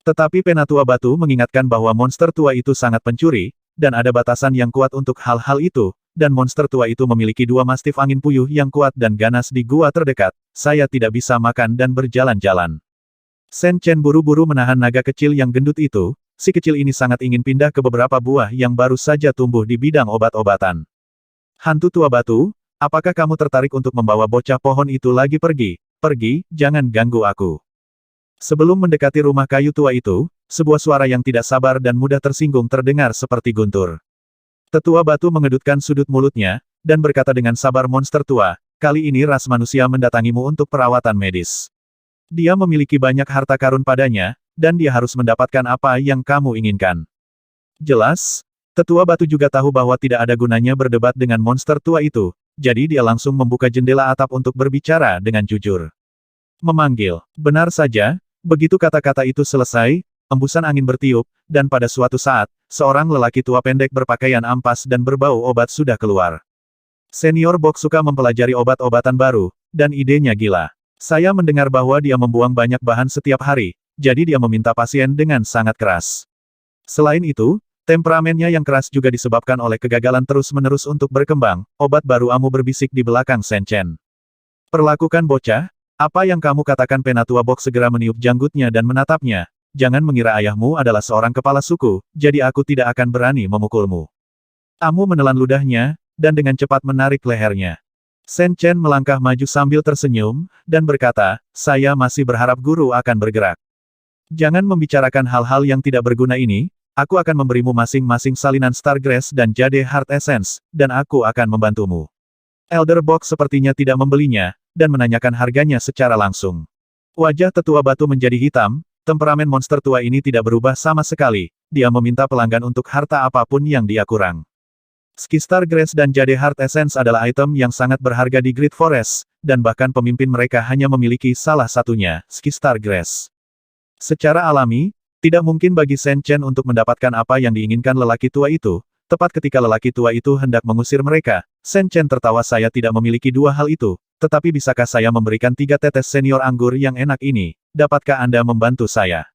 Tetapi Penatua Batu mengingatkan bahwa monster tua itu sangat pencuri, dan ada batasan yang kuat untuk hal-hal itu, dan monster tua itu memiliki 2 mastif angin puyuh yang kuat dan ganas di gua terdekat, saya tidak bisa makan dan berjalan-jalan. Sen Chen buru-buru menahan naga kecil yang gendut itu, si kecil ini sangat ingin pindah ke beberapa buah yang baru saja tumbuh di bidang obat-obatan. Hantu tua batu, apakah kamu tertarik untuk membawa bocah pohon itu lagi pergi? Pergi, jangan ganggu aku. Sebelum mendekati rumah kayu tua itu, sebuah suara yang tidak sabar dan mudah tersinggung terdengar seperti guntur. Tetua batu mengedutkan sudut mulutnya, dan berkata dengan sabar, monster tua, kali ini ras manusia mendatangimu untuk perawatan medis. Dia memiliki banyak harta karun padanya, dan dia harus mendapatkan apa yang kamu inginkan. Jelas, tetua batu juga tahu bahwa tidak ada gunanya berdebat dengan monster tua itu, jadi dia langsung membuka jendela atap untuk berbicara dengan jujur. Memanggil, benar saja. Begitu kata-kata itu selesai, embusan angin bertiup, dan pada suatu saat, seorang lelaki tua pendek berpakaian ampas dan berbau obat sudah keluar. Senior Bok suka mempelajari obat-obatan baru, dan idenya gila. Saya mendengar bahwa dia membuang banyak bahan setiap hari, jadi dia meminta pasien dengan sangat keras. Selain itu, temperamennya yang keras juga disebabkan oleh kegagalan terus-menerus untuk berkembang. Obat baru. Amu berbisik di belakang Sen Chen. Perlakukan bocah. Apa yang kamu katakan? Penatua Bok segera meniup janggutnya dan menatapnya. Jangan mengira ayahmu adalah seorang kepala suku, jadi aku tidak akan berani memukulmu. Amu menelan ludahnya, dan dengan cepat menarik lehernya. Sen Chen melangkah maju sambil tersenyum, dan berkata, saya masih berharap guru akan bergerak. Jangan membicarakan hal-hal yang tidak berguna ini, aku akan memberimu masing-masing salinan Stargrass dan Jade Heart Essence, dan aku akan membantumu. Elder Bok sepertinya tidak membelinya, dan menanyakan harganya secara langsung. Wajah tetua batu menjadi hitam, temperamen monster tua ini tidak berubah sama sekali, dia meminta pelanggan untuk harta apapun yang dia kurang. Skistar Grass dan Jade Heart Essence adalah item yang sangat berharga di Great Forest, dan bahkan pemimpin mereka hanya memiliki salah satunya, Skistar Grass. Secara alami, tidak mungkin bagi Sen Chen untuk mendapatkan apa yang diinginkan lelaki tua itu. Tepat ketika lelaki tua itu hendak mengusir mereka, Sen Chen tertawa, saya tidak memiliki 2 hal itu, tetapi bisakah saya memberikan 3 tetes senior anggur yang enak ini? Dapatkah Anda membantu saya?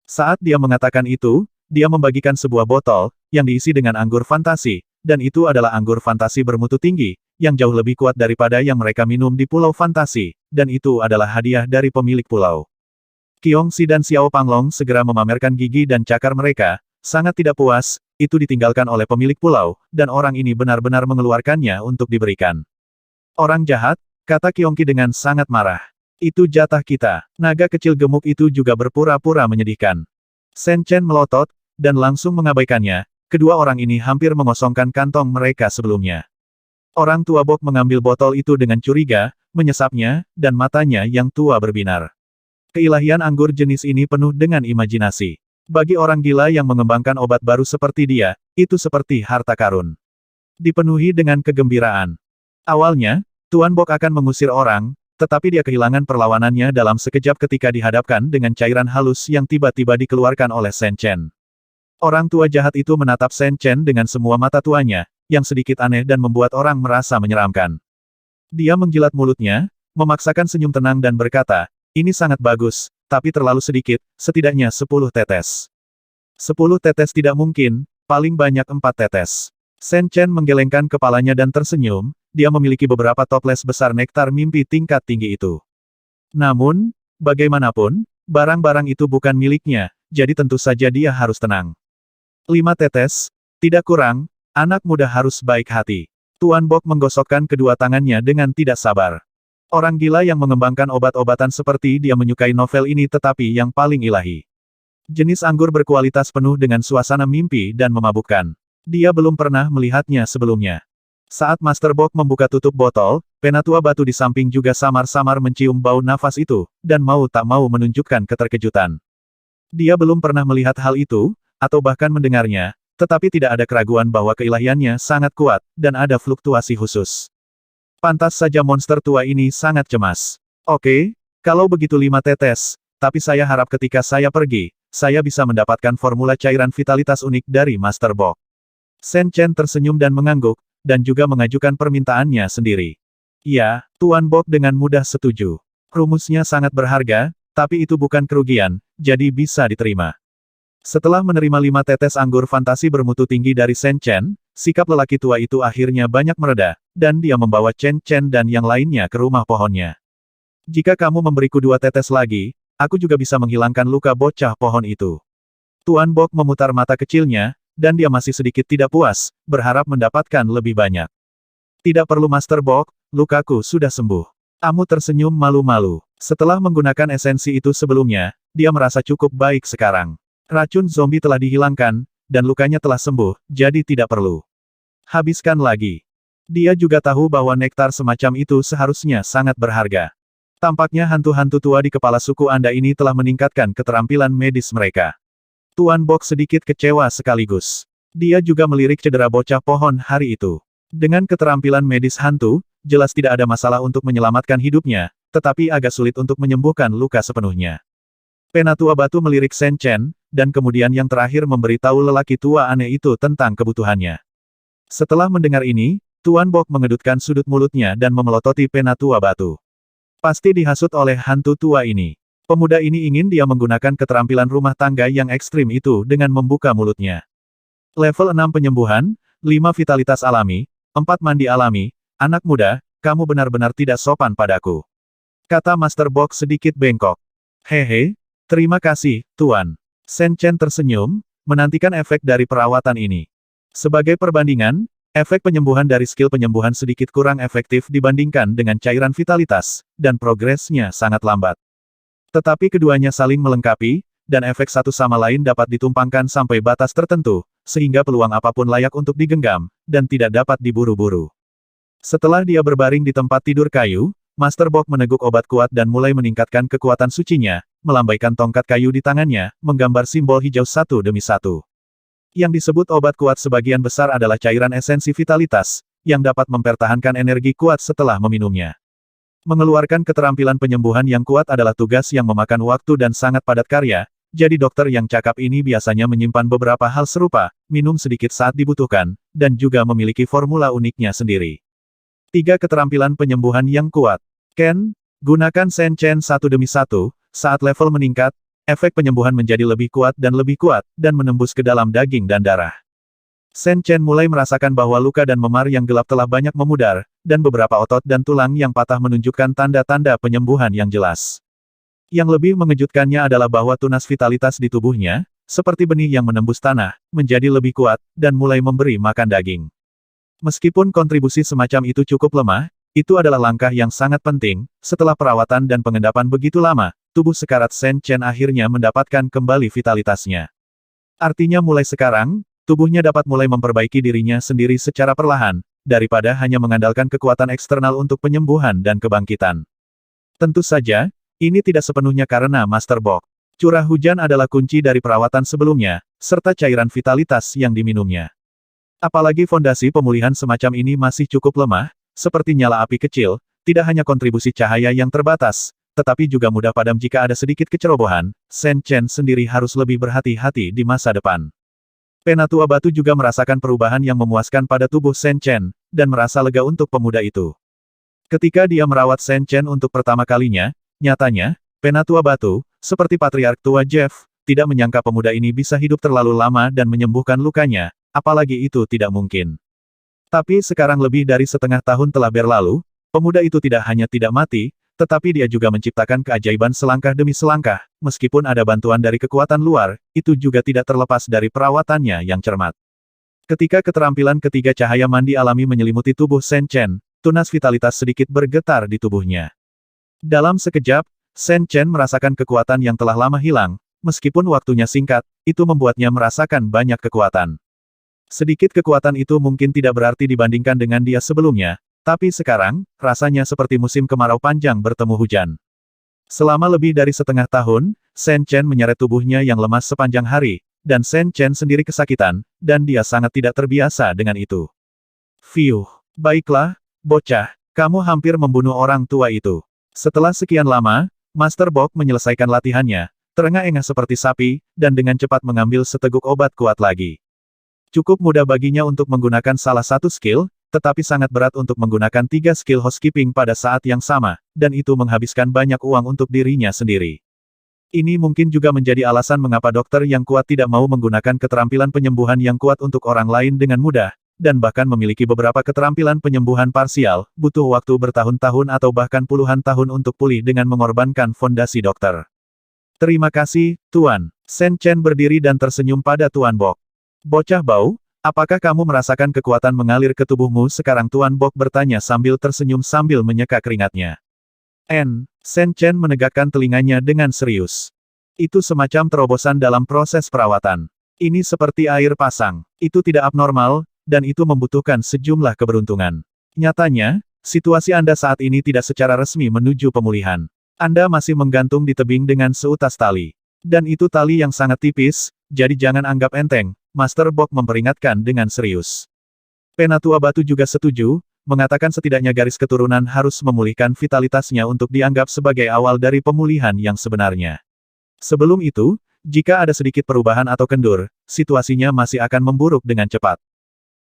Saat dia mengatakan itu, dia membagikan sebuah botol, yang diisi dengan anggur fantasi, dan itu adalah anggur fantasi bermutu tinggi, yang jauh lebih kuat daripada yang mereka minum di Pulau Fantasi, dan itu adalah hadiah dari pemilik pulau. Qiongqi dan Xiao Panglong segera memamerkan gigi dan cakar mereka, sangat tidak puas. Itu ditinggalkan oleh pemilik pulau, dan orang ini benar-benar mengeluarkannya untuk diberikan. Orang jahat, kata Qiongqi dengan sangat marah. Itu jatah kita. Naga kecil gemuk itu juga berpura-pura menyedihkan. Sen Chen melotot, dan langsung mengabaikannya, kedua orang ini hampir mengosongkan kantong mereka sebelumnya. Orang tua Bok mengambil botol itu dengan curiga, menyesapnya, dan matanya yang tua berbinar. Keilahian anggur jenis ini penuh dengan imajinasi. Bagi orang gila yang mengembangkan obat baru seperti dia, itu seperti harta karun. Dipenuhi dengan kegembiraan. Awalnya, Tuan Bok akan mengusir orang, tetapi dia kehilangan perlawanannya dalam sekejap ketika dihadapkan dengan cairan halus yang tiba-tiba dikeluarkan oleh Shen Chen. Orang tua jahat itu menatap Shen Chen dengan semua mata tuanya, yang sedikit aneh dan membuat orang merasa menyeramkan. Dia menjilat mulutnya, memaksakan senyum tenang dan berkata, "Ini sangat bagus, tapi terlalu sedikit, setidaknya 10 tetes." 10 tetes tidak mungkin, paling banyak 4 tetes. Shen Chen menggelengkan kepalanya dan tersenyum, dia memiliki beberapa toples besar nektar mimpi tingkat tinggi itu. Namun, bagaimanapun, barang-barang itu bukan miliknya, jadi tentu saja dia harus tenang. 5 tetes, tidak kurang, anak muda harus baik hati. Tuan Bok menggosokkan kedua tangannya dengan tidak sabar. Orang gila yang mengembangkan obat-obatan seperti dia menyukai novel ini tetapi yang paling ilahi. Jenis anggur berkualitas penuh dengan suasana mimpi dan memabukkan. Dia belum pernah melihatnya sebelumnya. Saat Master Bok membuka tutup botol, Penatua Batu di samping juga samar-samar mencium bau nafas itu, dan mau tak mau menunjukkan keterkejutan. Dia belum pernah melihat hal itu, atau bahkan mendengarnya, tetapi tidak ada keraguan bahwa keilahiannya sangat kuat, dan ada fluktuasi khusus. Pantas saja monster tua ini sangat cemas. Oke, kalau begitu 5 tetes, tapi saya harap ketika saya pergi, saya bisa mendapatkan formula cairan vitalitas unik dari Master Bok. Shen Chen tersenyum dan mengangguk, dan juga mengajukan permintaannya sendiri. Ya, Tuan Bok dengan mudah setuju. Rumusnya sangat berharga, tapi itu bukan kerugian, jadi bisa diterima. Setelah menerima 5 tetes anggur fantasi bermutu tinggi dari Shen Chen, sikap lelaki tua itu akhirnya banyak mereda, dan dia membawa Chen Chen dan yang lainnya ke rumah pohonnya. Jika kamu memberiku 2 tetes lagi, aku juga bisa menghilangkan luka bocah pohon itu. Tuan Bok memutar mata kecilnya, dan dia masih sedikit tidak puas, berharap mendapatkan lebih banyak. Tidak perlu Master Bok, lukaku sudah sembuh. Amu tersenyum malu-malu. Setelah menggunakan esensi itu sebelumnya, dia merasa cukup baik sekarang. Racun zombie telah dihilangkan, dan lukanya telah sembuh, jadi tidak perlu. Habiskan lagi. Dia juga tahu bahwa nektar semacam itu seharusnya sangat berharga. Tampaknya hantu-hantu tua di kepala suku Anda ini telah meningkatkan keterampilan medis mereka. Tuan Bok sedikit kecewa sekaligus. Dia juga melirik cedera bocah pohon hari itu. Dengan keterampilan medis hantu, jelas tidak ada masalah untuk menyelamatkan hidupnya, tetapi agak sulit untuk menyembuhkan luka sepenuhnya. Penatua Batu melirik Shen Chen, dan kemudian yang terakhir memberitahu lelaki tua aneh itu tentang kebutuhannya. Setelah mendengar ini, Tuan Bok mengedutkan sudut mulutnya dan memelototi Penatua Batu. Pasti dihasut oleh hantu tua ini. Pemuda ini ingin dia menggunakan keterampilan rumah tangga yang ekstrim itu dengan membuka mulutnya. Level 6 penyembuhan, 5 vitalitas alami, 4 mandi alami, anak muda, kamu benar-benar tidak sopan padaku. Kata Master Bok sedikit bengkok. Hehe, terima kasih, Tuan. Shen Chen tersenyum, menantikan efek dari perawatan ini. Sebagai perbandingan, efek penyembuhan dari skill penyembuhan sedikit kurang efektif dibandingkan dengan cairan vitalitas, dan progresnya sangat lambat. Tetapi keduanya saling melengkapi, dan efek satu sama lain dapat ditumpangkan sampai batas tertentu, sehingga peluang apapun layak untuk digenggam, dan tidak dapat diburu-buru. Setelah dia berbaring di tempat tidur kayu, Master Bok meneguk obat kuat dan mulai meningkatkan kekuatan sucinya, melambaikan tongkat kayu di tangannya, menggambar simbol hijau satu demi satu. Yang disebut obat kuat sebagian besar adalah cairan esensi vitalitas, yang dapat mempertahankan energi kuat setelah meminumnya. Mengeluarkan keterampilan penyembuhan yang kuat adalah tugas yang memakan waktu dan sangat padat karya, jadi dokter yang cakap ini biasanya menyimpan beberapa hal serupa, minum sedikit saat dibutuhkan, dan juga memiliki formula uniknya sendiri. 3 keterampilan penyembuhan yang kuat. Ken, gunakan Shen Chen satu demi satu, saat level meningkat, efek penyembuhan menjadi lebih kuat, dan menembus ke dalam daging dan darah. Shen Chen mulai merasakan bahwa luka dan memar yang gelap telah banyak memudar, dan beberapa otot dan tulang yang patah menunjukkan tanda-tanda penyembuhan yang jelas. Yang lebih mengejutkannya adalah bahwa tunas vitalitas di tubuhnya, seperti benih yang menembus tanah, menjadi lebih kuat, dan mulai memberi makan daging. Meskipun kontribusi semacam itu cukup lemah, itu adalah langkah yang sangat penting. Setelah perawatan dan pengendapan begitu lama, tubuh sekarat Shen Chen akhirnya mendapatkan kembali vitalitasnya. Artinya mulai sekarang, tubuhnya dapat mulai memperbaiki dirinya sendiri secara perlahan, daripada hanya mengandalkan kekuatan eksternal untuk penyembuhan dan kebangkitan. Tentu saja, ini tidak sepenuhnya karena Master Bok. Curah hujan adalah kunci dari perawatan sebelumnya, serta cairan vitalitas yang diminumnya. Apalagi fondasi pemulihan semacam ini masih cukup lemah, seperti nyala api kecil, tidak hanya kontribusi cahaya yang terbatas, tetapi juga mudah padam jika ada sedikit kecerobohan. Shen Chen sendiri harus lebih berhati-hati di masa depan. Penatua Batu juga merasakan perubahan yang memuaskan pada tubuh Shen Chen, dan merasa lega untuk pemuda itu. Ketika dia merawat Shen Chen untuk pertama kalinya, nyatanya, Penatua Batu, seperti Patriark Tua Jeff, tidak menyangka pemuda ini bisa hidup terlalu lama dan menyembuhkan lukanya, apalagi itu tidak mungkin. Tapi sekarang lebih dari setengah tahun telah berlalu, pemuda itu tidak hanya tidak mati, tetapi dia juga menciptakan keajaiban selangkah demi selangkah, meskipun ada bantuan dari kekuatan luar, itu juga tidak terlepas dari perawatannya yang cermat. Ketika keterampilan ketiga cahaya mandi alami menyelimuti tubuh Shen Chen, tunas vitalitas sedikit bergetar di tubuhnya. Dalam sekejap, Shen Chen merasakan kekuatan yang telah lama hilang, meskipun waktunya singkat, itu membuatnya merasakan banyak kekuatan. Sedikit kekuatan itu mungkin tidak berarti dibandingkan dengan dia sebelumnya, tapi sekarang, rasanya seperti musim kemarau panjang bertemu hujan. Selama lebih dari setengah tahun, Shen Chen menyeret tubuhnya yang lemas sepanjang hari, dan Shen Chen sendiri kesakitan, dan dia sangat tidak terbiasa dengan itu. Fiuh, baiklah, bocah, kamu hampir membunuh orang tua itu. Setelah sekian lama, Master Bok menyelesaikan latihannya, terengah-engah seperti sapi, dan dengan cepat mengambil seteguk obat kuat lagi. Cukup mudah baginya untuk menggunakan salah satu skill, tetapi sangat berat untuk menggunakan 3 skill housekeeping pada saat yang sama, dan itu menghabiskan banyak uang untuk dirinya sendiri. Ini mungkin juga menjadi alasan mengapa dokter yang kuat tidak mau menggunakan keterampilan penyembuhan yang kuat untuk orang lain dengan mudah, dan bahkan memiliki beberapa keterampilan penyembuhan parsial, butuh waktu bertahun-tahun atau bahkan puluhan tahun untuk pulih dengan mengorbankan fondasi dokter. Terima kasih, Tuan. Shen Chen berdiri dan tersenyum pada Tuan Bok. Bocah bau, apakah kamu merasakan kekuatan mengalir ke tubuhmu sekarang? Tuan Bok bertanya sambil tersenyum sambil menyeka keringatnya. Shen Chen menegakkan telinganya dengan serius. Itu semacam terobosan dalam proses perawatan. Ini seperti air pasang. Itu tidak abnormal, dan itu membutuhkan sejumlah keberuntungan. Nyatanya, situasi Anda saat ini tidak secara resmi menuju pemulihan. Anda masih menggantung di tebing dengan seutas tali. Dan itu tali yang sangat tipis, jadi jangan anggap enteng, Master Bok memperingatkan dengan serius. Penatua Batu juga setuju, mengatakan setidaknya garis keturunan harus memulihkan vitalitasnya untuk dianggap sebagai awal dari pemulihan yang sebenarnya. Sebelum itu, jika ada sedikit perubahan atau kendur, situasinya masih akan memburuk dengan cepat.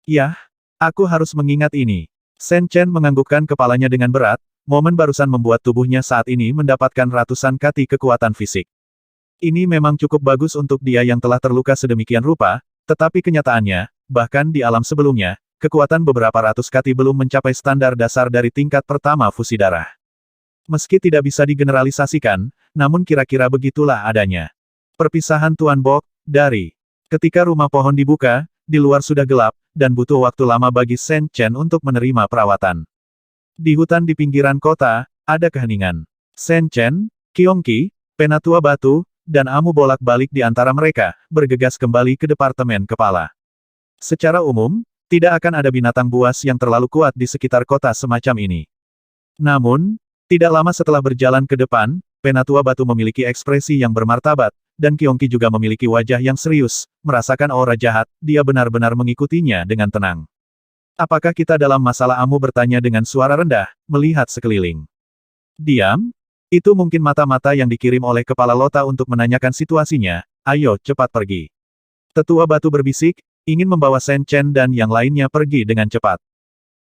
Yah, aku harus mengingat ini. Shen Chen menganggukkan kepalanya dengan berat, momen barusan membuat tubuhnya saat ini mendapatkan ratusan kati kekuatan fisik. Ini memang cukup bagus untuk dia yang telah terluka sedemikian rupa, tetapi kenyataannya, bahkan di alam sebelumnya, kekuatan beberapa ratus kati belum mencapai standar dasar dari tingkat pertama fusi darah. Meski tidak bisa digeneralisasikan, namun kira-kira begitulah adanya. Perpisahan Tuan Bok, dari ketika rumah pohon dibuka, di luar sudah gelap, dan butuh waktu lama bagi Shen Chen untuk menerima perawatan. Di hutan di pinggiran kota, ada keheningan. Shen Chen, Qiongqi, Penatua Batu, dan Amu bolak-balik di antara mereka, bergegas kembali ke Departemen Kepala. Secara umum, tidak akan ada binatang buas yang terlalu kuat di sekitar kota semacam ini. Namun, tidak lama setelah berjalan ke depan, Penatua Batu memiliki ekspresi yang bermartabat, dan Qiongqi juga memiliki wajah yang serius, merasakan aura jahat, dia benar-benar mengikutinya dengan tenang. Apakah kita dalam masalah? Amu bertanya dengan suara rendah, melihat sekeliling. Diam? Itu mungkin mata-mata yang dikirim oleh Kepala Lota untuk menanyakan situasinya, ayo cepat pergi. Tetua Batu berbisik, ingin membawa Shen Chen dan yang lainnya pergi dengan cepat.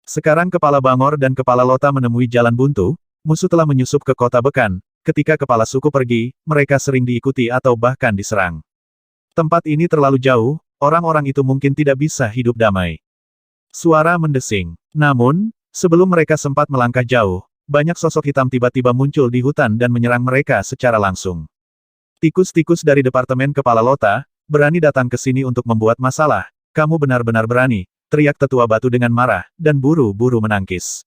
Sekarang Kepala Bangor dan Kepala Lota menemui jalan buntu, musuh telah menyusup ke kota Bekan, ketika kepala suku pergi, mereka sering diikuti atau bahkan diserang. Tempat ini terlalu jauh, orang-orang itu mungkin tidak bisa hidup damai. Suara mendesing. Namun, sebelum mereka sempat melangkah jauh, banyak sosok hitam tiba-tiba muncul di hutan dan menyerang mereka secara langsung. Tikus-tikus dari Departemen Kepala Lota, berani datang ke sini untuk membuat masalah, kamu benar-benar berani, teriak Tetua Batu dengan marah, dan buru-buru menangkis.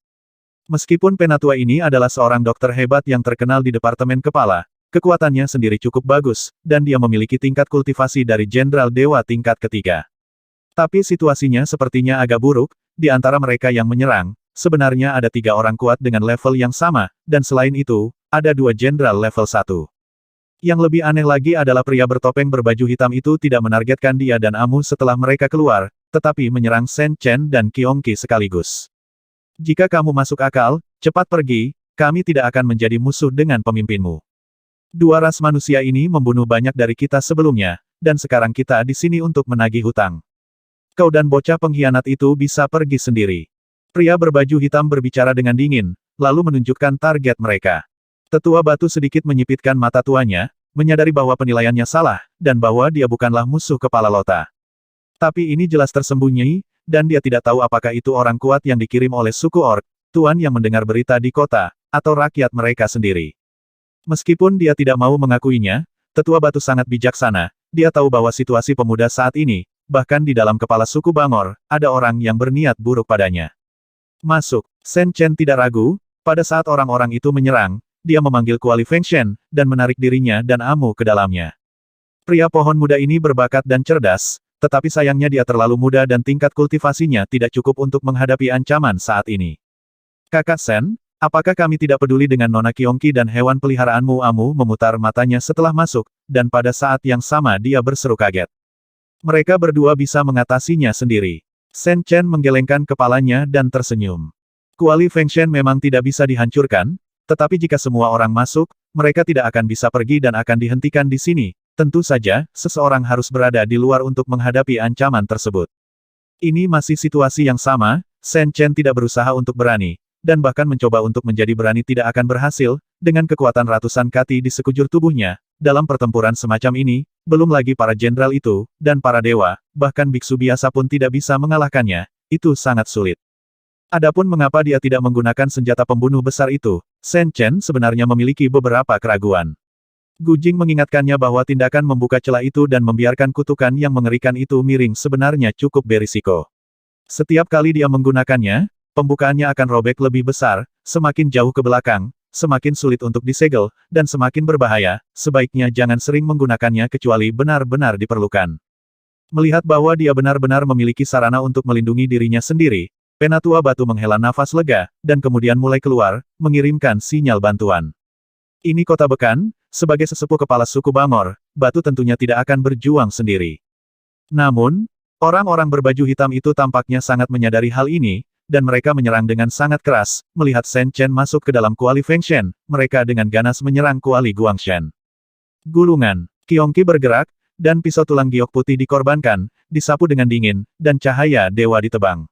Meskipun Penatua ini adalah seorang dokter hebat yang terkenal di Departemen Kepala, kekuatannya sendiri cukup bagus, dan dia memiliki tingkat kultivasi dari Jenderal Dewa tingkat ketiga. Tapi situasinya sepertinya agak buruk, di antara mereka yang menyerang, sebenarnya ada 3 orang kuat dengan level yang sama, dan selain itu, ada 2 jenderal level 1. Yang lebih aneh lagi adalah pria bertopeng berbaju hitam itu tidak menargetkan dia dan Amu setelah mereka keluar, tetapi menyerang Shen Chen dan Qiongqi sekaligus. Jika kamu masuk akal, cepat pergi, kami tidak akan menjadi musuh dengan pemimpinmu. 2 ras manusia ini membunuh banyak dari kita sebelumnya, dan sekarang kita di sini untuk menagih hutang. Kau dan bocah pengkhianat itu bisa pergi sendiri. Pria berbaju hitam berbicara dengan dingin, lalu menunjukkan target mereka. Tetua batu sedikit menyipitkan mata tuanya, menyadari bahwa penilaiannya salah, dan bahwa dia bukanlah musuh kepala Lota. Tapi ini jelas tersembunyi, dan dia tidak tahu apakah itu orang kuat yang dikirim oleh suku Orc, tuan yang mendengar berita di kota, atau rakyat mereka sendiri. Meskipun dia tidak mau mengakuinya, tetua batu sangat bijaksana, dia tahu bahwa situasi pemuda saat ini, bahkan di dalam kepala suku Bangor, ada orang yang berniat buruk padanya. Masuk, Shen Chen tidak ragu, pada saat orang-orang itu menyerang, dia memanggil Kuali Fengshen, dan menarik dirinya dan Amu ke dalamnya. Pria pohon muda ini berbakat dan cerdas, tetapi sayangnya dia terlalu muda dan tingkat kultivasinya tidak cukup untuk menghadapi ancaman saat ini. Kakak Shen, apakah kami tidak peduli dengan Nona Qiongqi dan hewan peliharaanmu? Amu memutar matanya setelah masuk, dan pada saat yang sama dia berseru kaget. Mereka berdua bisa mengatasinya sendiri. Shen Chen menggelengkan kepalanya dan tersenyum. Kuali Fengshen memang tidak bisa dihancurkan, tetapi jika semua orang masuk, mereka tidak akan bisa pergi dan akan dihentikan di sini. Tentu saja, seseorang harus berada di luar untuk menghadapi ancaman tersebut. Ini masih situasi yang sama, Shen Chen tidak berusaha untuk berani, dan bahkan mencoba untuk menjadi berani tidak akan berhasil, dengan kekuatan ratusan kati di sekujur tubuhnya. Dalam pertempuran semacam ini, belum lagi para jenderal itu, dan para dewa, bahkan biksu biasa pun tidak bisa mengalahkannya, itu sangat sulit. Adapun mengapa dia tidak menggunakan senjata pembunuh besar itu, Shen Chen sebenarnya memiliki beberapa keraguan. Gu Jing mengingatkannya bahwa tindakan membuka celah itu dan membiarkan kutukan yang mengerikan itu miring sebenarnya cukup berisiko. Setiap kali dia menggunakannya, pembukaannya akan robek lebih besar, semakin jauh ke belakang, semakin sulit untuk disegel, dan semakin berbahaya, sebaiknya jangan sering menggunakannya kecuali benar-benar diperlukan. Melihat bahwa dia benar-benar memiliki sarana untuk melindungi dirinya sendiri, Penatua Batu menghela nafas lega, dan kemudian mulai keluar, mengirimkan sinyal bantuan. Ini Kota Bekan, sebagai sesepuh kepala suku Bangor, Batu tentunya tidak akan berjuang sendiri. Namun, orang-orang berbaju hitam itu tampaknya sangat menyadari hal ini, dan mereka menyerang dengan sangat keras, melihat Shen Chen masuk ke dalam Kuali Fengshen, mereka dengan ganas menyerang Kuali Guangshen. Gulungan, Qiongqi bergerak, dan pisau tulang giok putih dikorbankan, disapu dengan dingin, dan cahaya dewa ditebang.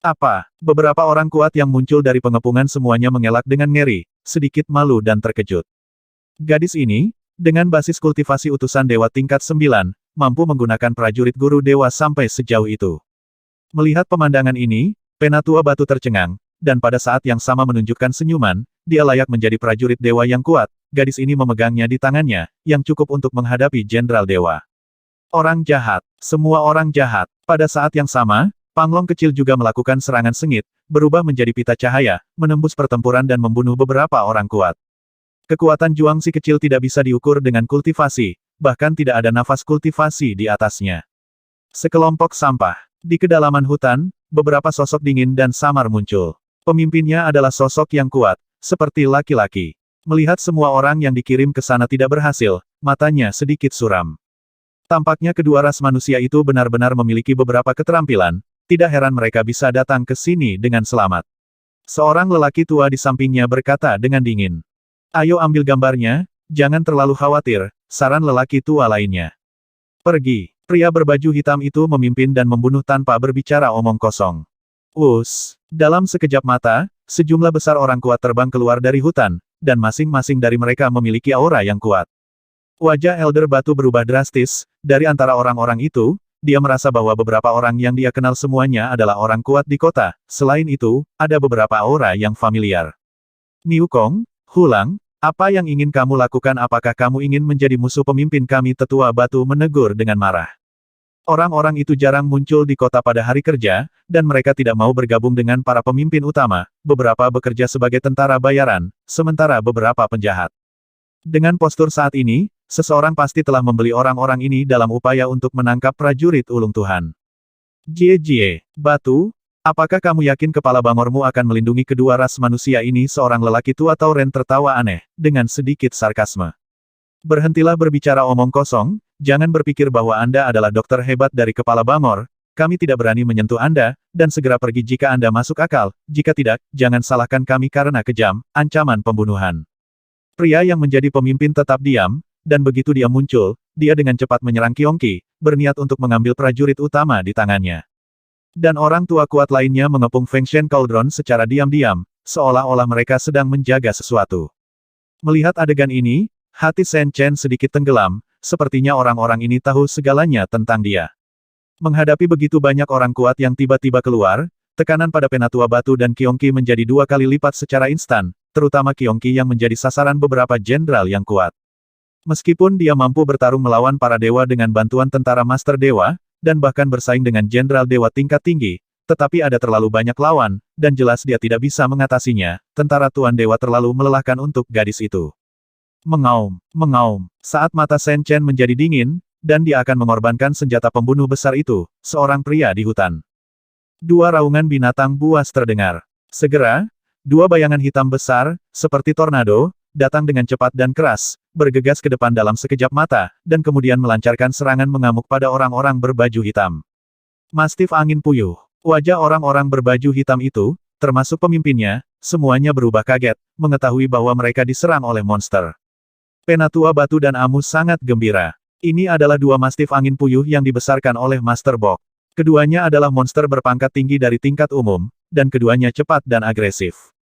Apa? Beberapa orang kuat yang muncul dari pengepungan semuanya mengelak dengan ngeri, sedikit malu dan terkejut. Gadis ini, dengan basis kultivasi utusan dewa tingkat 9, mampu menggunakan prajurit guru dewa sampai sejauh itu. Melihat pemandangan ini, Penatua Batu tercengang, dan pada saat yang sama menunjukkan senyuman, dia layak menjadi prajurit dewa yang kuat, gadis ini memegangnya di tangannya, yang cukup untuk menghadapi jenderal dewa. Orang jahat, semua orang jahat. Pada saat yang sama, Panglong kecil juga melakukan serangan sengit, berubah menjadi pita cahaya, menembus pertempuran dan membunuh beberapa orang kuat. Kekuatan Juang si kecil tidak bisa diukur dengan kultivasi, bahkan tidak ada nafas kultivasi di atasnya. Sekelompok sampah. Di kedalaman hutan, beberapa sosok dingin dan samar muncul. Pemimpinnya adalah sosok yang kuat, seperti laki-laki. Melihat semua orang yang dikirim ke sana tidak berhasil, matanya sedikit suram. Tampaknya kedua ras manusia itu benar-benar memiliki beberapa keterampilan, tidak heran mereka bisa datang ke sini dengan selamat. Seorang lelaki tua di sampingnya berkata dengan dingin. Ayo ambil gambarnya, jangan terlalu khawatir, saran lelaki tua lainnya. Pergi. Pria berbaju hitam itu memimpin dan membunuh tanpa berbicara omong kosong. Dalam sekejap mata, sejumlah besar orang kuat terbang keluar dari hutan, dan masing-masing dari mereka memiliki aura yang kuat. Wajah Elder Batu berubah drastis, dari antara orang-orang itu, dia merasa bahwa beberapa orang yang dia kenal semuanya adalah orang kuat di kota, selain itu, ada beberapa aura yang familiar. Niu Kong, Hulang, apa yang ingin kamu lakukan? Apakah kamu ingin menjadi musuh pemimpin kami? Tetua Batu menegur dengan marah. Orang-orang itu jarang muncul di kota pada hari kerja, dan mereka tidak mau bergabung dengan para pemimpin utama, beberapa bekerja sebagai tentara bayaran, sementara beberapa penjahat. Dengan postur saat ini, seseorang pasti telah membeli orang-orang ini dalam upaya untuk menangkap prajurit ulung Tuhan. Jie, Batu, apakah kamu yakin kepala bangormu akan melindungi kedua ras manusia ini? Seorang lelaki tua Tauren tertawa aneh, dengan sedikit sarkasme. Berhentilah berbicara omong kosong, jangan berpikir bahwa Anda adalah dokter hebat dari kepala bangor, kami tidak berani menyentuh Anda, dan segera pergi jika Anda masuk akal, jika tidak, jangan salahkan kami karena kejam, ancaman pembunuhan. Pria yang menjadi pemimpin tetap diam, dan begitu dia muncul, dia dengan cepat menyerang Qiongqi, berniat untuk mengambil prajurit utama di tangannya. Dan orang tua kuat lainnya mengepung Feng Shen Cauldron secara diam-diam, seolah-olah mereka sedang menjaga sesuatu. Melihat adegan ini, hati Shen Chen sedikit tenggelam, sepertinya orang-orang ini tahu segalanya tentang dia. Menghadapi begitu banyak orang kuat yang tiba-tiba keluar, tekanan pada Penatua Batu dan Qiongqi menjadi 2 kali lipat secara instan, terutama Qiongqi yang menjadi sasaran beberapa jenderal yang kuat. Meskipun dia mampu bertarung melawan para dewa dengan bantuan tentara Master Dewa, dan bahkan bersaing dengan jenderal dewa tingkat tinggi, tetapi ada terlalu banyak lawan, dan jelas dia tidak bisa mengatasinya, tentara Tuan Dewa terlalu melelahkan untuk gadis itu. Mengaum, saat mata Shen Chen menjadi dingin, dan dia akan mengorbankan senjata pembunuh besar itu, seorang pria di hutan. 2 raungan binatang buas terdengar. Segera, 2 bayangan hitam besar, seperti tornado, datang dengan cepat dan keras, bergegas ke depan dalam sekejap mata, dan kemudian melancarkan serangan mengamuk pada orang-orang berbaju hitam. Mastif angin puyuh. Wajah orang-orang berbaju hitam itu, termasuk pemimpinnya, semuanya berubah kaget, mengetahui bahwa mereka diserang oleh monster. Penatua Batu dan Amu sangat gembira. Ini adalah 2 mastif angin puyuh yang dibesarkan oleh Master Bok. Keduanya adalah monster berpangkat tinggi dari tingkat umum, dan keduanya cepat dan agresif.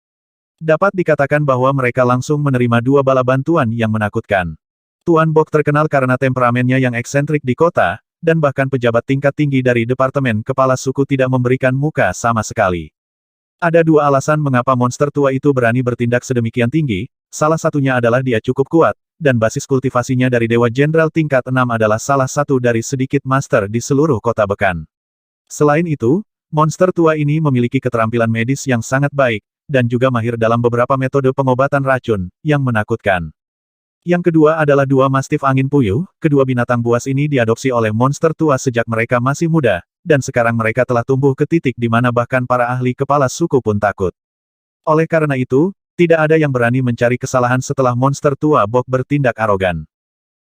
Dapat dikatakan bahwa mereka langsung menerima 2 bala bantuan yang menakutkan. Tuan Bok terkenal karena temperamennya yang eksentrik di kota, dan bahkan pejabat tingkat tinggi dari Departemen Kepala Suku tidak memberikan muka sama sekali. Ada 2 alasan mengapa monster tua itu berani bertindak sedemikian tinggi, salah satunya adalah dia cukup kuat, dan basis kultivasinya dari Dewa Jenderal tingkat 6 adalah salah satu dari sedikit master di seluruh kota Bekan. Selain itu, monster tua ini memiliki keterampilan medis yang sangat baik, dan juga mahir dalam beberapa metode pengobatan racun, yang menakutkan. Yang kedua adalah 2 mastif angin puyuh, kedua binatang buas ini diadopsi oleh monster tua sejak mereka masih muda, dan sekarang mereka telah tumbuh ke titik di mana bahkan para ahli kepala suku pun takut. Oleh karena itu, tidak ada yang berani mencari kesalahan setelah monster tua Bok bertindak arogan.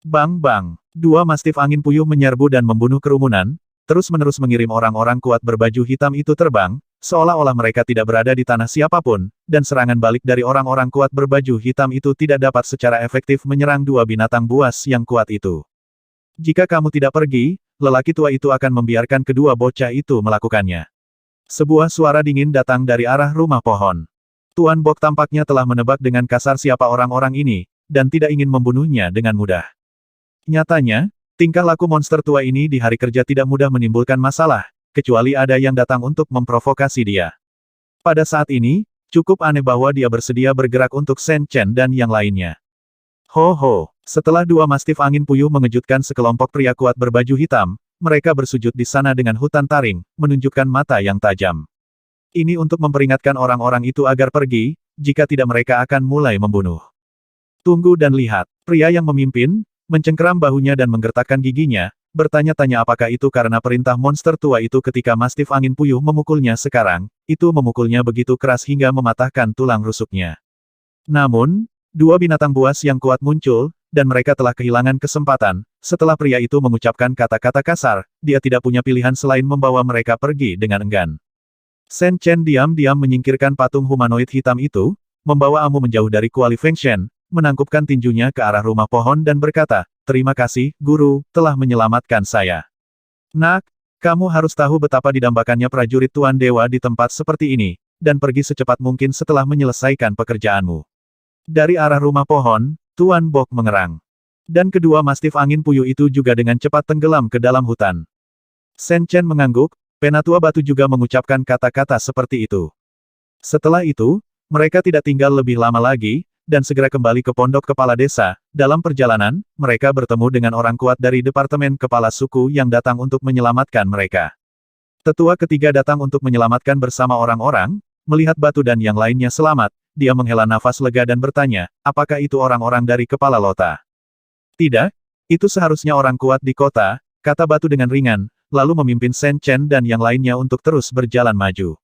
Bang! 2 mastif angin puyuh menyerbu dan membunuh kerumunan, terus-menerus mengirim orang-orang kuat berbaju hitam itu terbang, seolah-olah mereka tidak berada di tanah siapapun, dan serangan balik dari orang-orang kuat berbaju hitam itu tidak dapat secara efektif menyerang 2 binatang buas yang kuat itu. Jika kamu tidak pergi, lelaki tua itu akan membiarkan kedua bocah itu melakukannya. Sebuah suara dingin datang dari arah rumah pohon. Tuan Bok tampaknya telah menebak dengan kasar siapa orang-orang ini, dan tidak ingin membunuhnya dengan mudah. Nyatanya, tingkah laku monster tua ini di hari kerja tidak mudah menimbulkan masalah, kecuali ada yang datang untuk memprovokasi dia. Pada saat ini, cukup aneh bahwa dia bersedia bergerak untuk Shen Chen dan yang lainnya. Ho! Setelah 2 mastif angin puyuh mengejutkan sekelompok pria kuat berbaju hitam, mereka bersujud di sana dengan hutan taring, menunjukkan mata yang tajam. Ini untuk memperingatkan orang-orang itu agar pergi, jika tidak mereka akan mulai membunuh. Tunggu dan lihat, pria yang memimpin, mencengkeram bahunya dan menggertakkan giginya, bertanya-tanya apakah itu karena perintah monster tua itu ketika mastif angin puyuh memukulnya sekarang, itu memukulnya begitu keras hingga mematahkan tulang rusuknya. Namun, 2 binatang buas yang kuat muncul, dan mereka telah kehilangan kesempatan, setelah pria itu mengucapkan kata-kata kasar, dia tidak punya pilihan selain membawa mereka pergi dengan enggan. Shen Chen diam-diam menyingkirkan patung humanoid hitam itu, membawa Amu menjauh dari kuali Feng Shen, menangkupkan tinjunya ke arah rumah pohon dan berkata, "Terima kasih, Guru, telah menyelamatkan saya. Nak, kamu harus tahu betapa didambakannya prajurit Tuan Dewa di tempat seperti ini, dan pergi secepat mungkin setelah menyelesaikan pekerjaanmu." Dari arah rumah pohon, Tuan Bok mengerang. Dan kedua mastif angin puyuh itu juga dengan cepat tenggelam ke dalam hutan. Shen Chen mengangguk, Penatua Batu juga mengucapkan kata-kata seperti itu. Setelah itu, mereka tidak tinggal lebih lama lagi, dan segera kembali ke pondok kepala desa. Dalam perjalanan, mereka bertemu dengan orang kuat dari Departemen Kepala Suku yang datang untuk menyelamatkan mereka. Tetua ketiga datang untuk menyelamatkan bersama orang-orang, melihat Batu dan yang lainnya selamat, dia menghela nafas lega dan bertanya, apakah itu orang-orang dari Kepala Lota? Tidak, itu seharusnya orang kuat di kota, kata Batu dengan ringan, lalu memimpin Shen Chen dan yang lainnya untuk terus berjalan maju.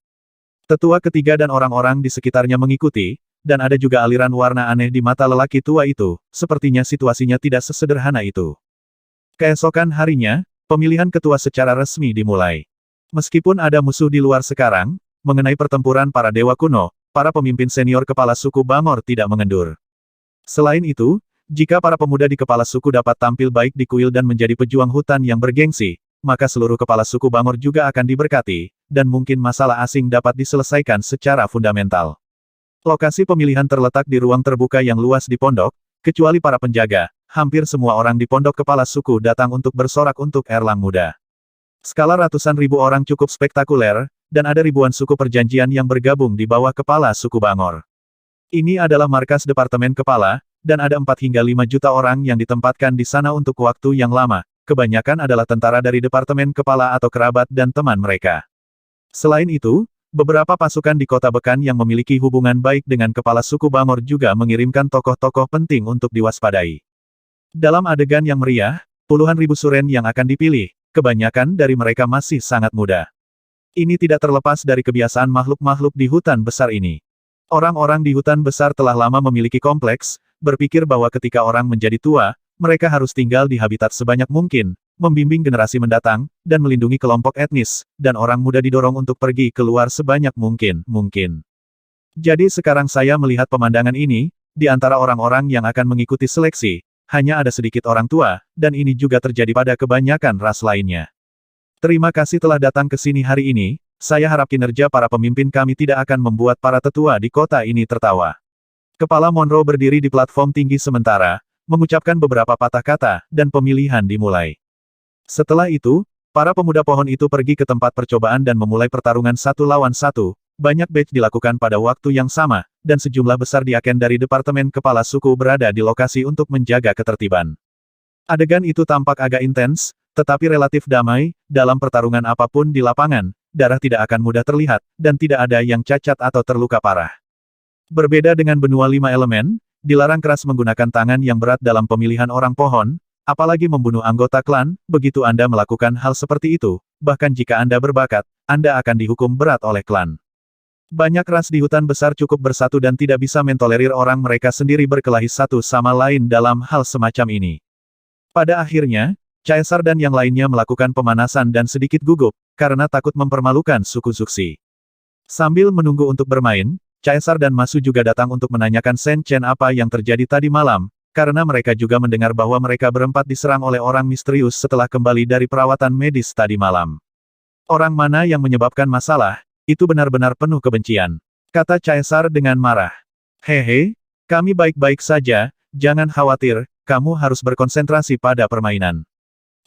Tetua ketiga dan orang-orang di sekitarnya mengikuti, dan ada juga aliran warna aneh di mata lelaki tua itu, sepertinya situasinya tidak sesederhana itu. Keesokan harinya, pemilihan ketua secara resmi dimulai. Meskipun ada musuh di luar sekarang, mengenai pertempuran para dewa kuno, para pemimpin senior kepala suku Bangor tidak mengendur. Selain itu, jika para pemuda di kepala suku dapat tampil baik di kuil dan menjadi pejuang hutan yang bergengsi, maka seluruh kepala suku Bangor juga akan diberkati, dan mungkin masalah asing dapat diselesaikan secara fundamental. Lokasi pemilihan terletak di ruang terbuka yang luas di pondok, kecuali para penjaga, hampir semua orang di pondok kepala suku datang untuk bersorak untuk Erlang muda. Skala ratusan ribu orang cukup spektakuler, dan ada ribuan suku perjanjian yang bergabung di bawah kepala suku Bangor. Ini adalah markas departemen kepala, dan ada 4 hingga 5 juta orang yang ditempatkan di sana untuk waktu yang lama, kebanyakan adalah tentara dari departemen kepala atau kerabat dan teman mereka. Selain itu, beberapa pasukan di kota Bekan yang memiliki hubungan baik dengan kepala suku Bangor juga mengirimkan tokoh-tokoh penting untuk diwaspadai. Dalam adegan yang meriah, puluhan ribu suren yang akan dipilih, kebanyakan dari mereka masih sangat muda. Ini tidak terlepas dari kebiasaan makhluk-makhluk di hutan besar ini. Orang-orang di hutan besar telah lama memiliki kompleks, berpikir bahwa ketika orang menjadi tua, mereka harus tinggal di habitat sebanyak mungkin, membimbing generasi mendatang, dan melindungi kelompok etnis, dan orang muda didorong untuk pergi keluar sebanyak mungkin. Jadi sekarang saya melihat pemandangan ini, di antara orang-orang yang akan mengikuti seleksi, hanya ada sedikit orang tua, dan ini juga terjadi pada kebanyakan ras lainnya. Terima kasih telah datang ke sini hari ini, saya harap kinerja para pemimpin kami tidak akan membuat para tetua di kota ini tertawa. Kepala Monroe berdiri di platform tinggi sementara, mengucapkan beberapa patah kata, dan pemilihan dimulai. Setelah itu, para pemuda pohon itu pergi ke tempat percobaan dan memulai pertarungan 1 lawan 1, banyak batch dilakukan pada waktu yang sama, dan sejumlah besar diaken dari Departemen Kepala Suku berada di lokasi untuk menjaga ketertiban. Adegan itu tampak agak intens, tetapi relatif damai, dalam pertarungan apapun di lapangan, darah tidak akan mudah terlihat, dan tidak ada yang cacat atau terluka parah. Berbeda dengan benua 5 elemen, dilarang keras menggunakan tangan yang berat dalam pemilihan orang pohon, apalagi membunuh anggota klan. Begitu Anda melakukan hal seperti itu, bahkan jika Anda berbakat, Anda akan dihukum berat oleh klan. Banyak ras di hutan besar cukup bersatu dan tidak bisa mentolerir orang mereka sendiri berkelahi satu sama lain dalam hal semacam ini. Pada akhirnya, Caesar dan yang lainnya melakukan pemanasan dan sedikit gugup, karena takut mempermalukan suku Zuxi. Sambil menunggu untuk bermain, Caesar dan Masu juga datang untuk menanyakan Shen Chen apa yang terjadi tadi malam, karena mereka juga mendengar bahwa mereka berempat diserang oleh orang misterius setelah kembali dari perawatan medis tadi malam. Orang mana yang menyebabkan masalah, itu benar-benar penuh kebencian, kata Caesar dengan marah. Hehe, kami baik-baik saja, jangan khawatir, kamu harus berkonsentrasi pada permainan.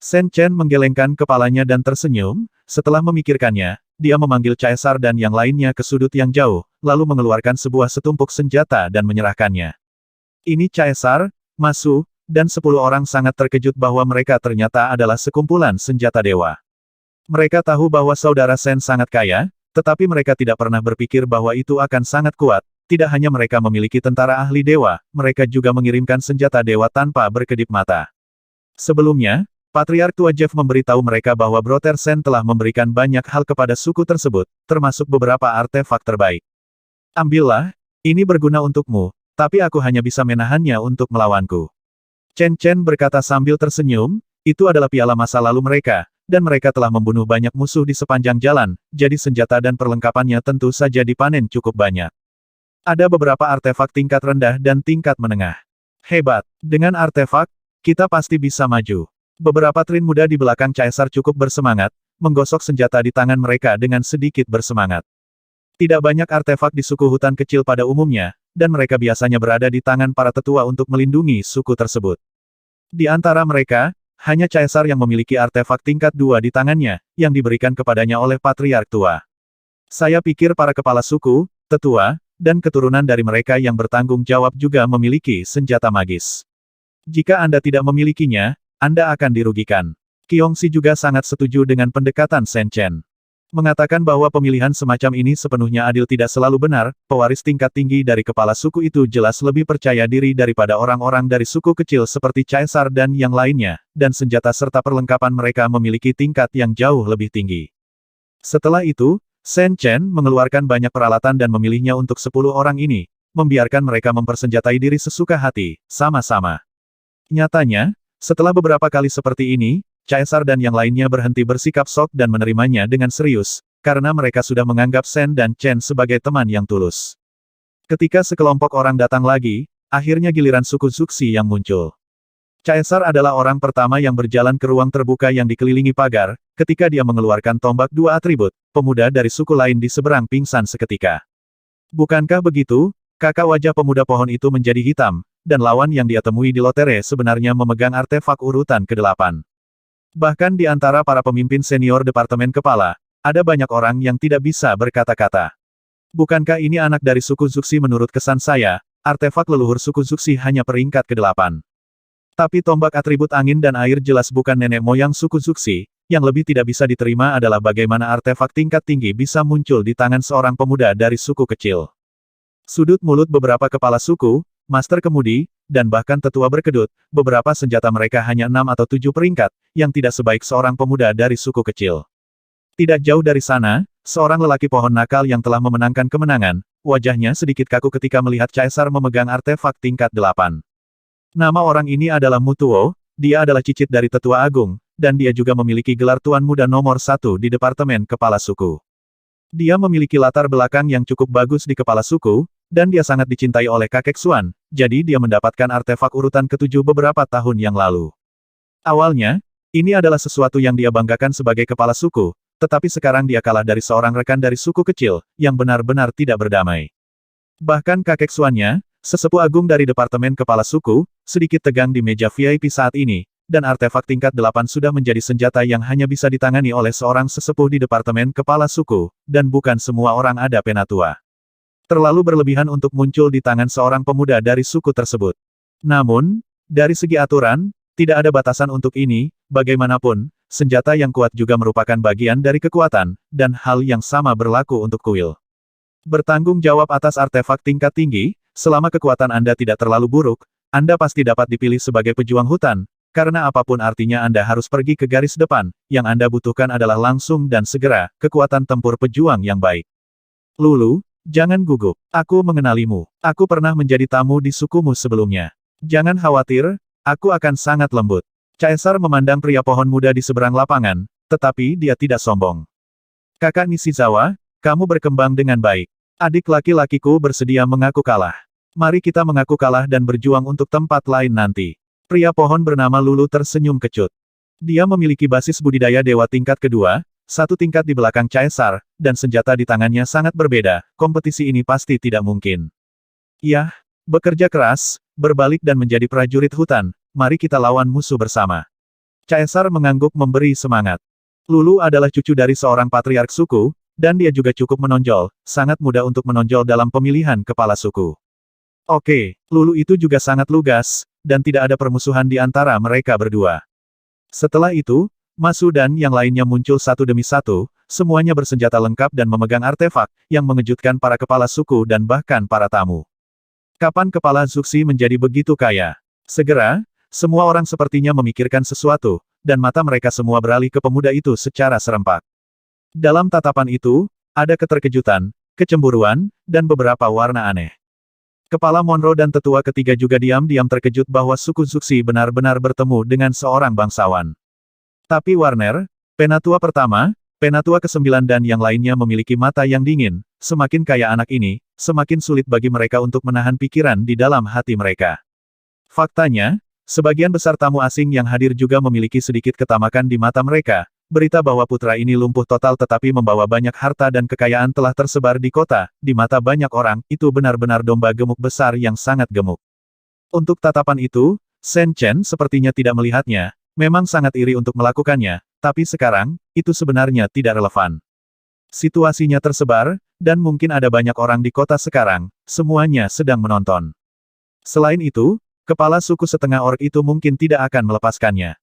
Shen Chen menggelengkan kepalanya dan tersenyum, setelah memikirkannya, dia memanggil Caesar dan yang lainnya ke sudut yang jauh, lalu mengeluarkan sebuah setumpuk senjata dan menyerahkannya. Ini Caesar, Masu, dan 10 orang sangat terkejut bahwa mereka ternyata adalah sekumpulan senjata dewa. Mereka tahu bahwa saudara Shen sangat kaya, tetapi mereka tidak pernah berpikir bahwa itu akan sangat kuat. Tidak hanya mereka memiliki tentara ahli dewa, mereka juga mengirimkan senjata dewa tanpa berkedip mata. Sebelumnya, Patriark Tua Jeff memberitahu mereka bahwa Brother Shen telah memberikan banyak hal kepada suku tersebut, termasuk beberapa artefak terbaik. Ambillah, ini berguna untukmu, tapi aku hanya bisa menahannya untuk melawanku. Chen Chen berkata sambil tersenyum, itu adalah piala masa lalu mereka, dan mereka telah membunuh banyak musuh di sepanjang jalan, jadi senjata dan perlengkapannya tentu saja dipanen cukup banyak. Ada beberapa artefak tingkat rendah dan tingkat menengah. Hebat, dengan artefak, kita pasti bisa maju. Beberapa trin muda di belakang Caesar cukup bersemangat, menggosok senjata di tangan mereka dengan sedikit bersemangat. Tidak banyak artefak di suku hutan kecil pada umumnya, dan mereka biasanya berada di tangan para tetua untuk melindungi suku tersebut. Di antara mereka, hanya Caesar yang memiliki artefak tingkat 2 di tangannya, yang diberikan kepadanya oleh Patriark Tua. Saya pikir para kepala suku, tetua, dan keturunan dari mereka yang bertanggung jawab juga memiliki senjata magis. Jika Anda tidak memilikinya, Anda akan dirugikan. Qiongxi juga sangat setuju dengan pendekatan Shen Chen. Mengatakan bahwa pemilihan semacam ini sepenuhnya adil tidak selalu benar, pewaris tingkat tinggi dari kepala suku itu jelas lebih percaya diri daripada orang-orang dari suku kecil seperti Caesar dan yang lainnya, dan senjata serta perlengkapan mereka memiliki tingkat yang jauh lebih tinggi. Setelah itu, Shen Chen mengeluarkan banyak peralatan dan memilihnya untuk 10 orang ini, membiarkan mereka mempersenjatai diri sesuka hati, sama-sama. Nyatanya, setelah beberapa kali seperti ini, Caesar dan yang lainnya berhenti bersikap sok dan menerimanya dengan serius, karena mereka sudah menganggap Shen dan Chen sebagai teman yang tulus. Ketika sekelompok orang datang lagi, akhirnya giliran suku Zuxi yang muncul. Caesar adalah orang pertama yang berjalan ke ruang terbuka yang dikelilingi pagar, ketika dia mengeluarkan tombak dua atribut, pemuda dari suku lain di seberang pingsan seketika. Bukankah begitu? Kakak wajah pemuda pohon itu menjadi hitam, dan lawan yang dia temui di lotere sebenarnya memegang artefak urutan ke-8. Bahkan di antara para pemimpin senior Departemen Kepala, ada banyak orang yang tidak bisa berkata-kata. Bukankah ini anak dari suku Zuxi menurut kesan saya, artefak leluhur suku Zuxi hanya peringkat ke-8. Tapi tombak atribut angin dan air jelas bukan nenek moyang suku Zuxi, yang lebih tidak bisa diterima adalah bagaimana artefak tingkat tinggi bisa muncul di tangan seorang pemuda dari suku kecil. Sudut mulut beberapa kepala suku, master kemudi, dan bahkan tetua berkedut, beberapa senjata mereka hanya 6 atau 7 peringkat, yang tidak sebaik seorang pemuda dari suku kecil. Tidak jauh dari sana, seorang lelaki pohon nakal yang telah memenangkan kemenangan, wajahnya sedikit kaku ketika melihat Caesar memegang artefak tingkat 8. Nama orang ini adalah Mutuo, dia adalah cicit dari Tetua Agung, dan dia juga memiliki gelar Tuan Muda nomor 1 di Departemen Kepala Suku. Dia memiliki latar belakang yang cukup bagus di kepala suku, dan dia sangat dicintai oleh kakek Xuan, jadi dia mendapatkan artefak urutan ke-7 beberapa tahun yang lalu. Awalnya, ini adalah sesuatu yang dia banggakan sebagai kepala suku, tetapi sekarang dia kalah dari seorang rekan dari suku kecil, yang benar-benar tidak berdamai. Bahkan kakek Xuannya, sesepuh agung dari Departemen Kepala Suku, sedikit tegang di meja VIP saat ini, dan artefak tingkat 8 sudah menjadi senjata yang hanya bisa ditangani oleh seorang sesepuh di Departemen Kepala Suku, dan bukan semua orang ada penatua. Terlalu berlebihan untuk muncul di tangan seorang pemuda dari suku tersebut. Namun, dari segi aturan, tidak ada batasan untuk ini, bagaimanapun, senjata yang kuat juga merupakan bagian dari kekuatan, dan hal yang sama berlaku untuk kuil. Bertanggung jawab atas artefak tingkat tinggi, selama kekuatan Anda tidak terlalu buruk, Anda pasti dapat dipilih sebagai pejuang hutan, karena apapun artinya Anda harus pergi ke garis depan, yang Anda butuhkan adalah langsung dan segera, kekuatan tempur pejuang yang baik. Lulu, jangan gugup. Aku mengenalimu. Aku pernah menjadi tamu di sukumu sebelumnya. Jangan khawatir, aku akan sangat lembut. Caesar memandang pria pohon muda di seberang lapangan, tetapi dia tidak sombong. Kakak Nishizawa, kamu berkembang dengan baik. Adik laki-lakiku bersedia mengaku kalah. Mari kita mengaku kalah dan berjuang untuk tempat lain nanti. Pria pohon bernama Lulu tersenyum kecut. Dia memiliki basis budidaya dewa tingkat kedua, satu tingkat di belakang Caesar, dan senjata di tangannya sangat berbeda, kompetisi ini pasti tidak mungkin. Yah, bekerja keras, berbalik dan menjadi prajurit hutan, mari kita lawan musuh bersama. Caesar mengangguk memberi semangat. Lulu adalah cucu dari seorang patriark suku, dan dia juga cukup menonjol, sangat mudah untuk menonjol dalam pemilihan kepala suku. Oke, Lulu itu juga sangat lugas, dan tidak ada permusuhan di antara mereka berdua. Setelah itu, Masu dan yang lainnya muncul satu demi satu, semuanya bersenjata lengkap dan memegang artefak, yang mengejutkan para kepala suku dan bahkan para tamu. Kapan kepala Zuxi menjadi begitu kaya? Segera, semua orang sepertinya memikirkan sesuatu, dan mata mereka semua beralih ke pemuda itu secara serempak. Dalam tatapan itu, ada keterkejutan, kecemburuan, dan beberapa warna aneh. Kepala Monroe dan tetua ketiga juga diam-diam terkejut bahwa suku Zuxi benar-benar bertemu dengan seorang bangsawan. Tapi Warner, penatua pertama, penatua ke-9 dan yang lainnya memiliki mata yang dingin, semakin kaya anak ini, semakin sulit bagi mereka untuk menahan pikiran di dalam hati mereka. Faktanya, sebagian besar tamu asing yang hadir juga memiliki sedikit ketamakan di mata mereka. Berita bahwa putra ini lumpuh total tetapi membawa banyak harta dan kekayaan telah tersebar di kota, di mata banyak orang, itu benar-benar domba gemuk besar yang sangat gemuk. Untuk tatapan itu, Shen Chen sepertinya tidak melihatnya, memang sangat iri untuk melakukannya, tapi sekarang, itu sebenarnya tidak relevan. Situasinya tersebar, dan mungkin ada banyak orang di kota sekarang, semuanya sedang menonton. Selain itu, kepala suku setengah orc itu mungkin tidak akan melepaskannya.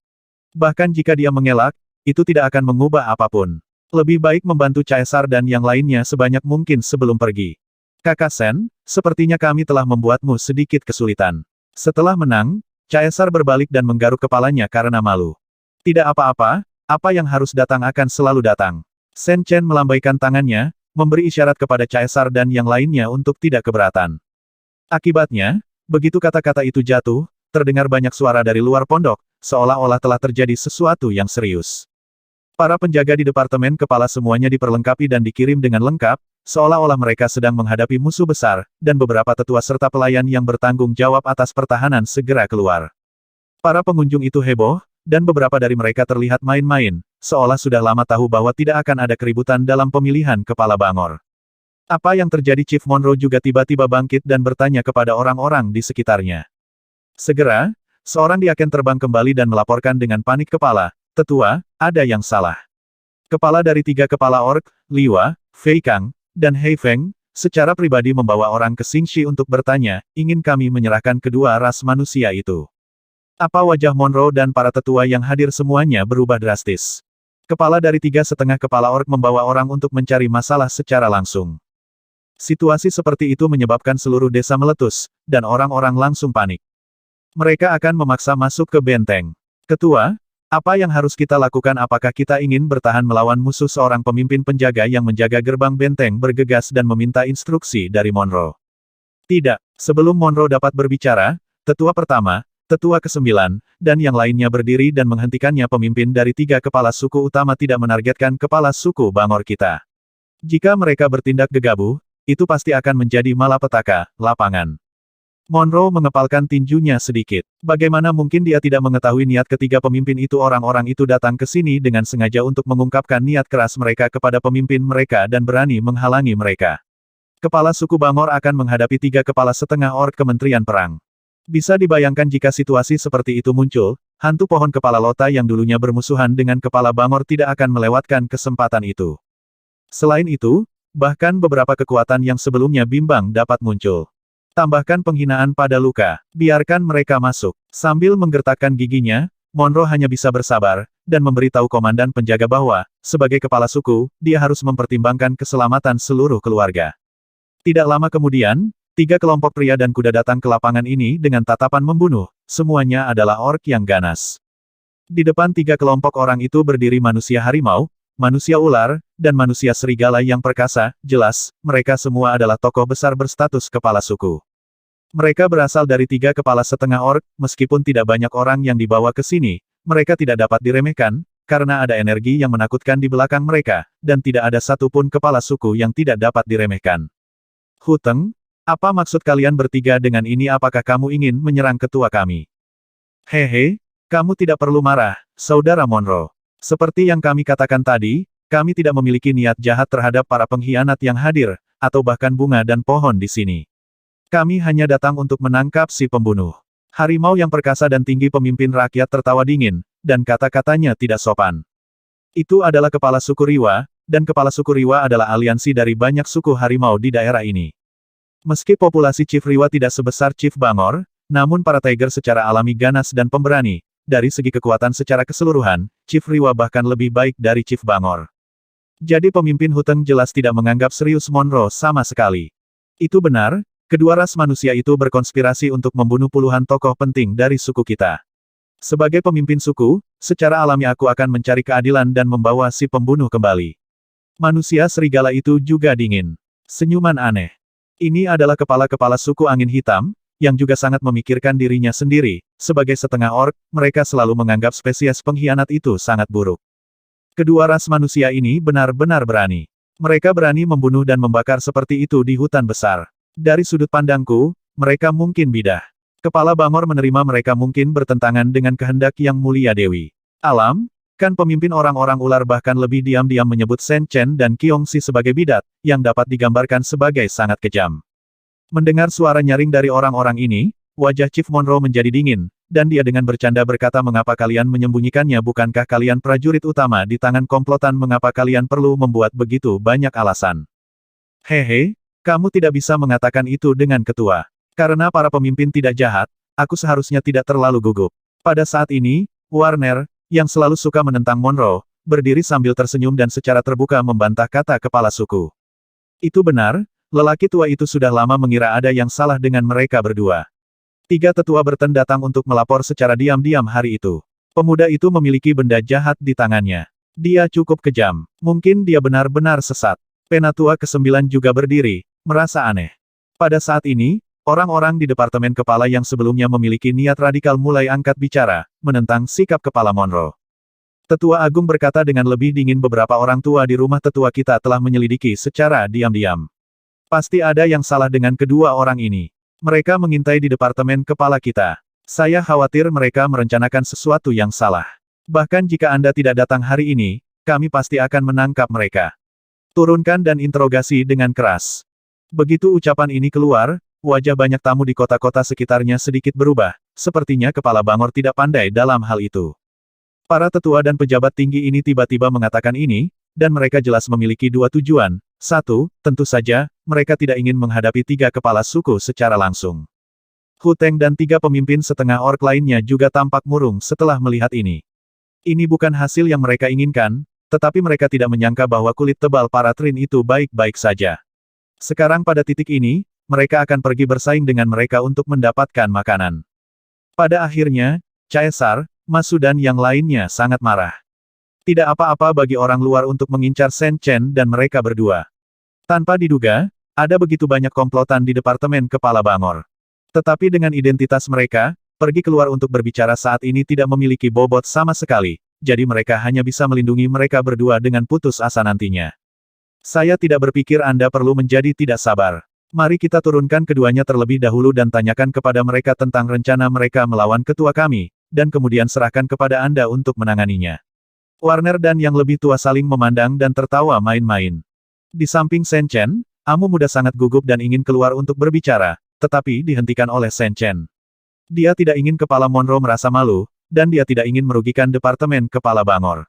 Bahkan jika dia mengelak, itu tidak akan mengubah apapun. Lebih baik membantu Caesar dan yang lainnya sebanyak mungkin sebelum pergi. Kakak Sen, sepertinya kami telah membuatmu sedikit kesulitan. Setelah menang, Caesar berbalik dan menggaruk kepalanya karena malu. Tidak apa-apa, apa yang harus datang akan selalu datang. Sen Chen melambaikan tangannya, memberi isyarat kepada Caesar dan yang lainnya untuk tidak keberatan. Akibatnya, begitu kata-kata itu jatuh, terdengar banyak suara dari luar pondok, seolah-olah telah terjadi sesuatu yang serius. Para penjaga di departemen kepala semuanya diperlengkapi dan dikirim dengan lengkap, seolah-olah mereka sedang menghadapi musuh besar, dan beberapa tetua serta pelayan yang bertanggung jawab atas pertahanan segera keluar. Para pengunjung itu heboh, dan beberapa dari mereka terlihat main-main, seolah sudah lama tahu bahwa tidak akan ada keributan dalam pemilihan kepala Bangor. Apa yang terjadi? Chief Monroe juga tiba-tiba bangkit dan bertanya kepada orang-orang di sekitarnya. Segera, seorang diaken terbang kembali dan melaporkan dengan panik kepala, "Tetua, ada yang salah." Kepala dari 3 kepala orc, Liwa, Fei Kang, dan Hei Feng, secara pribadi membawa orang ke Xingxi untuk bertanya, ingin kami menyerahkan kedua ras manusia itu. Apa wajah Monroe dan para tetua yang hadir semuanya berubah drastis. Kepala dari 3,5 kepala orc membawa orang untuk mencari masalah secara langsung. Situasi seperti itu menyebabkan seluruh desa meletus, dan orang-orang langsung panik. Mereka akan memaksa masuk ke benteng. Ketua, apa yang harus kita lakukan? Apakah kita ingin bertahan melawan musuh? Seorang pemimpin penjaga yang menjaga gerbang benteng bergegas dan meminta instruksi dari Monroe. Tidak, sebelum Monroe dapat berbicara, tetua pertama, tetua ke-9, dan yang lainnya berdiri dan menghentikannya. Pemimpin dari 3 kepala suku utama tidak menargetkan kepala suku Bangor kita. Jika mereka bertindak gegabah, itu pasti akan menjadi malapetaka, lapangan. Monroe mengepalkan tinjunya sedikit. Bagaimana mungkin dia tidak mengetahui niat ketiga pemimpin itu? Orang-orang itu datang ke sini dengan sengaja untuk mengungkapkan niat keras mereka kepada pemimpin mereka dan berani menghalangi mereka. Kepala suku Bangor akan menghadapi 3 kepala setengah orc Kementerian Perang. Bisa dibayangkan jika situasi seperti itu muncul, hantu pohon kepala Lota yang dulunya bermusuhan dengan kepala Bangor tidak akan melewatkan kesempatan itu. Selain itu, bahkan beberapa kekuatan yang sebelumnya bimbang dapat muncul. Tambahkan penghinaan pada luka. Biarkan mereka masuk. Sambil menggertakkan giginya, Monroe hanya bisa bersabar, dan memberitahu komandan penjaga bahwa, sebagai kepala suku, dia harus mempertimbangkan keselamatan seluruh keluarga. Tidak lama kemudian, 3 kelompok pria dan kuda datang ke lapangan ini dengan tatapan membunuh. Semuanya adalah orc yang ganas. Di depan 3 kelompok orang itu berdiri manusia harimau, manusia ular, dan manusia serigala yang perkasa. Jelas, mereka semua adalah tokoh besar berstatus kepala suku. Mereka berasal dari 3 kepala setengah orc, meskipun tidak banyak orang yang dibawa ke sini, mereka tidak dapat diremehkan, karena ada energi yang menakutkan di belakang mereka, dan tidak ada satupun kepala suku yang tidak dapat diremehkan. Huteng, apa maksud kalian bertiga dengan ini? Apakah kamu ingin menyerang ketua kami? Hehe, kamu tidak perlu marah, Saudara Monroe. Seperti yang kami katakan tadi, kami tidak memiliki niat jahat terhadap para pengkhianat yang hadir, atau bahkan bunga dan pohon di sini. Kami hanya datang untuk menangkap si pembunuh. Harimau yang perkasa dan tinggi pemimpin rakyat tertawa dingin, dan kata-katanya tidak sopan. Itu adalah kepala suku Riwa, dan kepala suku Riwa adalah aliansi dari banyak suku harimau di daerah ini. Meski populasi Chief Riwa tidak sebesar Chief Bangor, namun para tiger secara alami ganas dan pemberani. Dari segi kekuatan secara keseluruhan, Chief Riwa bahkan lebih baik dari Chief Bangor. Jadi pemimpin Huteng jelas tidak menganggap serius Monroe sama sekali. Itu benar, kedua ras manusia itu berkonspirasi untuk membunuh puluhan tokoh penting dari suku kita. Sebagai pemimpin suku, secara alami aku akan mencari keadilan dan membawa si pembunuh kembali. Manusia serigala itu juga dingin. Senyuman aneh. Ini adalah kepala-kepala suku angin hitam, yang juga sangat memikirkan dirinya sendiri. Sebagai setengah orc, mereka selalu menganggap spesies pengkhianat itu sangat buruk. Kedua ras manusia ini benar-benar berani. Mereka berani membunuh dan membakar seperti itu di hutan besar. Dari sudut pandangku, mereka mungkin bidah. Kepala Bangor menerima mereka mungkin bertentangan dengan kehendak yang mulia Dewi Alam, kan pemimpin orang-orang ular bahkan lebih diam-diam menyebut Sen Chen dan Qiongxi sebagai bidat, yang dapat digambarkan sebagai sangat kejam. Mendengar suara nyaring dari orang-orang ini, wajah Chief Monroe menjadi dingin, dan dia dengan bercanda berkata, mengapa kalian menyembunyikannya? Bukankah kalian prajurit utama di tangan komplotan? Mengapa kalian perlu membuat begitu banyak alasan? Hehe, kamu tidak bisa mengatakan itu dengan ketua. Karena para pemimpin tidak jahat, aku seharusnya tidak terlalu gugup. Pada saat ini, Warner, yang selalu suka menentang Monroe, berdiri sambil tersenyum dan secara terbuka membantah kata kepala suku. Itu benar, lelaki tua itu sudah lama mengira ada yang salah dengan mereka berdua. 3 tetua berten datang untuk melapor secara diam-diam hari itu. Pemuda itu memiliki benda jahat di tangannya. Dia cukup kejam. Mungkin dia benar-benar sesat. Penatua ke-9 juga berdiri, merasa aneh. Pada saat ini, orang-orang di Departemen Kepala yang sebelumnya memiliki niat radikal mulai angkat bicara, menentang sikap Kepala Monroe. Tetua Agung berkata dengan lebih dingin, beberapa orang tua di rumah tetua kita telah menyelidiki secara diam-diam. Pasti ada yang salah dengan kedua orang ini. Mereka mengintai di Departemen Kepala kita. Saya khawatir mereka merencanakan sesuatu yang salah. Bahkan jika Anda tidak datang hari ini, kami pasti akan menangkap mereka. Turunkan dan interogasi dengan keras. Begitu ucapan ini keluar, wajah banyak tamu di kota-kota sekitarnya sedikit berubah, sepertinya Kepala Bangor tidak pandai dalam hal itu. Para tetua dan pejabat tinggi ini tiba-tiba mengatakan ini, dan mereka jelas memiliki 2 tujuan. 1, tentu saja, mereka tidak ingin menghadapi 3 kepala suku secara langsung. Hu Teng dan 3 pemimpin setengah orc lainnya juga tampak murung setelah melihat ini. Ini bukan hasil yang mereka inginkan, tetapi mereka tidak menyangka bahwa kulit tebal para Trin itu baik-baik saja. Sekarang pada titik ini, mereka akan pergi bersaing dengan mereka untuk mendapatkan makanan. Pada akhirnya, Caesar, Masu dan yang lainnya sangat marah. Tidak apa-apa bagi orang luar untuk mengincar Shen Chen dan mereka berdua. Tanpa diduga, ada begitu banyak komplotan di Departemen Kepala Bangor. Tetapi dengan identitas mereka, pergi keluar untuk berbicara saat ini tidak memiliki bobot sama sekali, jadi mereka hanya bisa melindungi mereka berdua dengan putus asa nantinya. Saya tidak berpikir Anda perlu menjadi tidak sabar. Mari kita turunkan keduanya terlebih dahulu dan tanyakan kepada mereka tentang rencana mereka melawan ketua kami, dan kemudian serahkan kepada Anda untuk menanganinya. Warner dan yang lebih tua saling memandang dan tertawa main-main. Di samping Shen Chen, Amu muda sangat gugup dan ingin keluar untuk berbicara, tetapi dihentikan oleh Shen Chen. Dia tidak ingin Kepala Monroe merasa malu, dan dia tidak ingin merugikan Departemen Kepala Bangor.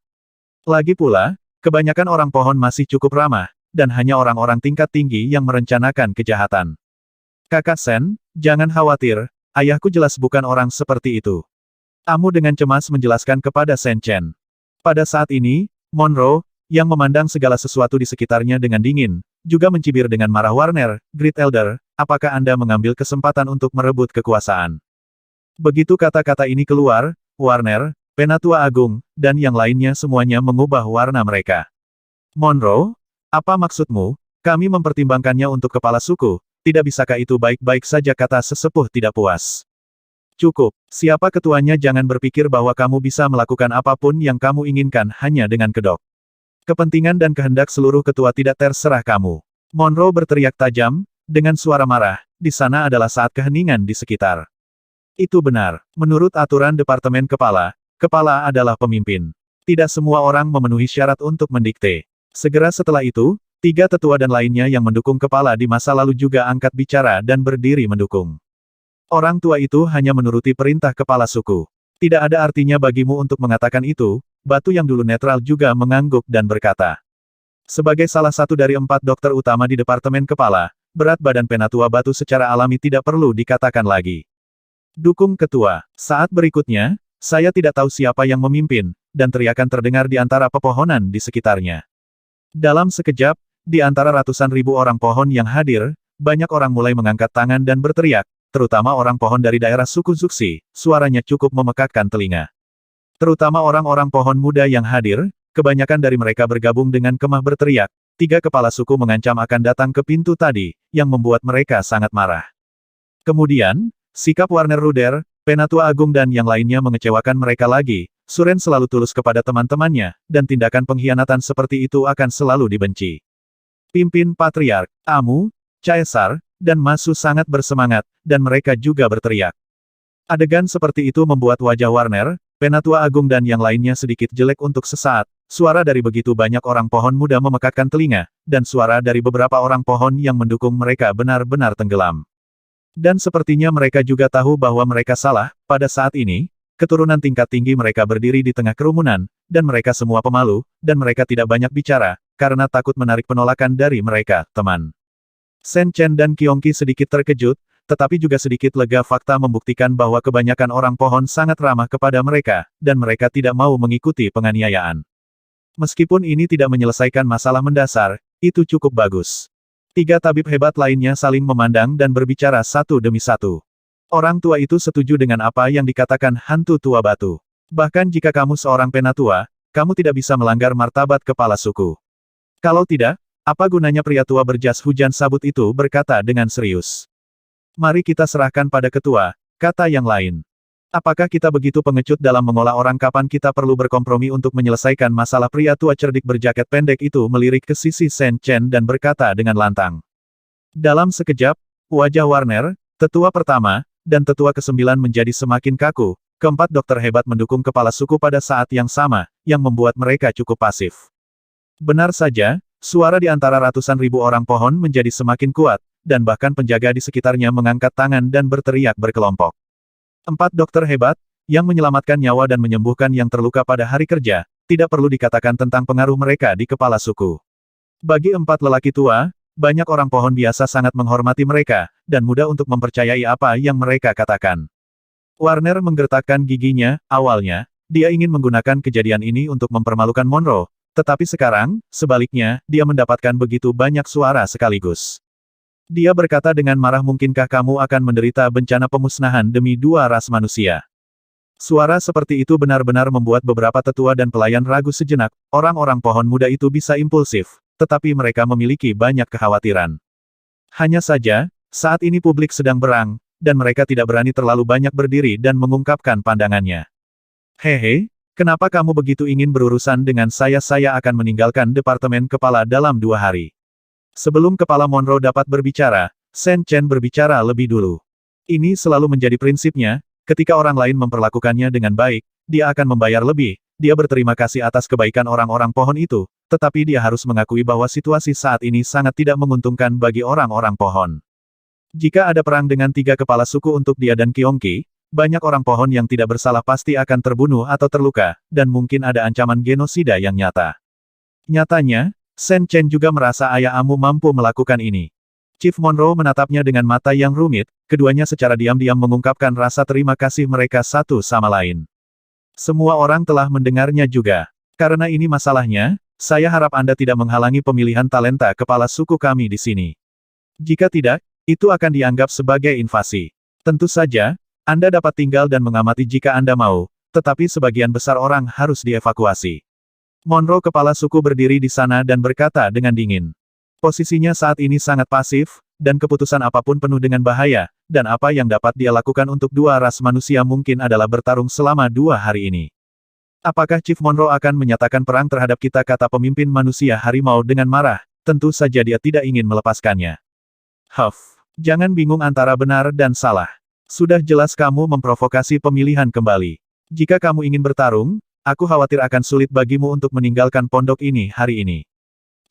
Lagi pula, kebanyakan orang pohon masih cukup ramah, dan hanya orang-orang tingkat tinggi yang merencanakan kejahatan. Kakak Shen, jangan khawatir, ayahku jelas bukan orang seperti itu. Amu dengan cemas menjelaskan kepada Shen Chen. Pada saat ini, Monroe, yang memandang segala sesuatu di sekitarnya dengan dingin, juga mencibir dengan marah. Warner, Great Elder, apakah Anda mengambil kesempatan untuk merebut kekuasaan? Begitu kata-kata ini keluar, Warner, Penatua Agung, dan yang lainnya semuanya mengubah warna mereka. Monroe, apa maksudmu? Kami mempertimbangkannya untuk kepala suku, tidak bisakah itu baik-baik saja, kata sesepuh tidak puas. Cukup, siapa ketuanya? Jangan berpikir bahwa kamu bisa melakukan apapun yang kamu inginkan hanya dengan kedok. Kepentingan dan kehendak seluruh ketua tidak terserah kamu. Monroe berteriak tajam, dengan suara marah, di sana adalah saat keheningan di sekitar. Itu benar, menurut aturan Departemen Kepala, kepala adalah pemimpin. Tidak semua orang memenuhi syarat untuk mendikte. Segera setelah itu, 3 tetua dan lainnya yang mendukung kepala di masa lalu juga angkat bicara dan berdiri mendukung. Orang tua itu hanya menuruti perintah kepala suku. Tidak ada artinya bagimu untuk mengatakan itu, Batu yang dulu netral juga mengangguk dan berkata. Sebagai salah satu dari 4 dokter utama di Departemen Kepala, berat badan Penatua Batu secara alami tidak perlu dikatakan lagi. Dukung ketua. Saat berikutnya, saya tidak tahu siapa yang memimpin, dan teriakan terdengar di antara pepohonan di sekitarnya. Dalam sekejap, di antara ratusan ribu orang pohon yang hadir, banyak orang mulai mengangkat tangan dan berteriak, terutama orang pohon dari daerah suku Zuxi, suaranya cukup memekakkan telinga. Terutama orang-orang pohon muda yang hadir, kebanyakan dari mereka bergabung dengan kemah berteriak, 3 kepala suku mengancam akan datang ke pintu tadi, yang membuat mereka sangat marah. Kemudian, sikap Warner Ruder, Penatua Agung dan yang lainnya mengecewakan mereka lagi. Suren selalu tulus kepada teman-temannya, dan tindakan pengkhianatan seperti itu akan selalu dibenci. Pimpin Patriark, Amu, Caesar, dan Masu sangat bersemangat, dan mereka juga berteriak. Adegan seperti itu membuat wajah Warner, Penatua Agung dan yang lainnya sedikit jelek untuk sesaat. Suara dari begitu banyak orang pohon muda memekakkan telinga, dan suara dari beberapa orang pohon yang mendukung mereka benar-benar tenggelam. Dan sepertinya mereka juga tahu bahwa mereka salah. Pada saat ini, keturunan tingkat tinggi mereka berdiri di tengah kerumunan, dan mereka semua pemalu, dan mereka tidak banyak bicara, karena takut menarik penolakan dari mereka, teman. Shen Chen dan Qiongqi sedikit terkejut, tetapi juga sedikit lega. Fakta membuktikan bahwa kebanyakan orang pohon sangat ramah kepada mereka, dan mereka tidak mau mengikuti penganiayaan. Meskipun ini tidak menyelesaikan masalah mendasar, itu cukup bagus. Tiga tabib hebat lainnya saling memandang dan berbicara satu demi satu. Orang tua itu setuju dengan apa yang dikatakan hantu tua batu. Bahkan jika kamu seorang penatua, kamu tidak bisa melanggar martabat kepala suku. Kalau tidak, apa gunanya pria tua berjas hujan sabut itu berkata dengan serius. Mari kita serahkan pada ketua, kata yang lain. Apakah kita begitu pengecut dalam mengolah orang? Kapan kita perlu berkompromi untuk menyelesaikan masalah? Pria tua cerdik berjaket pendek itu melirik ke sisi Shen Chen dan berkata dengan lantang. Dalam sekejap, wajah Warner, tetua pertama, dan tetua ke-9 menjadi semakin kaku. Keempat dokter hebat mendukung kepala suku pada saat yang sama, yang membuat mereka cukup pasif. Benar saja, suara di antara ratusan ribu orang pohon menjadi semakin kuat, dan bahkan penjaga di sekitarnya mengangkat tangan dan berteriak berkelompok. 4 dokter hebat, yang menyelamatkan nyawa dan menyembuhkan yang terluka pada hari kerja, tidak perlu dikatakan tentang pengaruh mereka di kepala suku. Bagi 4 lelaki tua, banyak orang pohon biasa sangat menghormati mereka, dan mudah untuk mempercayai apa yang mereka katakan. Warner menggertakkan giginya. Awalnya, dia ingin menggunakan kejadian ini untuk mempermalukan Monroe, tetapi sekarang, sebaliknya, dia mendapatkan begitu banyak suara sekaligus. Dia berkata dengan marah, mungkinkah kamu akan menderita bencana pemusnahan demi 2 ras manusia? Suara seperti itu benar-benar membuat beberapa tetua dan pelayan ragu sejenak. Orang-orang pohon muda itu bisa impulsif, tetapi mereka memiliki banyak kekhawatiran. Hanya saja, saat ini publik sedang berang, dan mereka tidak berani terlalu banyak berdiri dan mengungkapkan pandangannya. Hehe, kenapa kamu begitu ingin berurusan dengan saya? Saya akan meninggalkan departemen kepala dalam 2 hari. Sebelum kepala Monroe dapat berbicara, Shen Chen berbicara lebih dulu. Ini selalu menjadi prinsipnya, ketika orang lain memperlakukannya dengan baik, dia akan membayar lebih. Dia berterima kasih atas kebaikan orang-orang pohon itu, tetapi dia harus mengakui bahwa situasi saat ini sangat tidak menguntungkan bagi orang-orang pohon. Jika ada perang dengan 3 kepala suku untuk dia dan Qiongqi, banyak orang pohon yang tidak bersalah pasti akan terbunuh atau terluka, dan mungkin ada ancaman genosida yang nyata. Nyatanya, Shen Chen juga merasa ayah Amu mampu melakukan ini. Chief Monroe menatapnya dengan mata yang rumit, keduanya secara diam-diam mengungkapkan rasa terima kasih mereka satu sama lain. Semua orang telah mendengarnya juga. Karena ini masalahnya, saya harap Anda tidak menghalangi pemilihan talenta kepala suku kami di sini. Jika tidak, itu akan dianggap sebagai invasi. Tentu saja, Anda dapat tinggal dan mengamati jika Anda mau, tetapi sebagian besar orang harus dievakuasi. Monroe kepala suku berdiri di sana dan berkata dengan dingin. Posisinya saat ini sangat pasif, dan keputusan apapun penuh dengan bahaya, dan apa yang dapat dia lakukan untuk 2 ras manusia mungkin adalah bertarung selama 2 hari ini. Apakah Chief Monroe akan menyatakan perang terhadap kita? Kata pemimpin manusia harimau dengan marah, tentu saja dia tidak ingin melepaskannya. Jangan bingung antara benar dan salah. Sudah jelas kamu memprovokasi pemilihan kembali. Jika kamu ingin bertarung, aku khawatir akan sulit bagimu untuk meninggalkan pondok ini hari ini.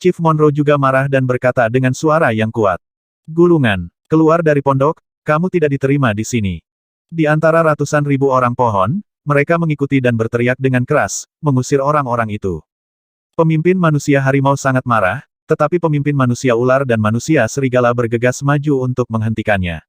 Chief Monroe juga marah dan berkata dengan suara yang kuat. Gulungan, keluar dari pondok, kamu tidak diterima di sini. Di antara ratusan ribu orang pohon, mereka mengikuti dan berteriak dengan keras, mengusir orang-orang itu. Pemimpin manusia harimau sangat marah, tetapi pemimpin manusia ular dan manusia serigala bergegas maju untuk menghentikannya.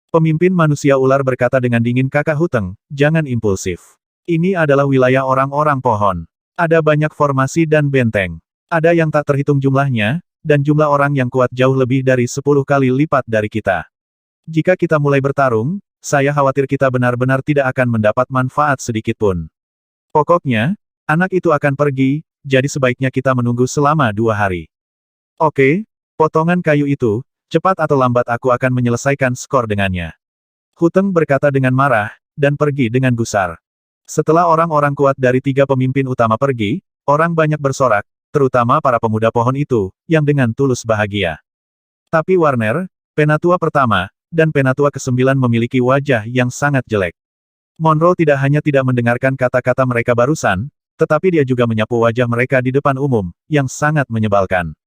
Pemimpin manusia ular berkata dengan dingin, Kakak Huteng, jangan impulsif. Ini adalah wilayah orang-orang pohon. Ada banyak formasi dan benteng. Ada yang tak terhitung jumlahnya, dan jumlah orang yang kuat jauh lebih dari 10 kali lipat dari kita. Jika kita mulai bertarung, saya khawatir kita benar-benar tidak akan mendapat manfaat sedikitpun. Pokoknya, anak itu akan pergi, jadi sebaiknya kita menunggu selama 2 hari. Oke, potongan kayu itu, cepat atau lambat aku akan menyelesaikan skor dengannya. Huteng berkata dengan marah, dan pergi dengan gusar. Setelah orang-orang kuat dari 3 pemimpin utama pergi, orang banyak bersorak, terutama para pemuda pohon itu, yang dengan tulus bahagia. Tapi Warner, penatua pertama, dan penatua ke-9 memiliki wajah yang sangat jelek. Monroe tidak hanya tidak mendengarkan kata-kata mereka barusan, tetapi dia juga menyapu wajah mereka di depan umum, yang sangat menyebalkan.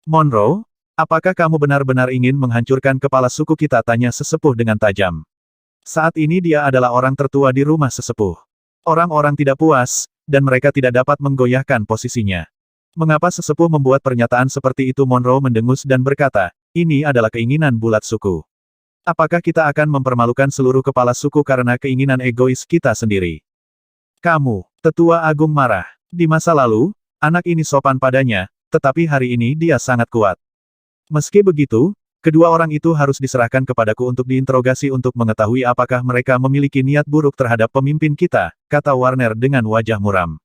Monroe, apakah kamu benar-benar ingin menghancurkan kepala suku kita? Tanya sesepuh dengan tajam. Saat ini dia adalah orang tertua di rumah sesepuh. Orang-orang tidak puas, dan mereka tidak dapat menggoyahkan posisinya. Mengapa sesepuh membuat pernyataan seperti itu? Monroe mendengus dan berkata, ini adalah keinginan bulat suku. Apakah kita akan mempermalukan seluruh kepala suku karena keinginan egois kita sendiri? Kamu, tetua agung marah. Di masa lalu, Anak ini sopan padanya, tetapi hari ini dia sangat kuat. Meski begitu, kedua orang itu harus diserahkan kepadaku untuk diinterogasi untuk mengetahui apakah mereka memiliki niat buruk terhadap pemimpin kita, kata Warner dengan wajah muram.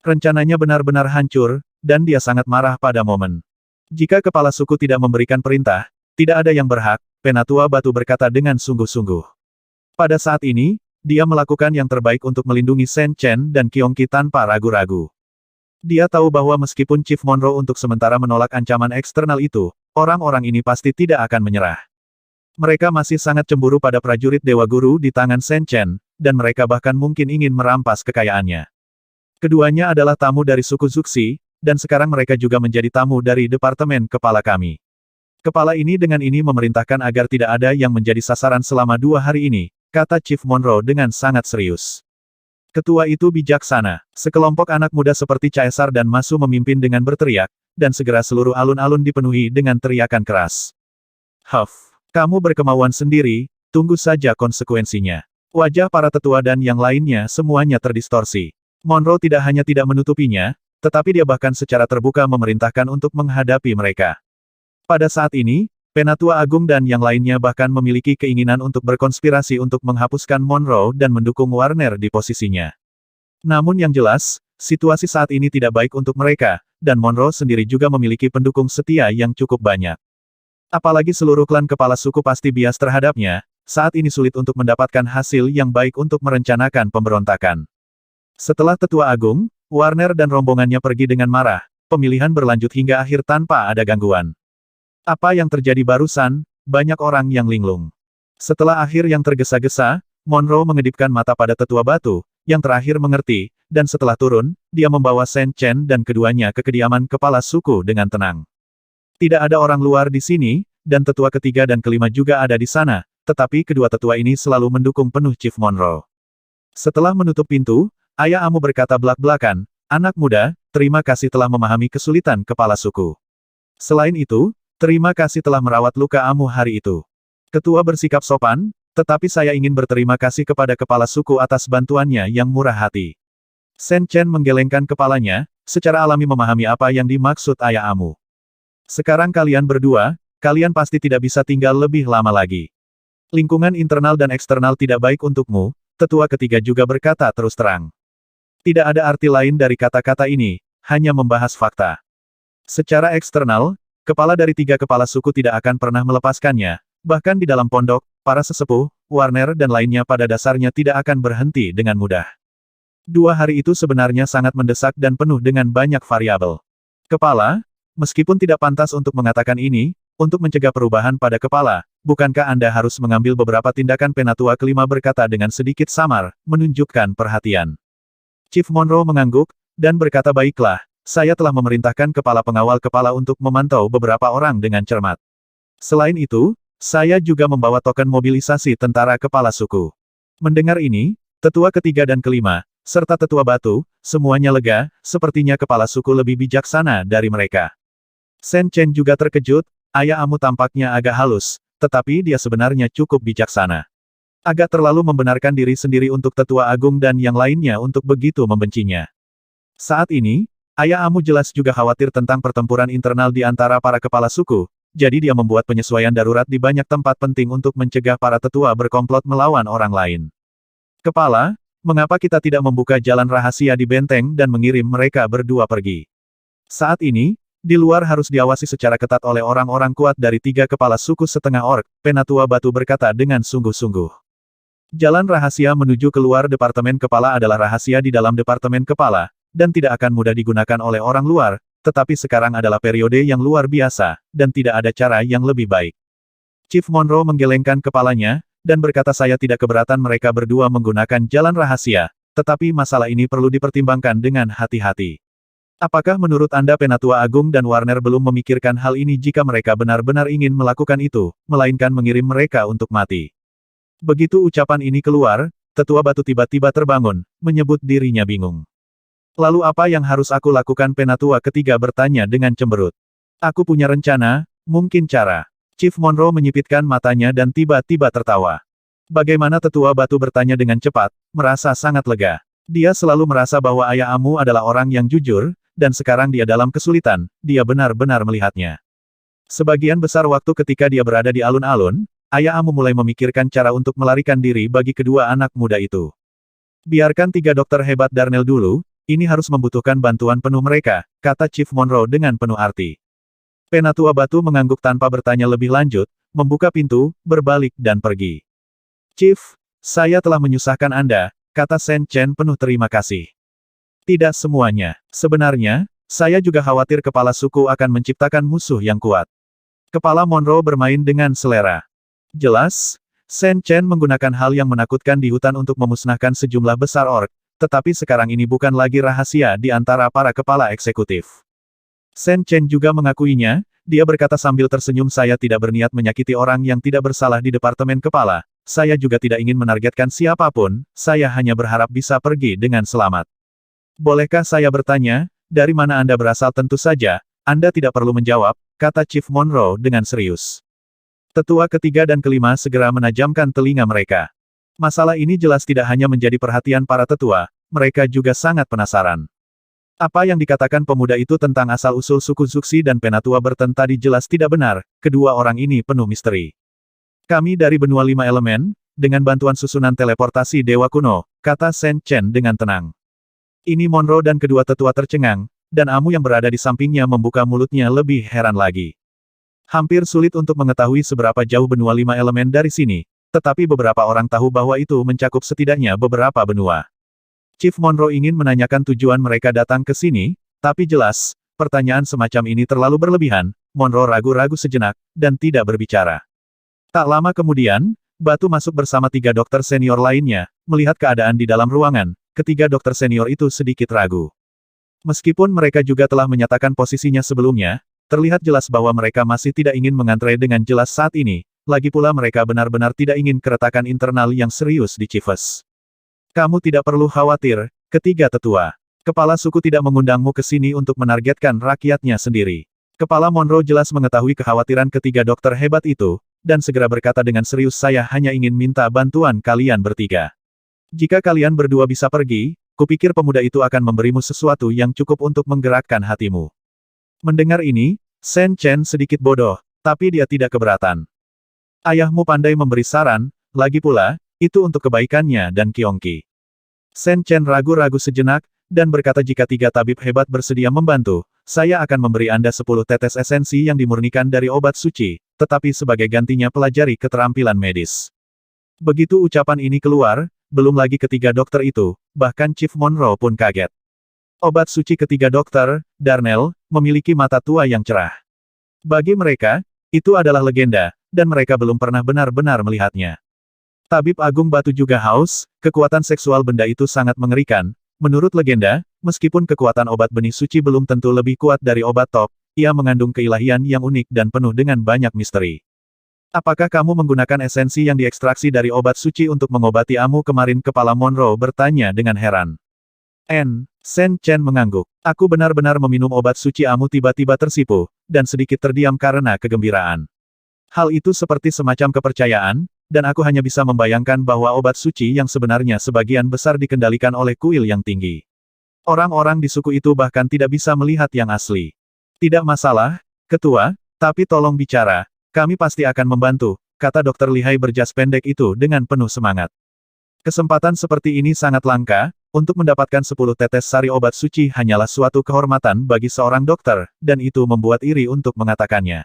Rencananya benar-benar hancur, dan dia sangat marah pada momen. Jika kepala suku tidak memberikan perintah, tidak ada yang berhak, Penatua Batu berkata dengan sungguh-sungguh. Pada saat ini, dia melakukan yang terbaik untuk melindungi Shen Chen dan Qiongqi tanpa ragu-ragu. Dia tahu bahwa meskipun Chief Monroe untuk sementara menolak ancaman eksternal itu, orang-orang ini pasti tidak akan menyerah. Mereka masih sangat cemburu pada prajurit Dewa Guru di tangan Shen Chen, dan mereka bahkan mungkin ingin merampas kekayaannya. Keduanya adalah tamu dari suku Zuxi, dan sekarang mereka juga menjadi tamu dari Departemen Kepala kami. Kepala ini dengan ini memerintahkan agar tidak ada yang menjadi sasaran selama 2 hari ini, kata Chief Monroe dengan sangat serius. Ketua itu bijaksana. Sekelompok anak muda seperti Caesar dan Masu memimpin dengan berteriak, dan segera seluruh alun-alun dipenuhi dengan teriakan keras. Huff, kamu berkemauan sendiri, tunggu saja konsekuensinya. Wajah para tetua dan yang lainnya semuanya terdistorsi. Monroe tidak hanya tidak menutupinya, tetapi dia bahkan secara terbuka memerintahkan untuk menghadapi mereka. Pada saat ini, Penatua Agung dan yang lainnya bahkan memiliki keinginan untuk berkonspirasi untuk menghapuskan Monroe dan mendukung Warner di posisinya. Namun yang jelas, situasi saat ini tidak baik untuk mereka, dan Monroe sendiri juga memiliki pendukung setia yang cukup banyak. Apalagi seluruh klan kepala suku pasti bias terhadapnya, saat ini sulit untuk mendapatkan hasil yang baik untuk merencanakan pemberontakan. Setelah Tetua Agung, Warner dan rombongannya pergi dengan marah, pemilihan berlanjut hingga akhir tanpa ada gangguan. Apa yang terjadi barusan, banyak orang yang linglung. Setelah akhir yang tergesa-gesa, Monroe mengedipkan mata pada Tetua Batu, yang terakhir mengerti, dan setelah turun, dia membawa Shen Chen dan keduanya ke kediaman kepala suku dengan tenang. Tidak ada orang luar di sini, dan tetua ketiga dan kelima juga ada di sana, tetapi kedua tetua ini selalu mendukung penuh Chief Monroe. Setelah menutup pintu, Ayah Amu berkata belak-belakan, anak muda, terima kasih telah memahami kesulitan kepala suku. Selain itu, terima kasih telah merawat luka Amu hari itu. Ketua bersikap sopan, tetapi saya ingin berterima kasih kepada kepala suku atas bantuannya yang murah hati. Shen Chen menggelengkan kepalanya, secara alami memahami apa yang dimaksud Ayah Amu. Sekarang kalian berdua, kalian pasti tidak bisa tinggal lebih lama lagi. Lingkungan internal dan eksternal tidak baik untukmu, tetua ketiga juga berkata terus terang. Tidak ada arti lain dari kata-kata ini, hanya membahas fakta. Secara eksternal, kepala dari 3 kepala suku tidak akan pernah melepaskannya, bahkan di dalam pondok, para sesepuh, Warner dan lainnya pada dasarnya tidak akan berhenti dengan mudah. 2 hari itu sebenarnya sangat mendesak dan penuh dengan banyak variabel. Kepala, meskipun tidak pantas untuk mengatakan ini, untuk mencegah perubahan pada kepala, bukankah Anda harus mengambil beberapa tindakan? Penatua kelima berkata dengan sedikit samar, menunjukkan perhatian. Chief Monroe mengangguk, dan berkata baiklah, saya telah memerintahkan kepala pengawal kepala untuk memantau beberapa orang dengan cermat. Selain itu, saya juga membawa token mobilisasi tentara kepala suku. Mendengar ini, tetua ketiga dan kelima, serta tetua batu, semuanya lega, sepertinya kepala suku lebih bijaksana dari mereka. Shen Chen juga terkejut, Ayah Amu tampaknya agak halus, tetapi dia sebenarnya cukup bijaksana. Agak terlalu membenarkan diri sendiri untuk tetua agung dan yang lainnya untuk begitu membencinya. Saat ini, Ayah Amu jelas juga khawatir tentang pertempuran internal di antara para kepala suku, jadi dia membuat penyesuaian darurat di banyak tempat penting untuk mencegah para tetua berkomplot melawan orang lain. Kepala, mengapa kita tidak membuka jalan rahasia di benteng dan mengirim mereka berdua pergi? Saat ini, di luar harus diawasi secara ketat oleh orang-orang kuat dari 3 kepala suku setengah orc, Penatua Batu berkata dengan sungguh-sungguh. Jalan rahasia menuju keluar Departemen Kepala adalah rahasia di dalam Departemen Kepala, dan tidak akan mudah digunakan oleh orang luar, tetapi sekarang adalah periode yang luar biasa, dan tidak ada cara yang lebih baik. Chief Monroe menggelengkan kepalanya, dan berkata saya tidak keberatan mereka berdua menggunakan jalan rahasia, tetapi masalah ini perlu dipertimbangkan dengan hati-hati. Apakah menurut Anda Penatua Agung dan Warner belum memikirkan hal ini jika mereka benar-benar ingin melakukan itu, melainkan mengirim mereka untuk mati? Begitu ucapan ini keluar, tetua batu tiba-tiba terbangun, menyebut dirinya bingung. Lalu apa yang harus aku lakukan? Penatua ketiga bertanya dengan cemberut. Aku punya rencana, mungkin cara. Chief Monroe menyipitkan matanya dan tiba-tiba tertawa. Bagaimana? Tetua batu bertanya dengan cepat, merasa sangat lega. Dia selalu merasa bahwa Ayah Amu adalah orang yang jujur, dan sekarang dia dalam kesulitan, dia benar-benar melihatnya. Sebagian besar waktu ketika dia berada di alun-alun, ayah Amu mulai memikirkan cara untuk melarikan diri bagi kedua anak muda itu. Biarkan 3 dokter hebat Darnell dulu, ini harus membutuhkan bantuan penuh mereka, kata Chief Monroe dengan penuh arti. Penatua Batu mengangguk tanpa bertanya lebih lanjut, membuka pintu, berbalik dan pergi. Chief, saya telah menyusahkan Anda, kata Sen Chen penuh terima kasih. Tidak semuanya. Sebenarnya, saya juga khawatir kepala suku akan menciptakan musuh yang kuat. Kepala Monroe bermain dengan selera. Jelas, Sen Chen menggunakan hal yang menakutkan di hutan untuk memusnahkan sejumlah besar orc, tetapi sekarang ini bukan lagi rahasia di antara para kepala eksekutif. Sen Chen juga mengakuinya, dia berkata sambil tersenyum, saya tidak berniat menyakiti orang yang tidak bersalah di Departemen Kepala, saya juga tidak ingin menargetkan siapapun, saya hanya berharap bisa pergi dengan selamat. Bolehkah saya bertanya, dari mana Anda berasal? Tentu saja, Anda tidak perlu menjawab, kata Chief Monroe dengan serius. Tetua ketiga dan kelima segera menajamkan telinga mereka. Masalah ini jelas tidak hanya menjadi perhatian para tetua, mereka juga sangat penasaran. Apa yang dikatakan pemuda itu tentang asal-usul suku Zuxi dan Penatua Berten tadi jelas tidak benar, kedua orang ini penuh misteri. Kami dari benua 5 elemen, dengan bantuan susunan teleportasi Dewa Kuno, kata Sen Chen dengan tenang. Ini Monroe dan kedua tetua tercengang, dan Amu yang berada di sampingnya membuka mulutnya lebih heran lagi. Hampir sulit untuk mengetahui seberapa jauh benua 5 elemen dari sini, tetapi beberapa orang tahu bahwa itu mencakup setidaknya beberapa benua. Chief Monroe ingin menanyakan tujuan mereka datang ke sini, tapi jelas, pertanyaan semacam ini terlalu berlebihan, Monroe ragu-ragu sejenak, dan tidak berbicara. Tak lama kemudian, Batu masuk bersama 3 dokter senior lainnya, melihat keadaan di dalam ruangan, ketiga dokter senior itu sedikit ragu. Meskipun mereka juga telah menyatakan posisinya sebelumnya, terlihat jelas bahwa mereka masih tidak ingin mengantre dengan jelas saat ini, lagi pula mereka benar-benar tidak ingin keretakan internal yang serius di Chiefs. Kamu tidak perlu khawatir, ketiga tetua. Kepala suku tidak mengundangmu ke sini untuk menargetkan rakyatnya sendiri. Kepala Monroe jelas mengetahui kekhawatiran ketiga dokter hebat itu, dan segera berkata dengan serius, saya hanya ingin minta bantuan kalian bertiga. Jika kalian berdua bisa pergi, kupikir pemuda itu akan memberimu sesuatu yang cukup untuk menggerakkan hatimu. Mendengar ini, Sen Chen sedikit bodoh, tapi dia tidak keberatan. Ayahmu pandai memberi saran, lagi pula, itu untuk kebaikannya dan Kyongki. Sen Chen ragu-ragu sejenak, dan berkata jika 3 tabib hebat bersedia membantu, saya akan memberi Anda 10 tetes esensi yang dimurnikan dari obat suci, tetapi sebagai gantinya pelajari keterampilan medis. Begitu ucapan ini keluar, belum lagi ketiga dokter itu, bahkan Chief Monroe pun kaget. Obat suci ketiga dokter, Darnell, memiliki mata tua yang cerah. Bagi mereka, itu adalah legenda, dan mereka belum pernah benar-benar melihatnya. Tabib Agung Batu juga haus, kekuatan seksual benda itu sangat mengerikan. Menurut legenda, meskipun kekuatan obat benih suci belum tentu lebih kuat dari obat top, ia mengandung keilahian yang unik dan penuh dengan banyak misteri. Apakah kamu menggunakan esensi yang diekstraksi dari obat suci untuk mengobati Amu kemarin? Kepala Monroe bertanya dengan heran. Sen Chen mengangguk. Aku benar-benar meminum obat suci Amu. Tiba-tiba tersipu, dan sedikit terdiam karena kegembiraan. Hal itu seperti semacam kepercayaan, dan aku hanya bisa membayangkan bahwa obat suci yang sebenarnya sebagian besar dikendalikan oleh kuil yang tinggi. Orang-orang di suku itu bahkan tidak bisa melihat yang asli. Tidak masalah, ketua, tapi tolong bicara, kami pasti akan membantu, kata dokter lihai berjas pendek itu dengan penuh semangat. Kesempatan seperti ini sangat langka, untuk mendapatkan 10 tetes sari obat suci hanyalah suatu kehormatan bagi seorang dokter, dan itu membuat iri untuk mengatakannya.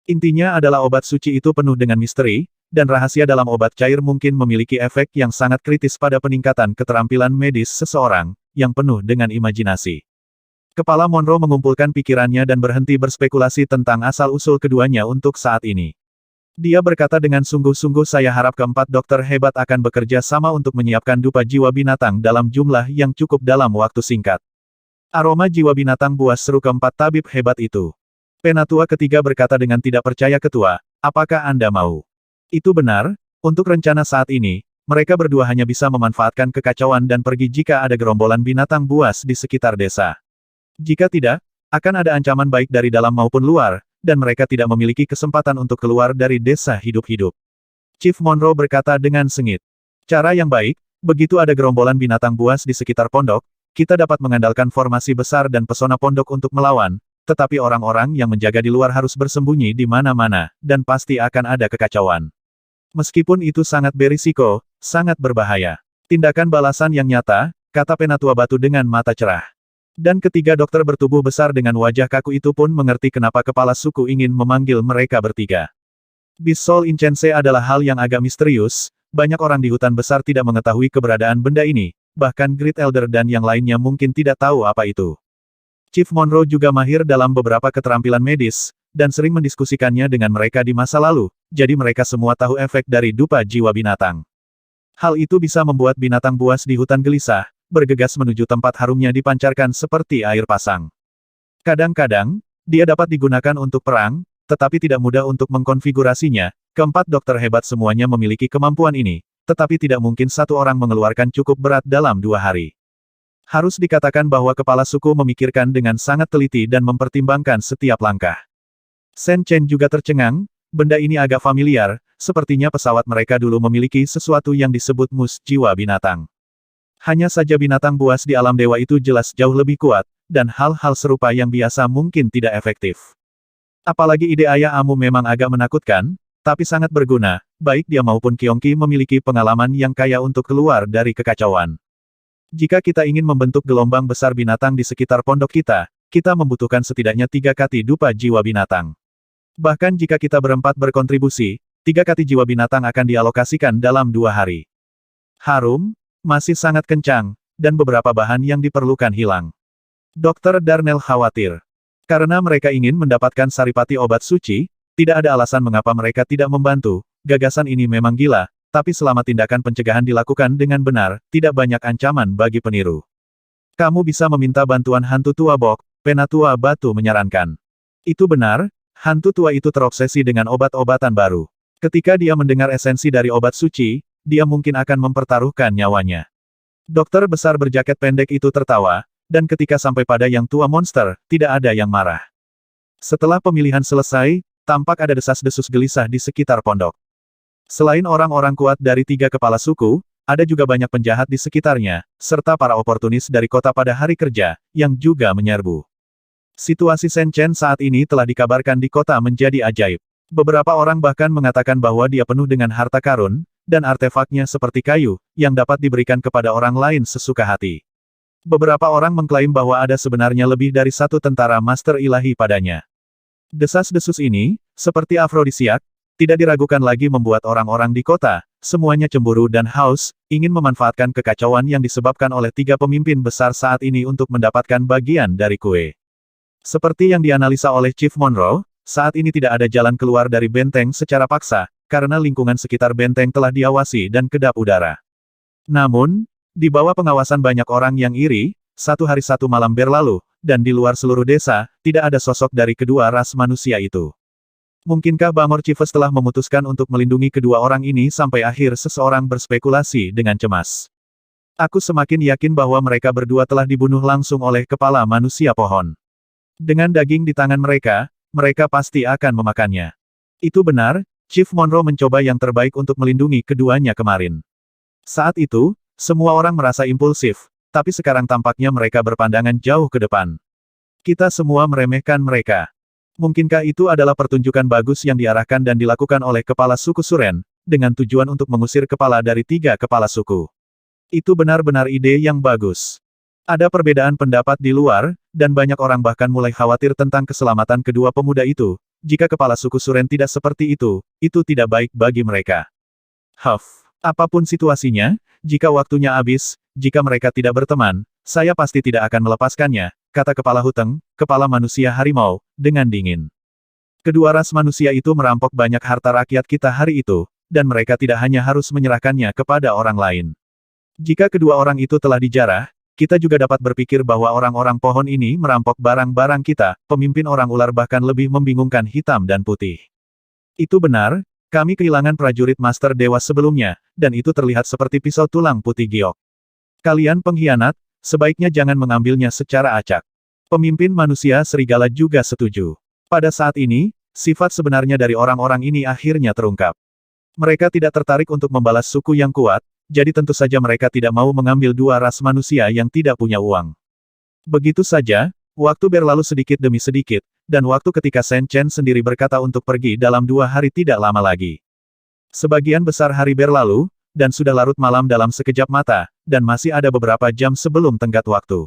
Intinya adalah obat suci itu penuh dengan misteri, dan rahasia dalam obat cair mungkin memiliki efek yang sangat kritis pada peningkatan keterampilan medis seseorang, yang penuh dengan imajinasi. Kepala Monroe mengumpulkan pikirannya dan berhenti berspekulasi tentang asal-usul keduanya untuk saat ini. Dia berkata dengan sungguh-sungguh, saya harap keempat dokter hebat akan bekerja sama untuk menyiapkan dupa jiwa binatang dalam jumlah yang cukup dalam waktu singkat. Aroma jiwa binatang buas, seru keempat tabib hebat itu. Penatua ketiga berkata dengan tidak percaya, ketua, apakah Anda mau? Itu benar, untuk rencana saat ini, mereka berdua hanya bisa memanfaatkan kekacauan dan pergi jika ada gerombolan binatang buas di sekitar desa. Jika tidak, akan ada ancaman baik dari dalam maupun luar, dan mereka tidak memiliki kesempatan untuk keluar dari desa hidup-hidup. Chief Monroe berkata dengan sengit. Cara yang baik, begitu ada gerombolan binatang buas di sekitar pondok, kita dapat mengandalkan formasi besar dan pesona pondok untuk melawan, tetapi orang-orang yang menjaga di luar harus bersembunyi di mana-mana, dan pasti akan ada kekacauan. Meskipun itu sangat berisiko, sangat berbahaya. Tindakan balasan yang nyata, kata Penatua Batu dengan mata cerah. Dan ketiga dokter bertubuh besar dengan wajah kaku itu pun mengerti kenapa kepala suku ingin memanggil mereka bertiga. Beast Soul Incense adalah hal yang agak misterius, banyak orang di hutan besar tidak mengetahui keberadaan benda ini, bahkan Great Elder dan yang lainnya mungkin tidak tahu apa itu. Chief Monroe juga mahir dalam beberapa keterampilan medis, dan sering mendiskusikannya dengan mereka di masa lalu, jadi mereka semua tahu efek dari dupa jiwa binatang. Hal itu bisa membuat binatang buas di hutan gelisah, bergegas menuju tempat harumnya dipancarkan seperti air pasang. Kadang-kadang, dia dapat digunakan untuk perang, tetapi tidak mudah untuk mengkonfigurasinya. Keempat dokter hebat semuanya memiliki kemampuan ini, tetapi tidak mungkin satu orang mengeluarkan cukup berat dalam 2 hari. Harus dikatakan bahwa kepala suku memikirkan dengan sangat teliti dan mempertimbangkan setiap langkah. Shen Chen juga tercengang, benda ini agak familiar, sepertinya pesawat mereka dulu memiliki sesuatu yang disebut mus jiwa binatang. Hanya saja binatang buas di alam dewa itu jelas jauh lebih kuat, dan hal-hal serupa yang biasa mungkin tidak efektif. Apalagi ide ayah Amu memang agak menakutkan, tapi sangat berguna, baik dia maupun Kyongki memiliki pengalaman yang kaya untuk keluar dari kekacauan. Jika kita ingin membentuk gelombang besar binatang di sekitar pondok kita membutuhkan setidaknya 3 kati dupa jiwa binatang. Bahkan jika kita berempat berkontribusi, 3 kati jiwa binatang akan dialokasikan dalam 2 hari. Harum, masih sangat kencang, dan beberapa bahan yang diperlukan hilang. Dr. Darnell khawatir. Karena mereka ingin mendapatkan saripati obat suci, tidak ada alasan mengapa mereka tidak membantu. Gagasan ini memang gila, tapi selama tindakan pencegahan dilakukan dengan benar, tidak banyak ancaman bagi peniru. Kamu bisa meminta bantuan hantu tua Bok, Penatua Batu menyarankan. Itu benar, hantu tua itu terobsesi dengan obat-obatan baru. Ketika dia mendengar esensi dari obat suci, dia mungkin akan mempertaruhkan nyawanya. Dokter besar berjaket pendek itu tertawa, dan ketika sampai pada yang tua monster, tidak ada yang marah. Setelah pemilihan selesai, tampak ada desas-desus gelisah di sekitar pondok. Selain orang-orang kuat dari 3 kepala suku, ada juga banyak penjahat di sekitarnya, serta para oportunis dari kota pada hari kerja, yang juga menyerbu. Situasi Shen Chen saat ini telah dikabarkan di kota menjadi ajaib. Beberapa orang bahkan mengatakan bahwa dia penuh dengan harta karun, dan artefaknya seperti kayu, yang dapat diberikan kepada orang lain sesuka hati. Beberapa orang mengklaim bahwa ada sebenarnya lebih dari 1 tentara master ilahi padanya. Desas-desus ini, seperti afrodisiak, tidak diragukan lagi membuat orang-orang di kota, semuanya cemburu dan haus, ingin memanfaatkan kekacauan yang disebabkan oleh 3 pemimpin besar saat ini untuk mendapatkan bagian dari kue. Seperti yang dianalisa oleh Chief Monroe, saat ini tidak ada jalan keluar dari benteng secara paksa, karena lingkungan sekitar benteng telah diawasi dan kedap udara. Namun, di bawah pengawasan banyak orang yang iri, 1 hari 1 malam berlalu, dan di luar seluruh desa, tidak ada sosok dari kedua ras manusia itu. Mungkinkah Bangor Chiefs telah memutuskan untuk melindungi kedua orang ini sampai akhir? Seseorang berspekulasi dengan cemas. Aku semakin yakin bahwa mereka berdua telah dibunuh langsung oleh kepala manusia pohon. Dengan daging di tangan mereka, mereka pasti akan memakannya. Itu benar, Chief Monroe mencoba yang terbaik untuk melindungi keduanya kemarin. Saat itu, semua orang merasa impulsif, tapi sekarang tampaknya mereka berpandangan jauh ke depan. Kita semua meremehkan mereka. Mungkinkah itu adalah pertunjukan bagus yang diarahkan dan dilakukan oleh kepala suku Suren, dengan tujuan untuk mengusir kepala dari 3 kepala suku? Itu benar-benar ide yang bagus. Ada perbedaan pendapat di luar, dan banyak orang bahkan mulai khawatir tentang keselamatan kedua pemuda itu. Jika kepala suku Suren tidak seperti itu tidak baik bagi mereka. Apapun situasinya, jika waktunya habis, jika mereka tidak berteman, saya pasti tidak akan melepaskannya, kata kepala Huteng, kepala manusia harimau, dengan dingin. Kedua ras manusia itu merampok banyak harta rakyat kita hari itu, dan mereka tidak hanya harus menyerahkannya kepada orang lain. Jika kedua orang itu telah dijarah, kita juga dapat berpikir bahwa orang-orang pohon ini merampok barang-barang kita, pemimpin orang ular bahkan lebih membingungkan hitam dan putih. Itu benar, kami kehilangan prajurit Master Dewa sebelumnya, dan itu terlihat seperti pisau tulang putih giok. Kalian pengkhianat, sebaiknya jangan mengambilnya secara acak. Pemimpin manusia serigala juga setuju. Pada saat ini, sifat sebenarnya dari orang-orang ini akhirnya terungkap. Mereka tidak tertarik untuk membalas suku yang kuat, jadi tentu saja mereka tidak mau mengambil dua ras manusia yang tidak punya uang. Begitu saja, waktu berlalu sedikit demi sedikit, dan waktu ketika Shen Chen sendiri berkata untuk pergi dalam 2 hari tidak lama lagi. Sebagian besar hari berlalu, dan sudah larut malam dalam sekejap mata, dan masih ada beberapa jam sebelum tenggat waktu.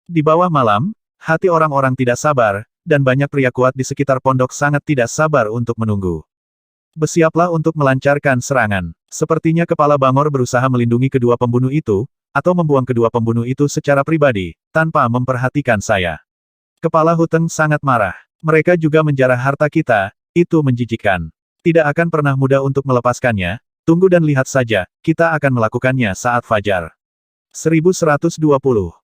Di bawah malam, hati orang-orang tidak sabar, dan banyak pria kuat di sekitar pondok sangat tidak sabar untuk menunggu. Bersiaplah untuk melancarkan serangan. Sepertinya kepala Bangor berusaha melindungi kedua pembunuh itu, atau membuang kedua pembunuh itu secara pribadi, tanpa memperhatikan saya. Kepala Huteng sangat marah. Mereka juga menjarah harta kita, itu menjijikkan. Tidak akan pernah mudah untuk melepaskannya, tunggu dan lihat saja, kita akan melakukannya saat fajar. 1120